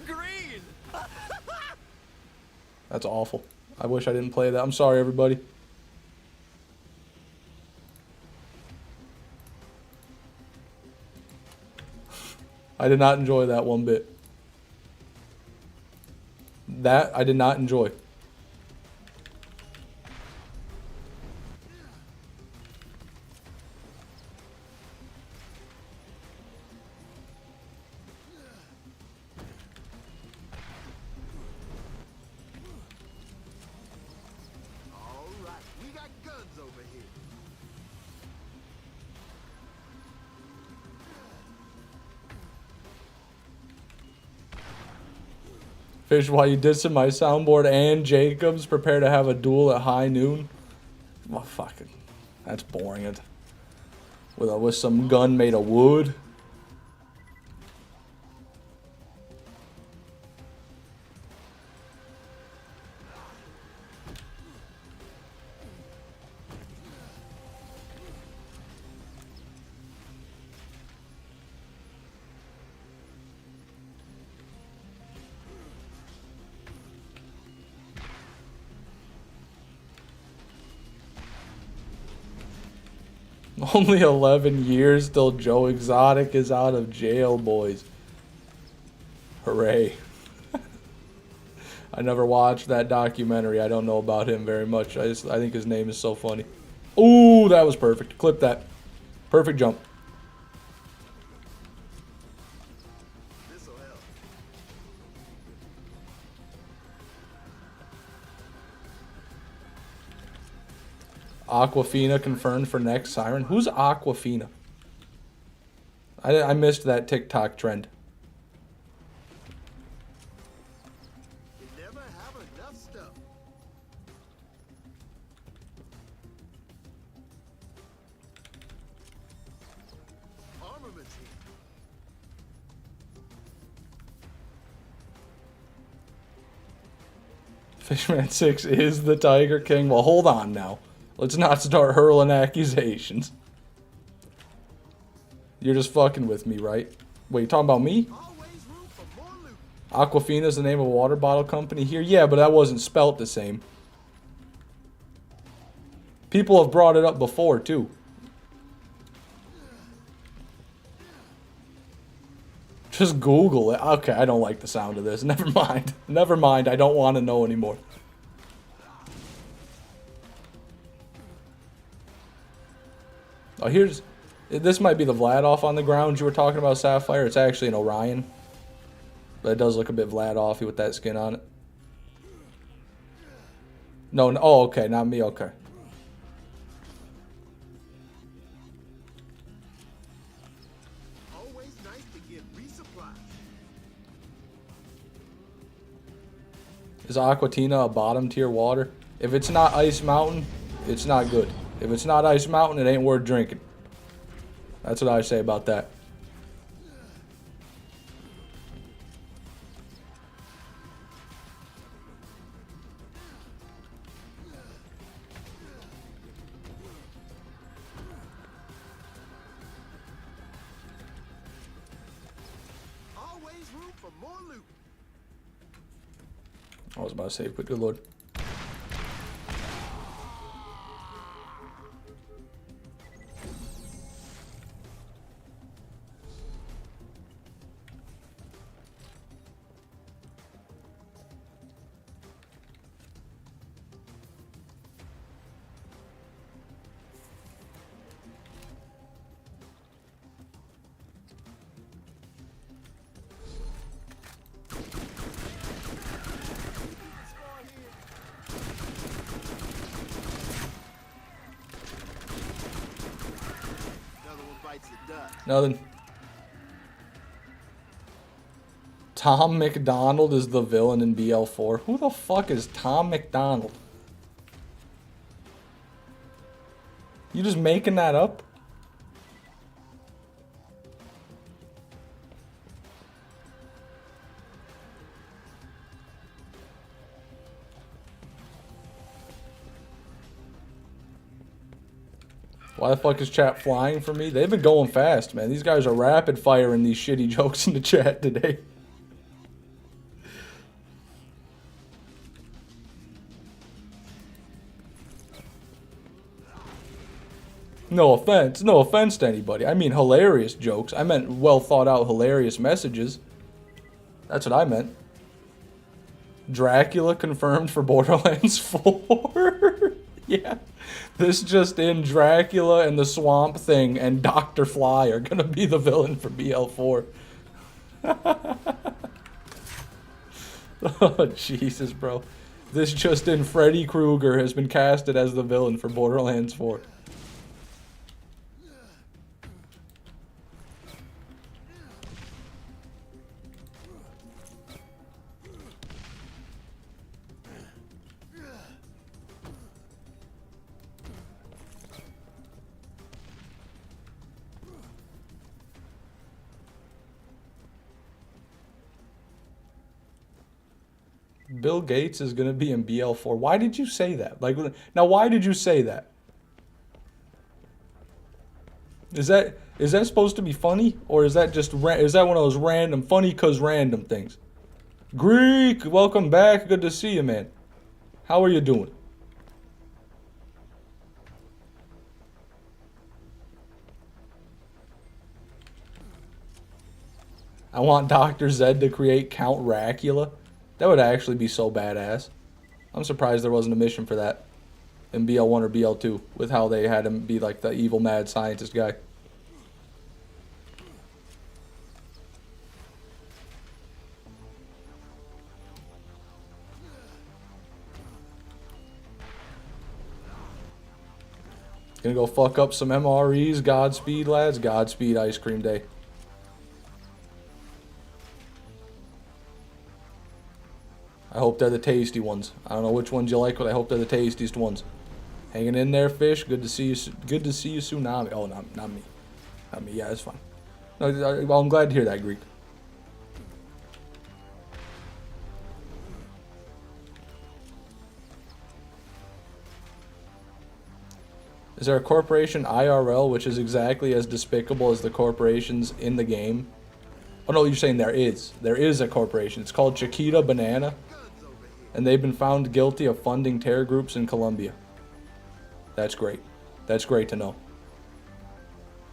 Green. That's awful. I wish I didn't play that. I'm sorry, everybody. I did not enjoy that one bit. That I did not enjoy. All right, we got guns over here. Fish, while you dissing my soundboard and Jacobs, prepare to have a duel at high noon. Well, fucking, that's boring. It with some gun made of wood. Only 11 years till Joe Exotic is out of jail, boys. Hooray. I never watched that documentary. I don't know about him very much. I think his name is so funny. Ooh, that was perfect. Clip that. Perfect jump. This'll help. Aquafina confirmed for next Siren. Who's Aquafina? I missed that TikTok trend. You never have enough stuff. Armaments here. Fishman 6 is the Tiger King. Well, hold on now. Let's not start hurling accusations. You're just fucking with me, right? Wait, you talking about me? Always room for more loot. Aquafina's the name of a water bottle company here? Yeah, but that wasn't spelt the same. People have brought it up before, too. Just Google it. Okay, I don't like the sound of this. Never mind. Never mind. I don't want to know anymore. Oh, here's... This might be the Vladoff on the ground you were talking about, Sapphire. It's actually an Orion. But it does look a bit Vladoff-y with that skin on it. No, no, oh, okay, not me, okay. Always nice to get resupplies. Is Aquatina a bottom tier water? If it's not Ice Mountain, it's not good. If it's not Ice Mountain, it ain't worth drinking. That's what I say about that. Always room for more loot. I was about to say, but good lord. Another one bites the dust. Nothing. Tom McDonald is the villain in BL4. Who the fuck is Tom McDonald? You just making that up? Why the fuck is chat flying for me? They've been going fast, man. These guys are rapid firing these shitty jokes in the chat today. No offense to anybody. I mean hilarious jokes. I meant well thought out hilarious messages. That's what I meant. Dracula confirmed for Borderlands 4. Yeah. This just in, Dracula and the Swamp Thing and Dr. Fly are gonna be the villain for BL4. Oh, Jesus, bro. This just in, Freddy Krueger has been casted as the villain for Borderlands 4. Bill Gates is going to be in BL4. Why did you say that? Like, now, why did you say that? Is that supposed to be funny, or is that just is that one of those random funny 'cause random things? Greek, welcome back. Good to see you, man. How are you doing? I want Dr. Zed to create Count Racula. That would actually be so badass. I'm surprised there wasn't a mission for that in BL1 or BL2 with how they had him be like the evil mad scientist guy. Gonna go fuck up some MREs. Godspeed, lads. Godspeed, Ice Cream Day. I hope they're the tasty ones. I don't know which ones you like, but I hope they're the tastiest ones. Hanging in there, fish. Good to see you. Good to see you, Tsunami. Oh, not me. Not me. Yeah, it's fine. No, well, I'm glad to hear that, Greek. Is there a corporation IRL which is exactly as despicable as the corporations in the game? Oh no, you're saying there is. There is a corporation. It's called Chiquita Banana. And they've been found guilty of funding terror groups in Colombia. That's great. That's great to know.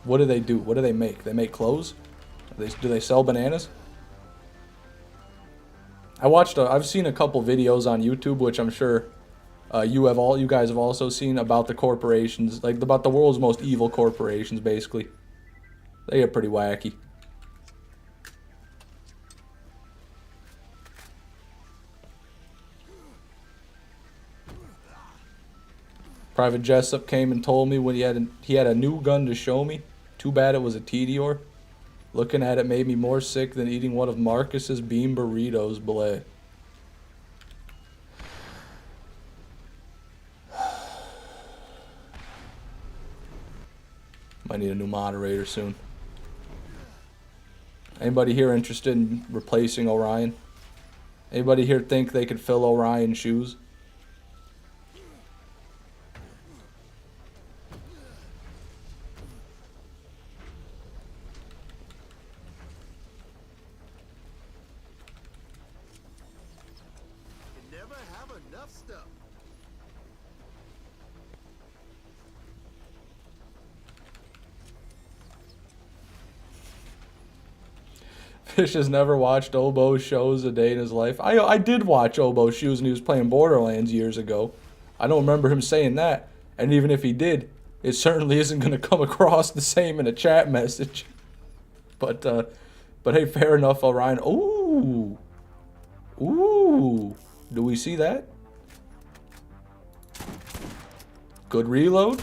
What do they do? What do they make? They make clothes? Do they sell bananas? I've seen a couple videos on YouTube, which I'm sure you guys have also seen, about the corporations, like about the world's most evil corporations, basically. They get pretty wacky. Private Jessup came and told me when he had a new gun to show me. Too bad it was a Tedior. Looking at it made me more sick than eating one of Marcus's bean burritos. Bleh. Might need a new moderator soon. Anybody here interested in replacing Orion? Anybody here think they could fill Orion's shoes? You never have enough stuff. Fish has never watched Oboe shows a day in his life. I did watch Oboe shoes when he was playing Borderlands years ago. I don't remember him saying that. And even if he did, it certainly isn't going to come across the same in a chat message. But hey, fair enough, Orion. Ooh. Ooh. Do we see that? Good reload.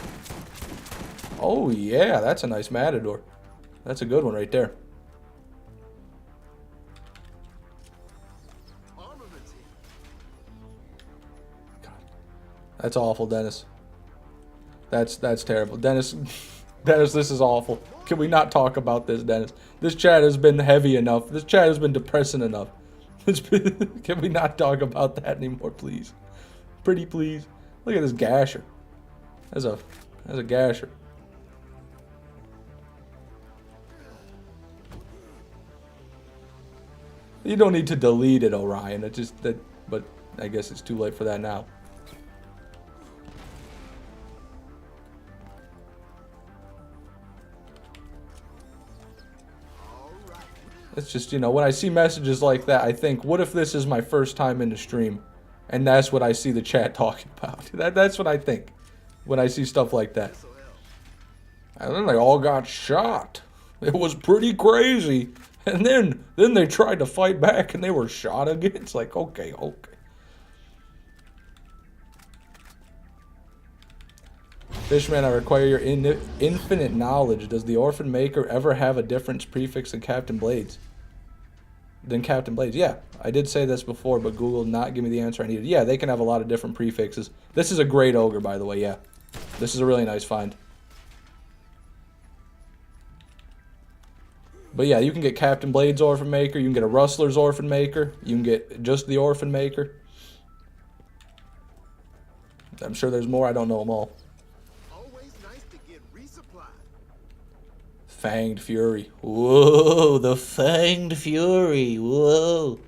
Oh, yeah. That's a nice Matador. That's a good one right there. Armaments here. That's awful, Dennis. That's terrible. Dennis, Dennis, this is awful. Can we not talk about this, Dennis? This chat has been heavy enough. This chat has been depressing enough. Can we not talk about that anymore, please? Pretty please. Look at this gasher. That's a gasher. You don't need to delete it, Orion. But I guess it's too late for that now. It's just, you know, when I see messages like that, I think, what if this is my first time in the stream? And that's what I see the chat talking about. That's what I think when I see stuff like that. And then they all got shot. It was pretty crazy. And then they tried to fight back and they were shot again. It's like, okay. Fishman, I require your infinite knowledge. Does the Orphan Maker ever have a different prefix than Captain Blades? Yeah, I did say this before, but Google did not give me the answer I needed. Yeah, they can have a lot of different prefixes. This is a great ogre, by the way, yeah. This is a really nice find. But yeah, you can get Captain Blades Orphan Maker, you can get a Rustler's Orphan Maker, you can get just the Orphan Maker. I'm sure there's more, I don't know them all. Always nice to get resupplied. Fanged Fury. Whoa, the Fanged Fury. Whoa.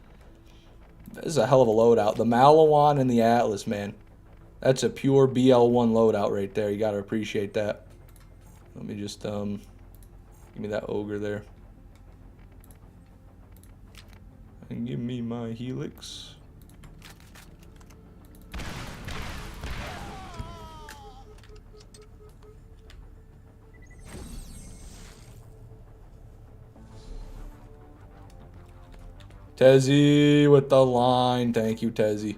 This is a hell of a loadout. The Malawan and the Atlas, man. That's a pure BL1 loadout right there. You gotta appreciate that. Let me just, give me that ogre there. and give me my helix. Tezzy with the line. Thank you, Tezzy.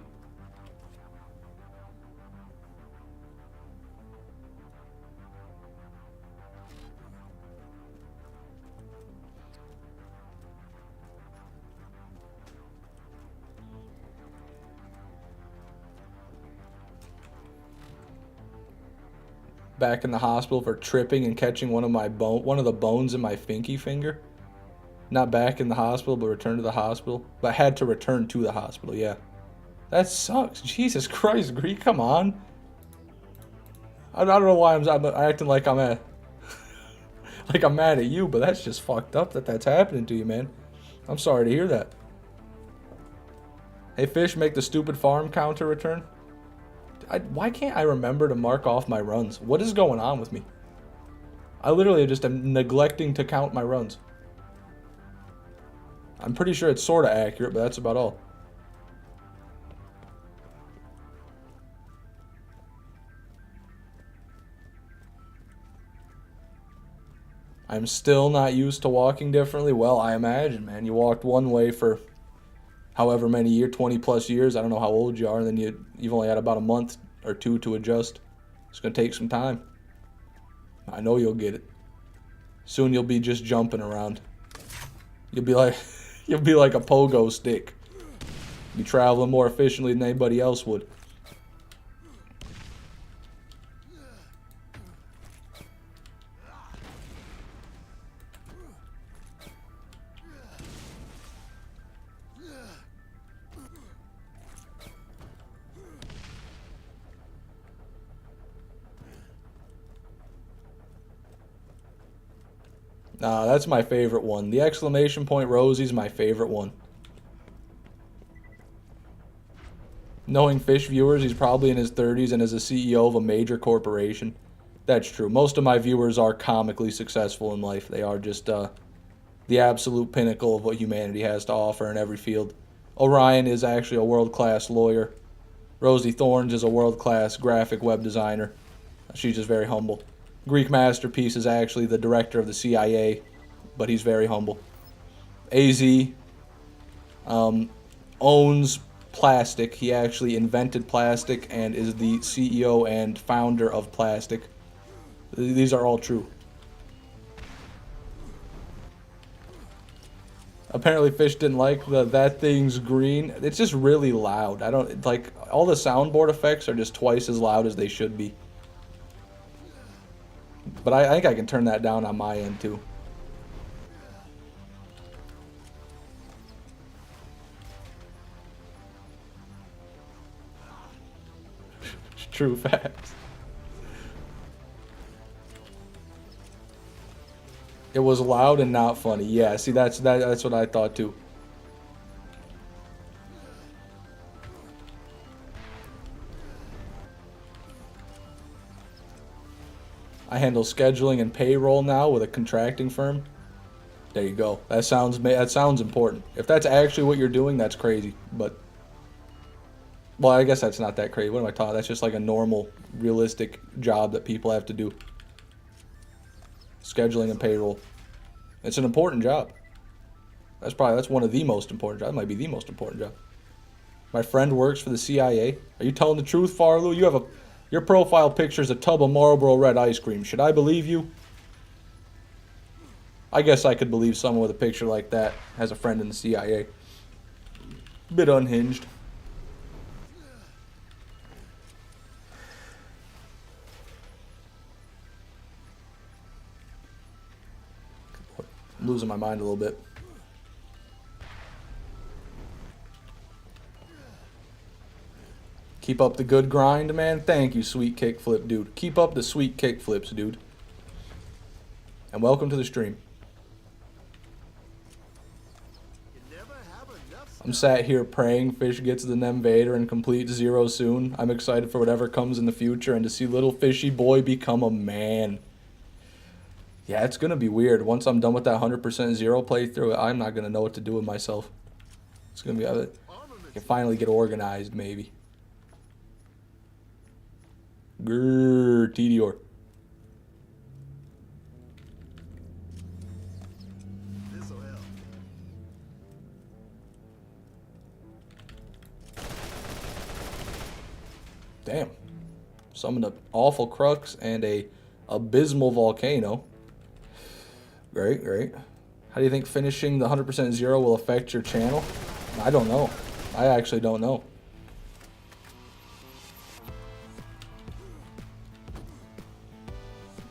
Back in the hospital for tripping and catching one of the bones in my pinky finger. Not back in the hospital, but returned to the hospital. But had to return to the hospital, yeah. That sucks. Jesus Christ, Greek, come on. I don't know why I'm acting like I'm at... like I'm mad at you, but that's just fucked up that that's happening to you, man. I'm sorry to hear that. Hey, Fish, make the stupid farm counter return. Why can't I remember to mark off my runs? What is going on with me? I literally just am neglecting to count my runs. I'm pretty sure it's sort of accurate, but that's about all. I'm still not used to walking differently. Well, I imagine, man. You walked one way for however many years, 20 plus years. I don't know how old you are, and then you've only had about a month or two to adjust. It's going to take some time. I know you'll get it. Soon you'll be just jumping around. You'll be like... You'll be like a pogo stick. Be traveling more efficiently than anybody else would. Nah, that's my favorite one. The exclamation point Rosie's my favorite one. Knowing Fish viewers, he's probably in his 30s and is a CEO of a major corporation. That's true. Most of my viewers are comically successful in life. They are just the absolute pinnacle of what humanity has to offer in every field. Orion is actually a world-class lawyer. Rosie Thorns is a world-class graphic web designer. She's just very humble. Greek Masterpiece is actually the director of the CIA, but he's very humble. AZ owns plastic. He actually invented plastic and is the CEO and founder of plastic. These are all true. Apparently Fish didn't like that thing's green. It's just really loud. I don't like all the soundboard effects are just twice as loud as they should be. But I think I can turn that down on my end too. True facts. It was loud and not funny. Yeah, see that's what I thought too. I handle scheduling and payroll now with a contracting firm. There you go. That sounds important. If that's actually what you're doing, that's crazy. But well, I guess that's not that crazy. What am I talking? That's just like a normal, realistic job that people have to do. Scheduling and payroll. It's an important job. That's one of the most important jobs. That might be the most important job. My friend works for the CIA. Are you telling the truth, Farloo? Your profile picture is a tub of Marlboro Red ice cream. Should I believe you? I guess I could believe someone with a picture like that has a friend in the CIA. Bit unhinged. I'm losing my mind a little bit. Keep up the good grind, man. Thank you, sweet kickflip, dude. Keep up the sweet kickflips, dude. And welcome to the stream. I'm sat here praying Fish gets the Invader and completes Zero soon. I'm excited for whatever comes in the future and to see little fishy boy become a man. Yeah, it's going to be weird. Once I'm done with that 100% Zero playthrough, I'm not going to know what to do with myself. It's gonna be. I can finally get organized, maybe. Grrr, Tedior. This'll help. Damn. Summoned an awful crux and a abysmal volcano. Great, great. How do you think finishing the 100% zero will affect your channel? I don't know. I actually don't know.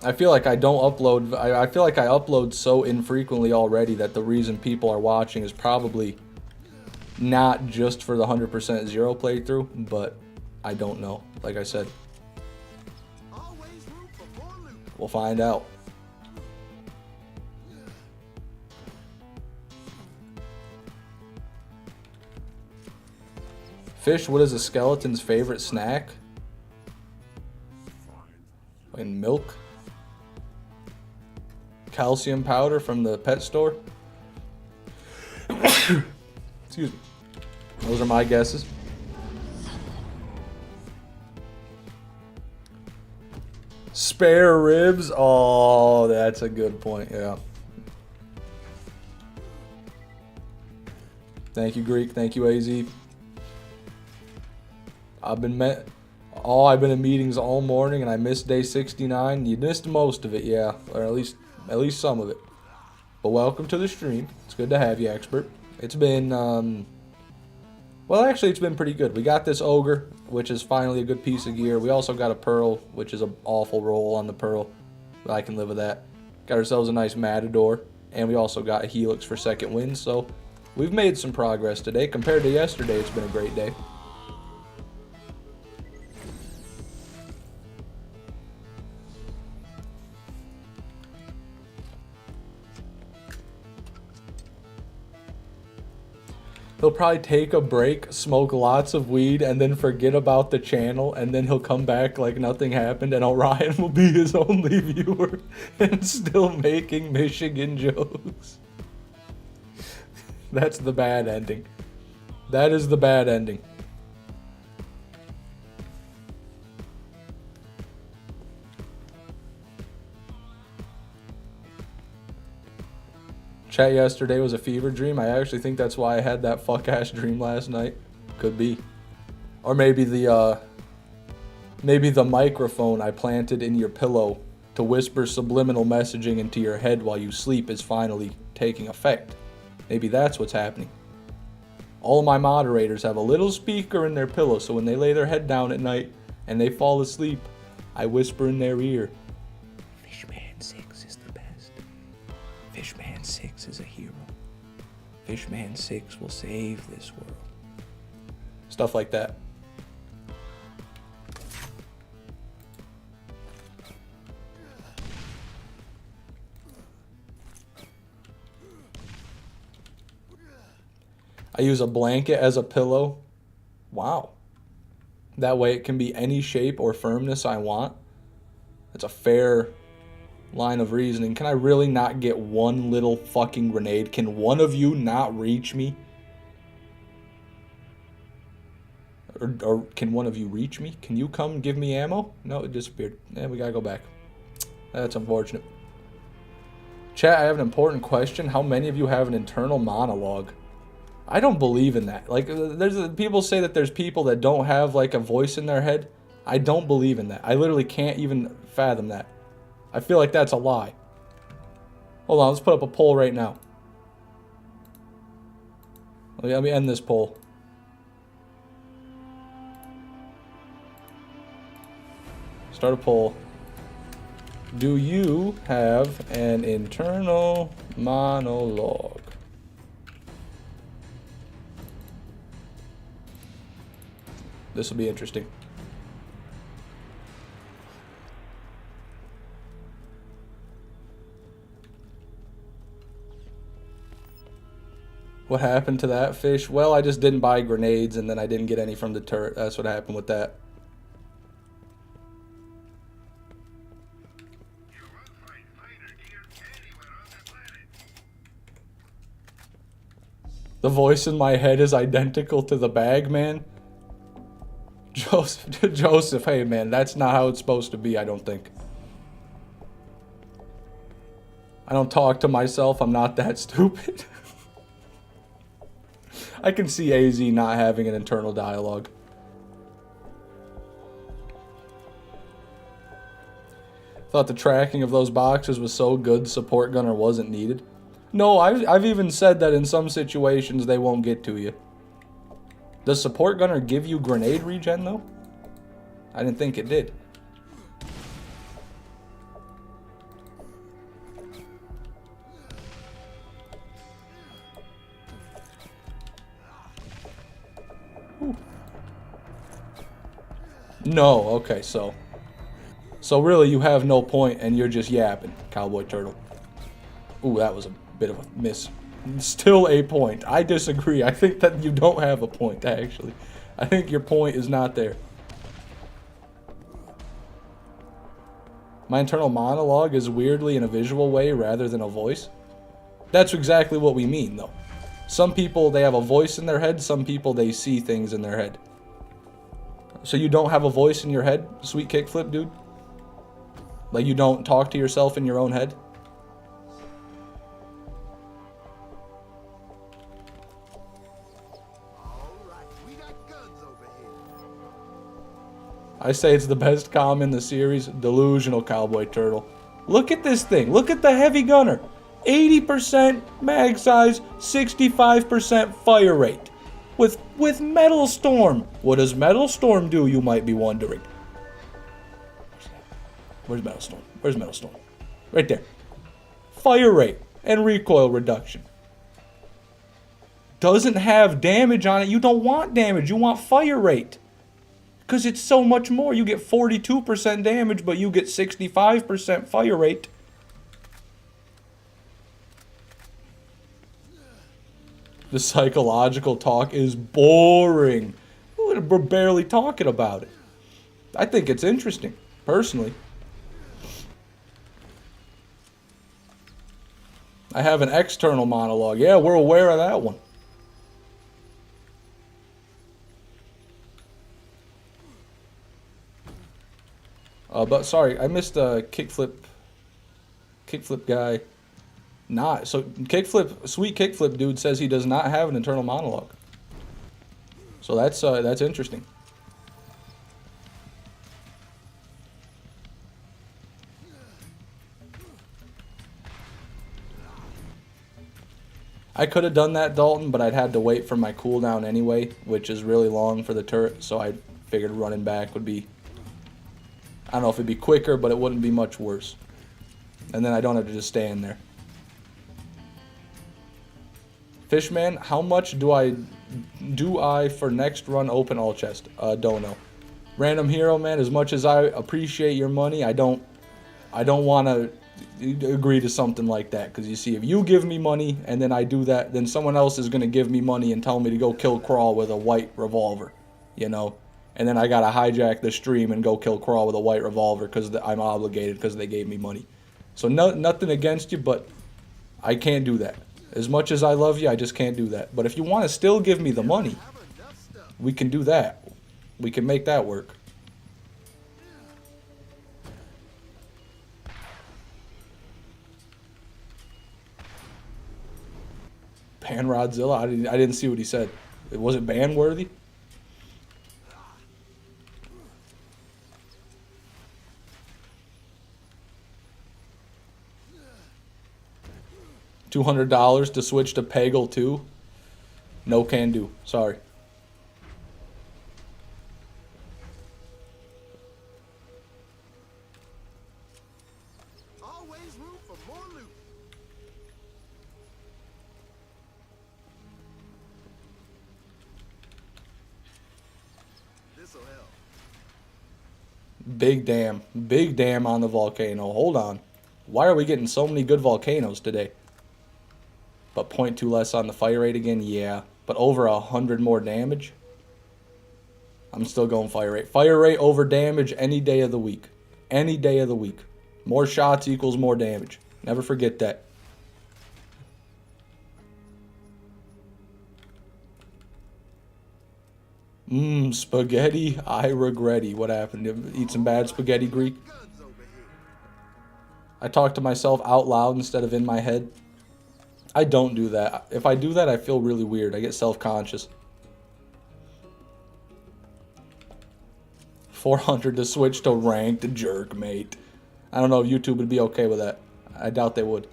I feel like I don't upload. I feel like I upload so infrequently already that the reason people are watching is probably not just for the 100% zero playthrough, but I don't know. Like I said, Always room for more loot. we'll find out. Fish, what is a skeleton's favorite snack? And milk? Calcium powder from the pet store? Excuse me. Those are my guesses. Spare ribs? Oh, that's a good point, yeah. Thank you, Greek. Thank you, AZ. I've been in meetings all morning, and I missed day 69. You missed most of it, yeah, or at least some of it. But welcome to the stream. It's good to have you, expert. It's been well, actually, it's been pretty good. We got this ogre, which is finally a good piece of gear. We also got a pearl, which is an awful roll on the pearl, but I can live with that. Got ourselves a nice matador, and we also got a helix for second wind. So we've made some progress today compared to yesterday. It's been a great day. He'll probably take a break, smoke lots of weed, and then forget about the channel, and then he'll come back like nothing happened, and Orion will be his only viewer and still making Michigan jokes. That's the bad ending. That is the bad ending. Chat yesterday was a fever dream. I actually think that's why I had that fuck-ass dream last night. Could be. Or maybe the microphone I planted in your pillow to whisper subliminal messaging into your head while you sleep is finally taking effect. Maybe that's what's happening. All of my moderators have a little speaker in their pillow, so when they lay their head down at night and they fall asleep, I whisper in their ear, Fishman 6 is the best. Fishman 6 is a hero. Fishman 6 will save this world. Stuff like that. I use a blanket as a pillow. Wow. That way it can be any shape or firmness I want. That's a fair line of reasoning. Can I really not get one little fucking grenade? Can one of you not reach me? Or can one of you reach me? Can you come give me ammo? No, it disappeared. Yeah, we gotta go back. That's unfortunate. Chat, I have an important question. How many of you have an internal monologue? I don't believe in that. Like, people say that there's people that don't have, like, a voice in their head. I don't believe in that. I literally can't even fathom that. I feel like that's a lie. Hold on, let's put up a poll right now. Let me end this poll. Start a poll. Do you have an internal monologue? This will be interesting. What happened to that fish? Well, I just didn't buy grenades, and then I didn't get any from the turret. That's what happened with that. The voice in my head is identical to the bag, man. Joseph, hey man, that's not how it's supposed to be, I don't think. I don't talk to myself, I'm not that stupid. I can see AZ not having an internal dialogue. Thought the tracking of those boxes was so good, support gunner wasn't needed. No, I've even said that in some situations they won't get to you. Does support gunner give you grenade regen though? I didn't think it did. Ooh. No, okay, so really you have no point and you're just yapping, Cowboy Turtle. Ooh, that was a bit of a miss. Still a point. I disagree. I think that you don't have a point, actually. I think your point is not there. My internal monologue is weirdly in a visual way rather than a voice. That's exactly what we mean, though. Some people, they have a voice in their head. Some people, they see things in their head. So you don't have a voice in your head, sweet kickflip, dude? Like you don't talk to yourself in your own head? I say it's the best comm in the series. Delusional, Cowboy Turtle. Look at this thing. Look at the heavy gunner. 80% mag size, 65% fire rate. With Metal Storm. What does Metal Storm do, you might be wondering? Where's Metal Storm? Where's Metal Storm? Right there. Fire rate and recoil reduction. Doesn't have damage on it. You don't want damage. You want fire rate. Because it's so much more. You get 42% damage, but you get 65% fire rate. The psychological talk is boring. We're barely talking about it. I think it's interesting, personally. I have an external monologue. Yeah, we're aware of that one. But sorry, I missed a kickflip guy. Not so kickflip, sweet kickflip dude says he does not have an internal monologue. So that's interesting. I could have done that, Dalton, but I'd had to wait for my cooldown anyway, which is really long for the turret, so I figured running back would be, I don't know if it'd be quicker, but it wouldn't be much worse. And then I don't have to just stand there. Fishman, how much do I for next run open all chest? Don't know. Random hero, man, as much as I appreciate your money, I don't want to agree to something like that. Because you see, if you give me money and then I do that, then someone else is going to give me money and tell me to go kill Crawl with a white revolver, you know? And then I got to hijack the stream and go kill Crawl with a white revolver because I'm obligated because they gave me money. So nothing against you, but I can't do that. As much as I love you, I just can't do that. But if you want to still give me the money, we can do that. We can make that work. Ban Rodzilla? I didn't see what he said. Was it ban worthy? $200 to switch to Peggle 2? No can do. Sorry. Always room for more loot. This'll help. Big damn. Big damn on the volcano. Hold on. Why are we getting so many good volcanoes today? But 0.2 less on the fire rate again? Yeah. But over 100 more damage? I'm still going fire rate. Fire rate over damage any day of the week. Any day of the week. More shots equals more damage. Never forget that. Spaghetti, I regretty. What happened? You eat some bad spaghetti, Greek? Guns over here. I talk to myself out loud instead of in my head. I don't do that. If I do that, I feel really weird. I get self-conscious. 400 to switch to ranked, jerk, mate. I don't know if YouTube would be okay with that. I doubt they would.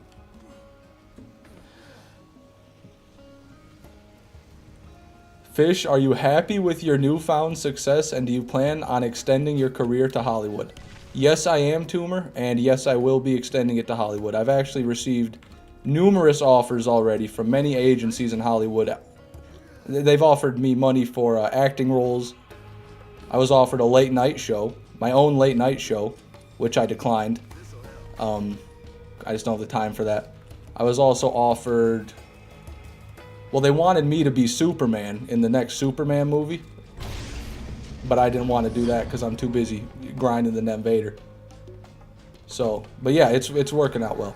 Fish, are you happy with your newfound success and do you plan on extending your career to Hollywood? Yes, I am, Toomer, and yes, I will be extending it to Hollywood. I've actually received numerous offers already from many agencies in Hollywood. They've offered me money for acting roles. I was offered a late night show, my own late night show, which I declined. I just don't have the time for that. I was also offered... Well, they wanted me to be Superman in the next Superman movie. But I didn't want to do that because I'm too busy grinding the Nemesis Invader. So, but yeah, it's working out well.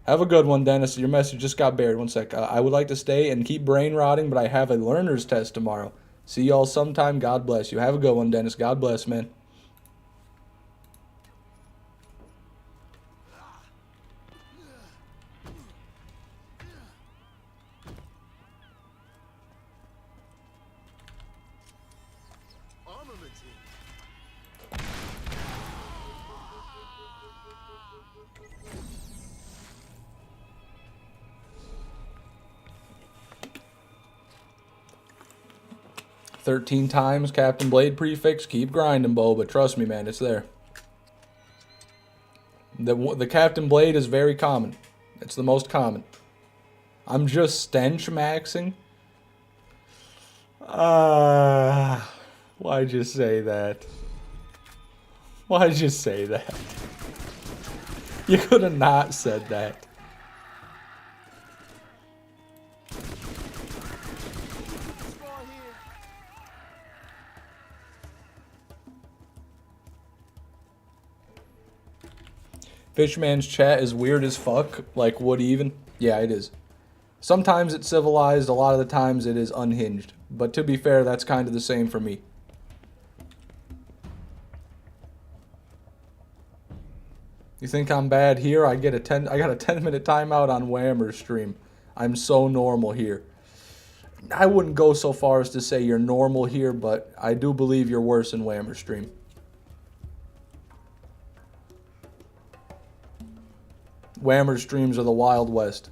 Have a good one, Dennis. Your message just got buried. One sec. I would like to stay and keep brain rotting, but I have a learner's test tomorrow. See y'all sometime. God bless you. Have a good one, Dennis. God bless, man. Armaments here. 13 times Captain Blade prefix. Keep grinding, Bo, but trust me, man, it's there. The Captain Blade is very common. It's the most common. I'm just stench maxing. Why'd you say that? Why'd you say that? You could have not said that. Spar here. Fishman's chat is weird as fuck. Like, what even? Yeah, it is. Sometimes it's civilized, a lot of the times it is unhinged. But to be fair, that's kind of the same for me. You think I'm bad here? I got a 10-minute timeout on Whammer's stream. I'm so normal here. I wouldn't go so far as to say you're normal here, but I do believe you're worse in Whammer's stream. Whammer's streams are the Wild West.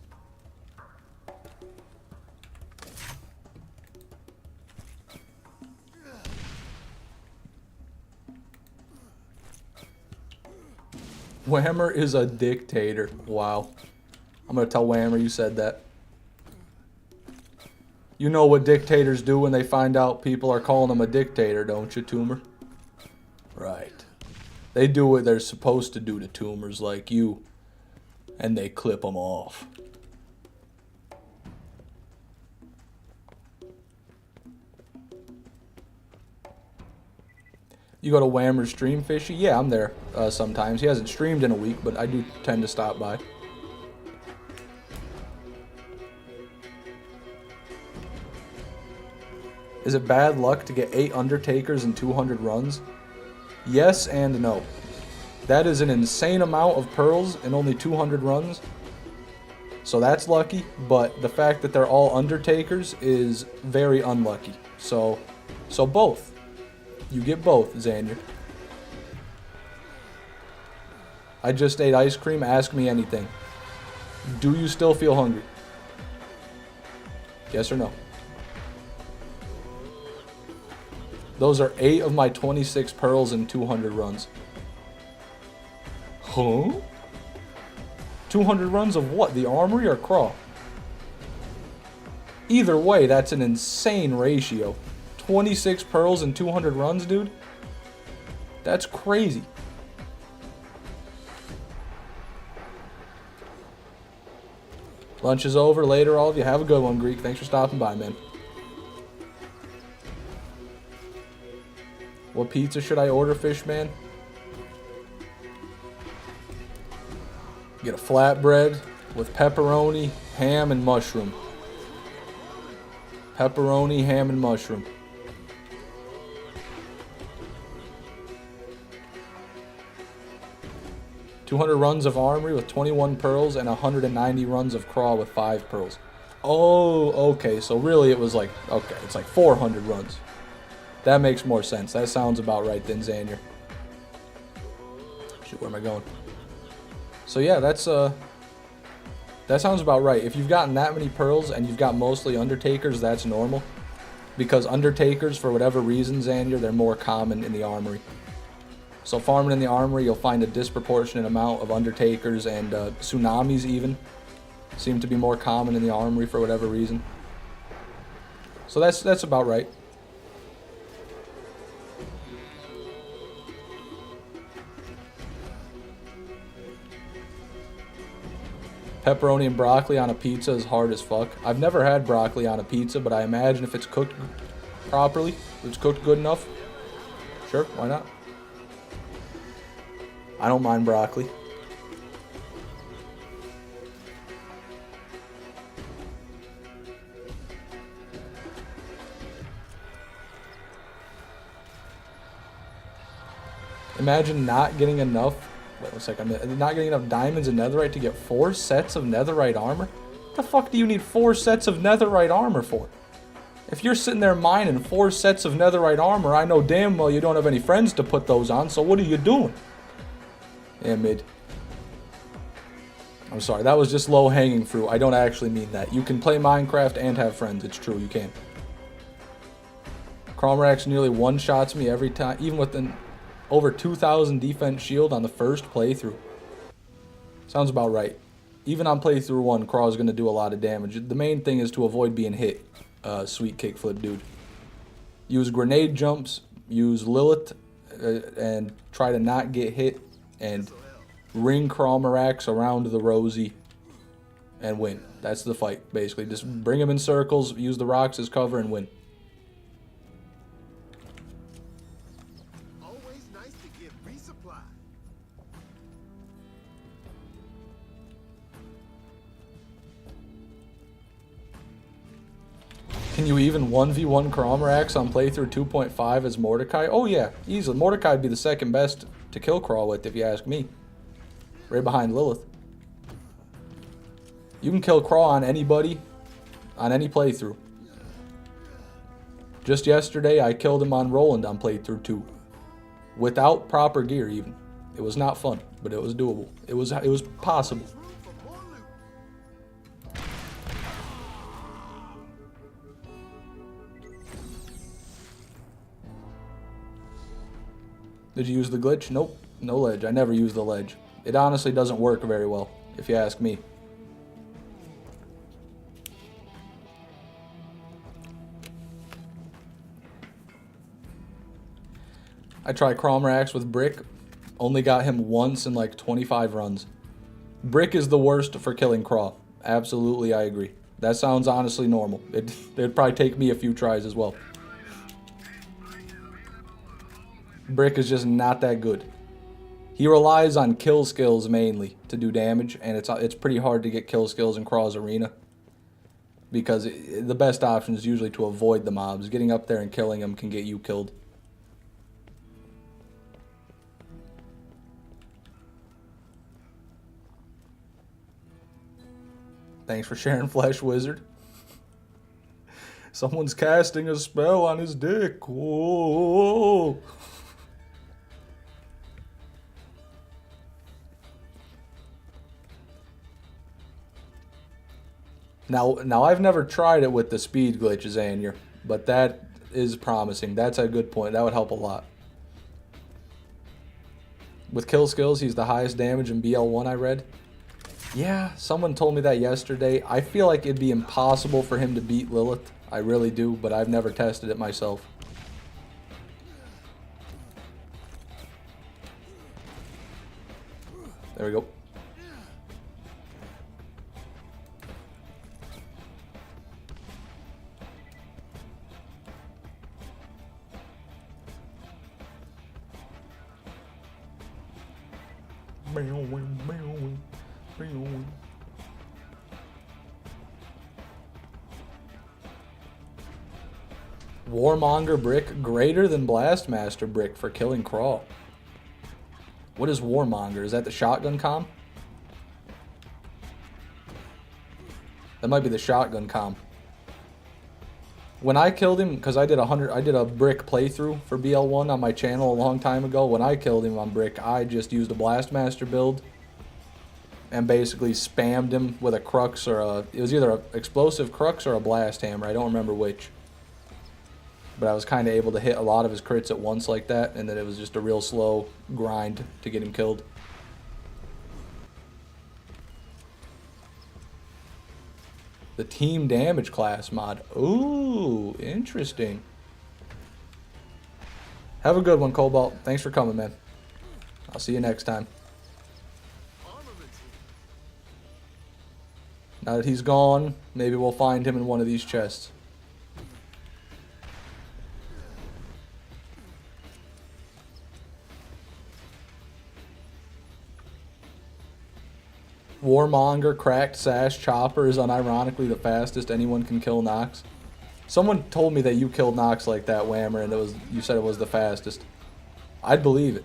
Whammer is a dictator. Wow. I'm going to tell Whammer you said that. You know what dictators do when they find out people are calling them a dictator, don't you, Toomer? Right. They do what they're supposed to do to Toomers like you. And they clip them off. You go to Whammer's stream, Fishy? Yeah, I'm there sometimes. He hasn't streamed in a week, but I do tend to stop by. Is it bad luck to get 8 Undertakers in 200 runs? Yes and no. That is an insane amount of pearls in only 200 runs. So that's lucky, but the fact that they're all Undertakers is very unlucky. So both. You get both, Xander. I just ate ice cream. Ask me anything. Do you still feel hungry? Yes or no? Those are 8 of my 26 pearls in 200 runs. Huh? 200 runs of what? The armory or crawl? Either way, that's an insane ratio. 26 pearls in 200 runs, dude? That's crazy. Lunch is over. Later, all of you. Have a good one, Greek. Thanks for stopping by, man. What pizza should I order, Fishman? Get a flatbread. with pepperoni, ham, and mushroom. Pepperoni, ham, and mushroom. $200 runs of armory with 21 pearls and 190 runs of crawl with 5 pearls. Oh, okay. So really it was like, okay, it's like 400 runs. That makes more sense. That sounds about right then, Xanier. Shoot, where am I going? So yeah, that sounds about right. If you've gotten that many pearls and you've got mostly Undertakers, that's normal. Because Undertakers, for whatever reason, Xanier, they're more common in the armory. So farming in the armory, you'll find a disproportionate amount of Undertakers and Tsunamis even. Seem to be more common in the armory for whatever reason. So that's about right. Pepperoni and broccoli on a pizza is hard as fuck. I've never had broccoli on a pizza, but I imagine if it's cooked properly, if it's cooked good enough, sure, why not? I don't mind broccoli. Imagine not getting enough. Wait a second. Not getting enough diamonds and netherite to get 4 sets of netherite armor? What the fuck do you need 4 sets of netherite armor for? If you're sitting there mining 4 sets of netherite armor, I know damn well you don't have any friends to put those on, so what are you doing? Yeah, mid. I'm sorry, that was just low-hanging fruit. I don't actually mean that. You can play Minecraft and have friends. It's true, you can. Cromrax nearly one-shots me every time, even with an over 2,000 defense shield on the first playthrough. Sounds about right. Even on playthrough 1, Craw's going to do a lot of damage. The main thing is to avoid being hit. Sweet kickflip, dude. Use grenade jumps, use Lilith, and try to not get hit, and ring Cromarax around the Rosie, and win. That's the fight, basically. Just bring him in circles, use the rocks as cover, and win. Always nice to get resupply. Can you even 1v1 Cromarax on playthrough 2.5 as Mordecai? Oh yeah, easily. Mordecai would be the second best to kill Craw with, if you ask me. Right behind Lilith. You can kill Craw on anybody, on any playthrough. Just yesterday, I killed him on Roland on playthrough 2. Without proper gear, even. It was not fun, but it was doable. It was possible. Room for more loot. Did you use the glitch? Nope. No ledge. I never use the ledge. It honestly doesn't work very well, if you ask me. I tried Cromrax with Brick. Only got him once in like 25 runs. Brick is the worst for killing Craw. Absolutely, I agree. That sounds honestly normal. It'd probably take me a few tries as well. Brick is just not that good. He relies on kill skills mainly to do damage, and it's pretty hard to get kill skills in Craw's arena. Because the best option is usually to avoid the mobs. Getting up there and killing them can get you killed. Thanks for sharing, Flesh Wizard. Someone's casting a spell on his dick. Whoa. Now I've never tried it with the speed glitches, Anya, but that is promising. That's a good point. That would help a lot. With kill skills, he's the highest damage in BL1, I read. Yeah, someone told me that yesterday. I feel like it'd be impossible for him to beat Lilith. I really do, but I've never tested it myself. There we go. Warmonger brick greater than Blastmaster brick for killing Crawl. What is Warmonger? Is that the shotgun com? That might be the shotgun com. When I killed him, because I did a brick playthrough for BL1 on my channel a long time ago. When I killed him on brick, I just used a Blastmaster build and basically spammed him with a crux or a... It was either an explosive crux or a blast hammer. I don't remember which. But I was kind of able to hit a lot of his crits at once like that, and then it was just a real slow grind to get him killed. The team damage class mod. Ooh, interesting. Have a good one, Cobalt. Thanks for coming, man. I'll see you next time. Now that he's gone, maybe we'll find him in one of these chests. Warmonger cracked sash chopper is unironically the fastest anyone can kill Nox. Someone told me that you killed Nox like that, Whammer, and you said it was the fastest. I'd believe it.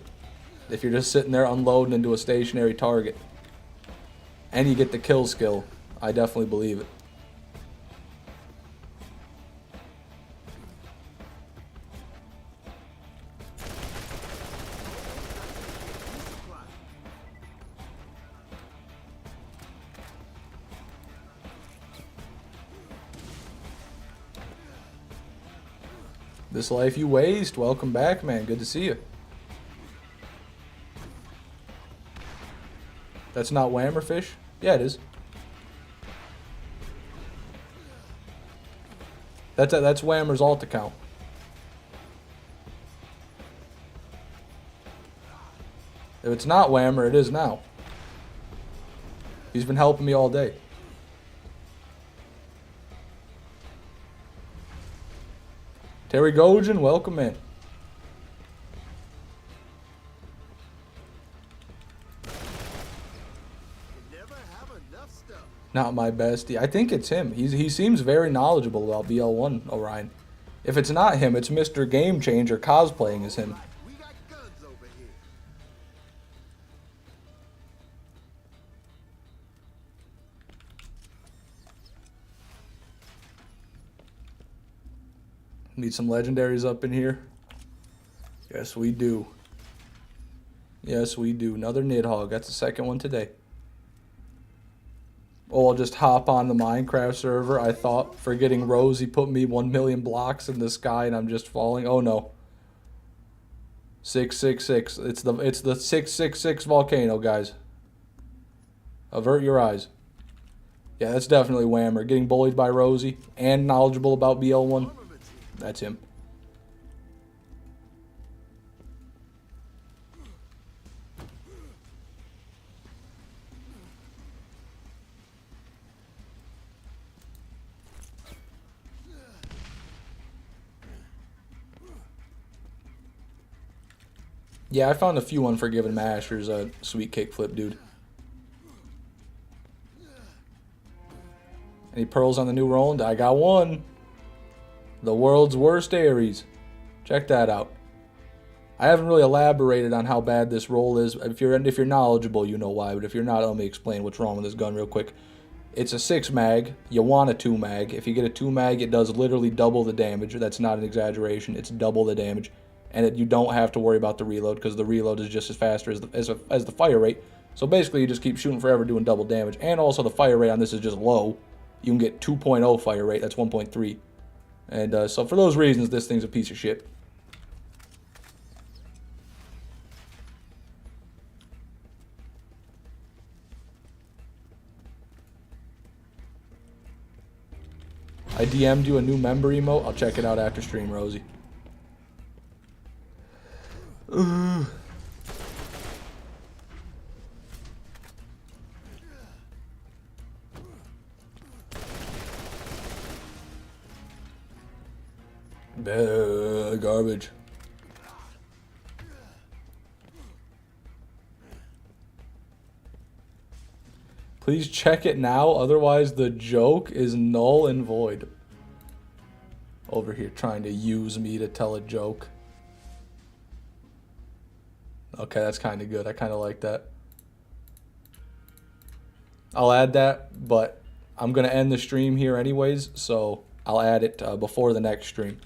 If you're just sitting there unloading into a stationary target and you get the kill skill, I definitely believe it. This life you waste. Welcome back, man. Good to see you. That's not Whammerfish? Yeah, it is. That's Whammer's alt account. If it's not Whammer, it is now. He's been helping me all day. Terry Gojan, welcome in. Never have enough stuff. Not my bestie. I think it's him. He seems very knowledgeable about BL1, Orion. If it's not him, it's Mr. Game Changer cosplaying as him. We got guns over here. Need some legendaries up in here? Yes, we do. Yes, we do. Another Nidhogg. That's the second one today. Oh, I'll just hop on the Minecraft server. I thought, forgetting Rosie put me 1,000,000 blocks in the sky and I'm just falling. Oh no. 666. It's the 666 volcano, guys. Avert your eyes. Yeah, that's definitely Whammer. Getting bullied by Rosie and knowledgeable about BL1. That's him. Yeah, I found a few Unforgiven Masters, sweet kickflip, dude. Any pearls on the new Roland? I got one. The world's worst Ares. Check that out. I haven't really elaborated on how bad this roll is. If you're knowledgeable, you know why. But if you're not, let me explain what's wrong with this gun real quick. It's a 6 mag. You want a 2 mag. If you get a 2 mag, it does literally double the damage. That's not an exaggeration. It's double the damage. And you don't have to worry about the reload because the reload is just as faster as the fire rate. So basically, you just keep shooting forever doing double damage. And also, the fire rate on this is just low. You can get 2.0 fire rate. That's 1.3. And so for those reasons, this thing's a piece of shit. I DM'd you a new member emote. I'll check it out after stream, Rosie. Garbage. Please check it now, otherwise the joke is null and void. Over here trying to use me to tell a joke. Okay, that's kind of good. I kind of like that. I'll add that, but I'm going to end the stream here anyways, so I'll add it before the next stream.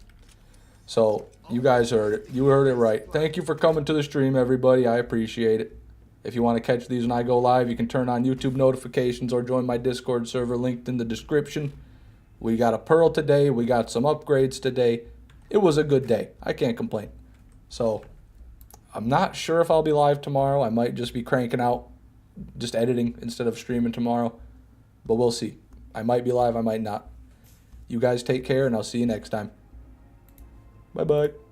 So, you guys heard it. You heard it right. Thank you for coming to the stream, everybody. I appreciate it. If you want to catch these when I go live, you can turn on YouTube notifications or join my Discord server linked in the description. We got a pearl today. We got some upgrades today. It was a good day. I can't complain. So, I'm not sure if I'll be live tomorrow. I might just be cranking out, just editing instead of streaming tomorrow. But we'll see. I might be live. I might not. You guys take care, and I'll see you next time. Bye-bye.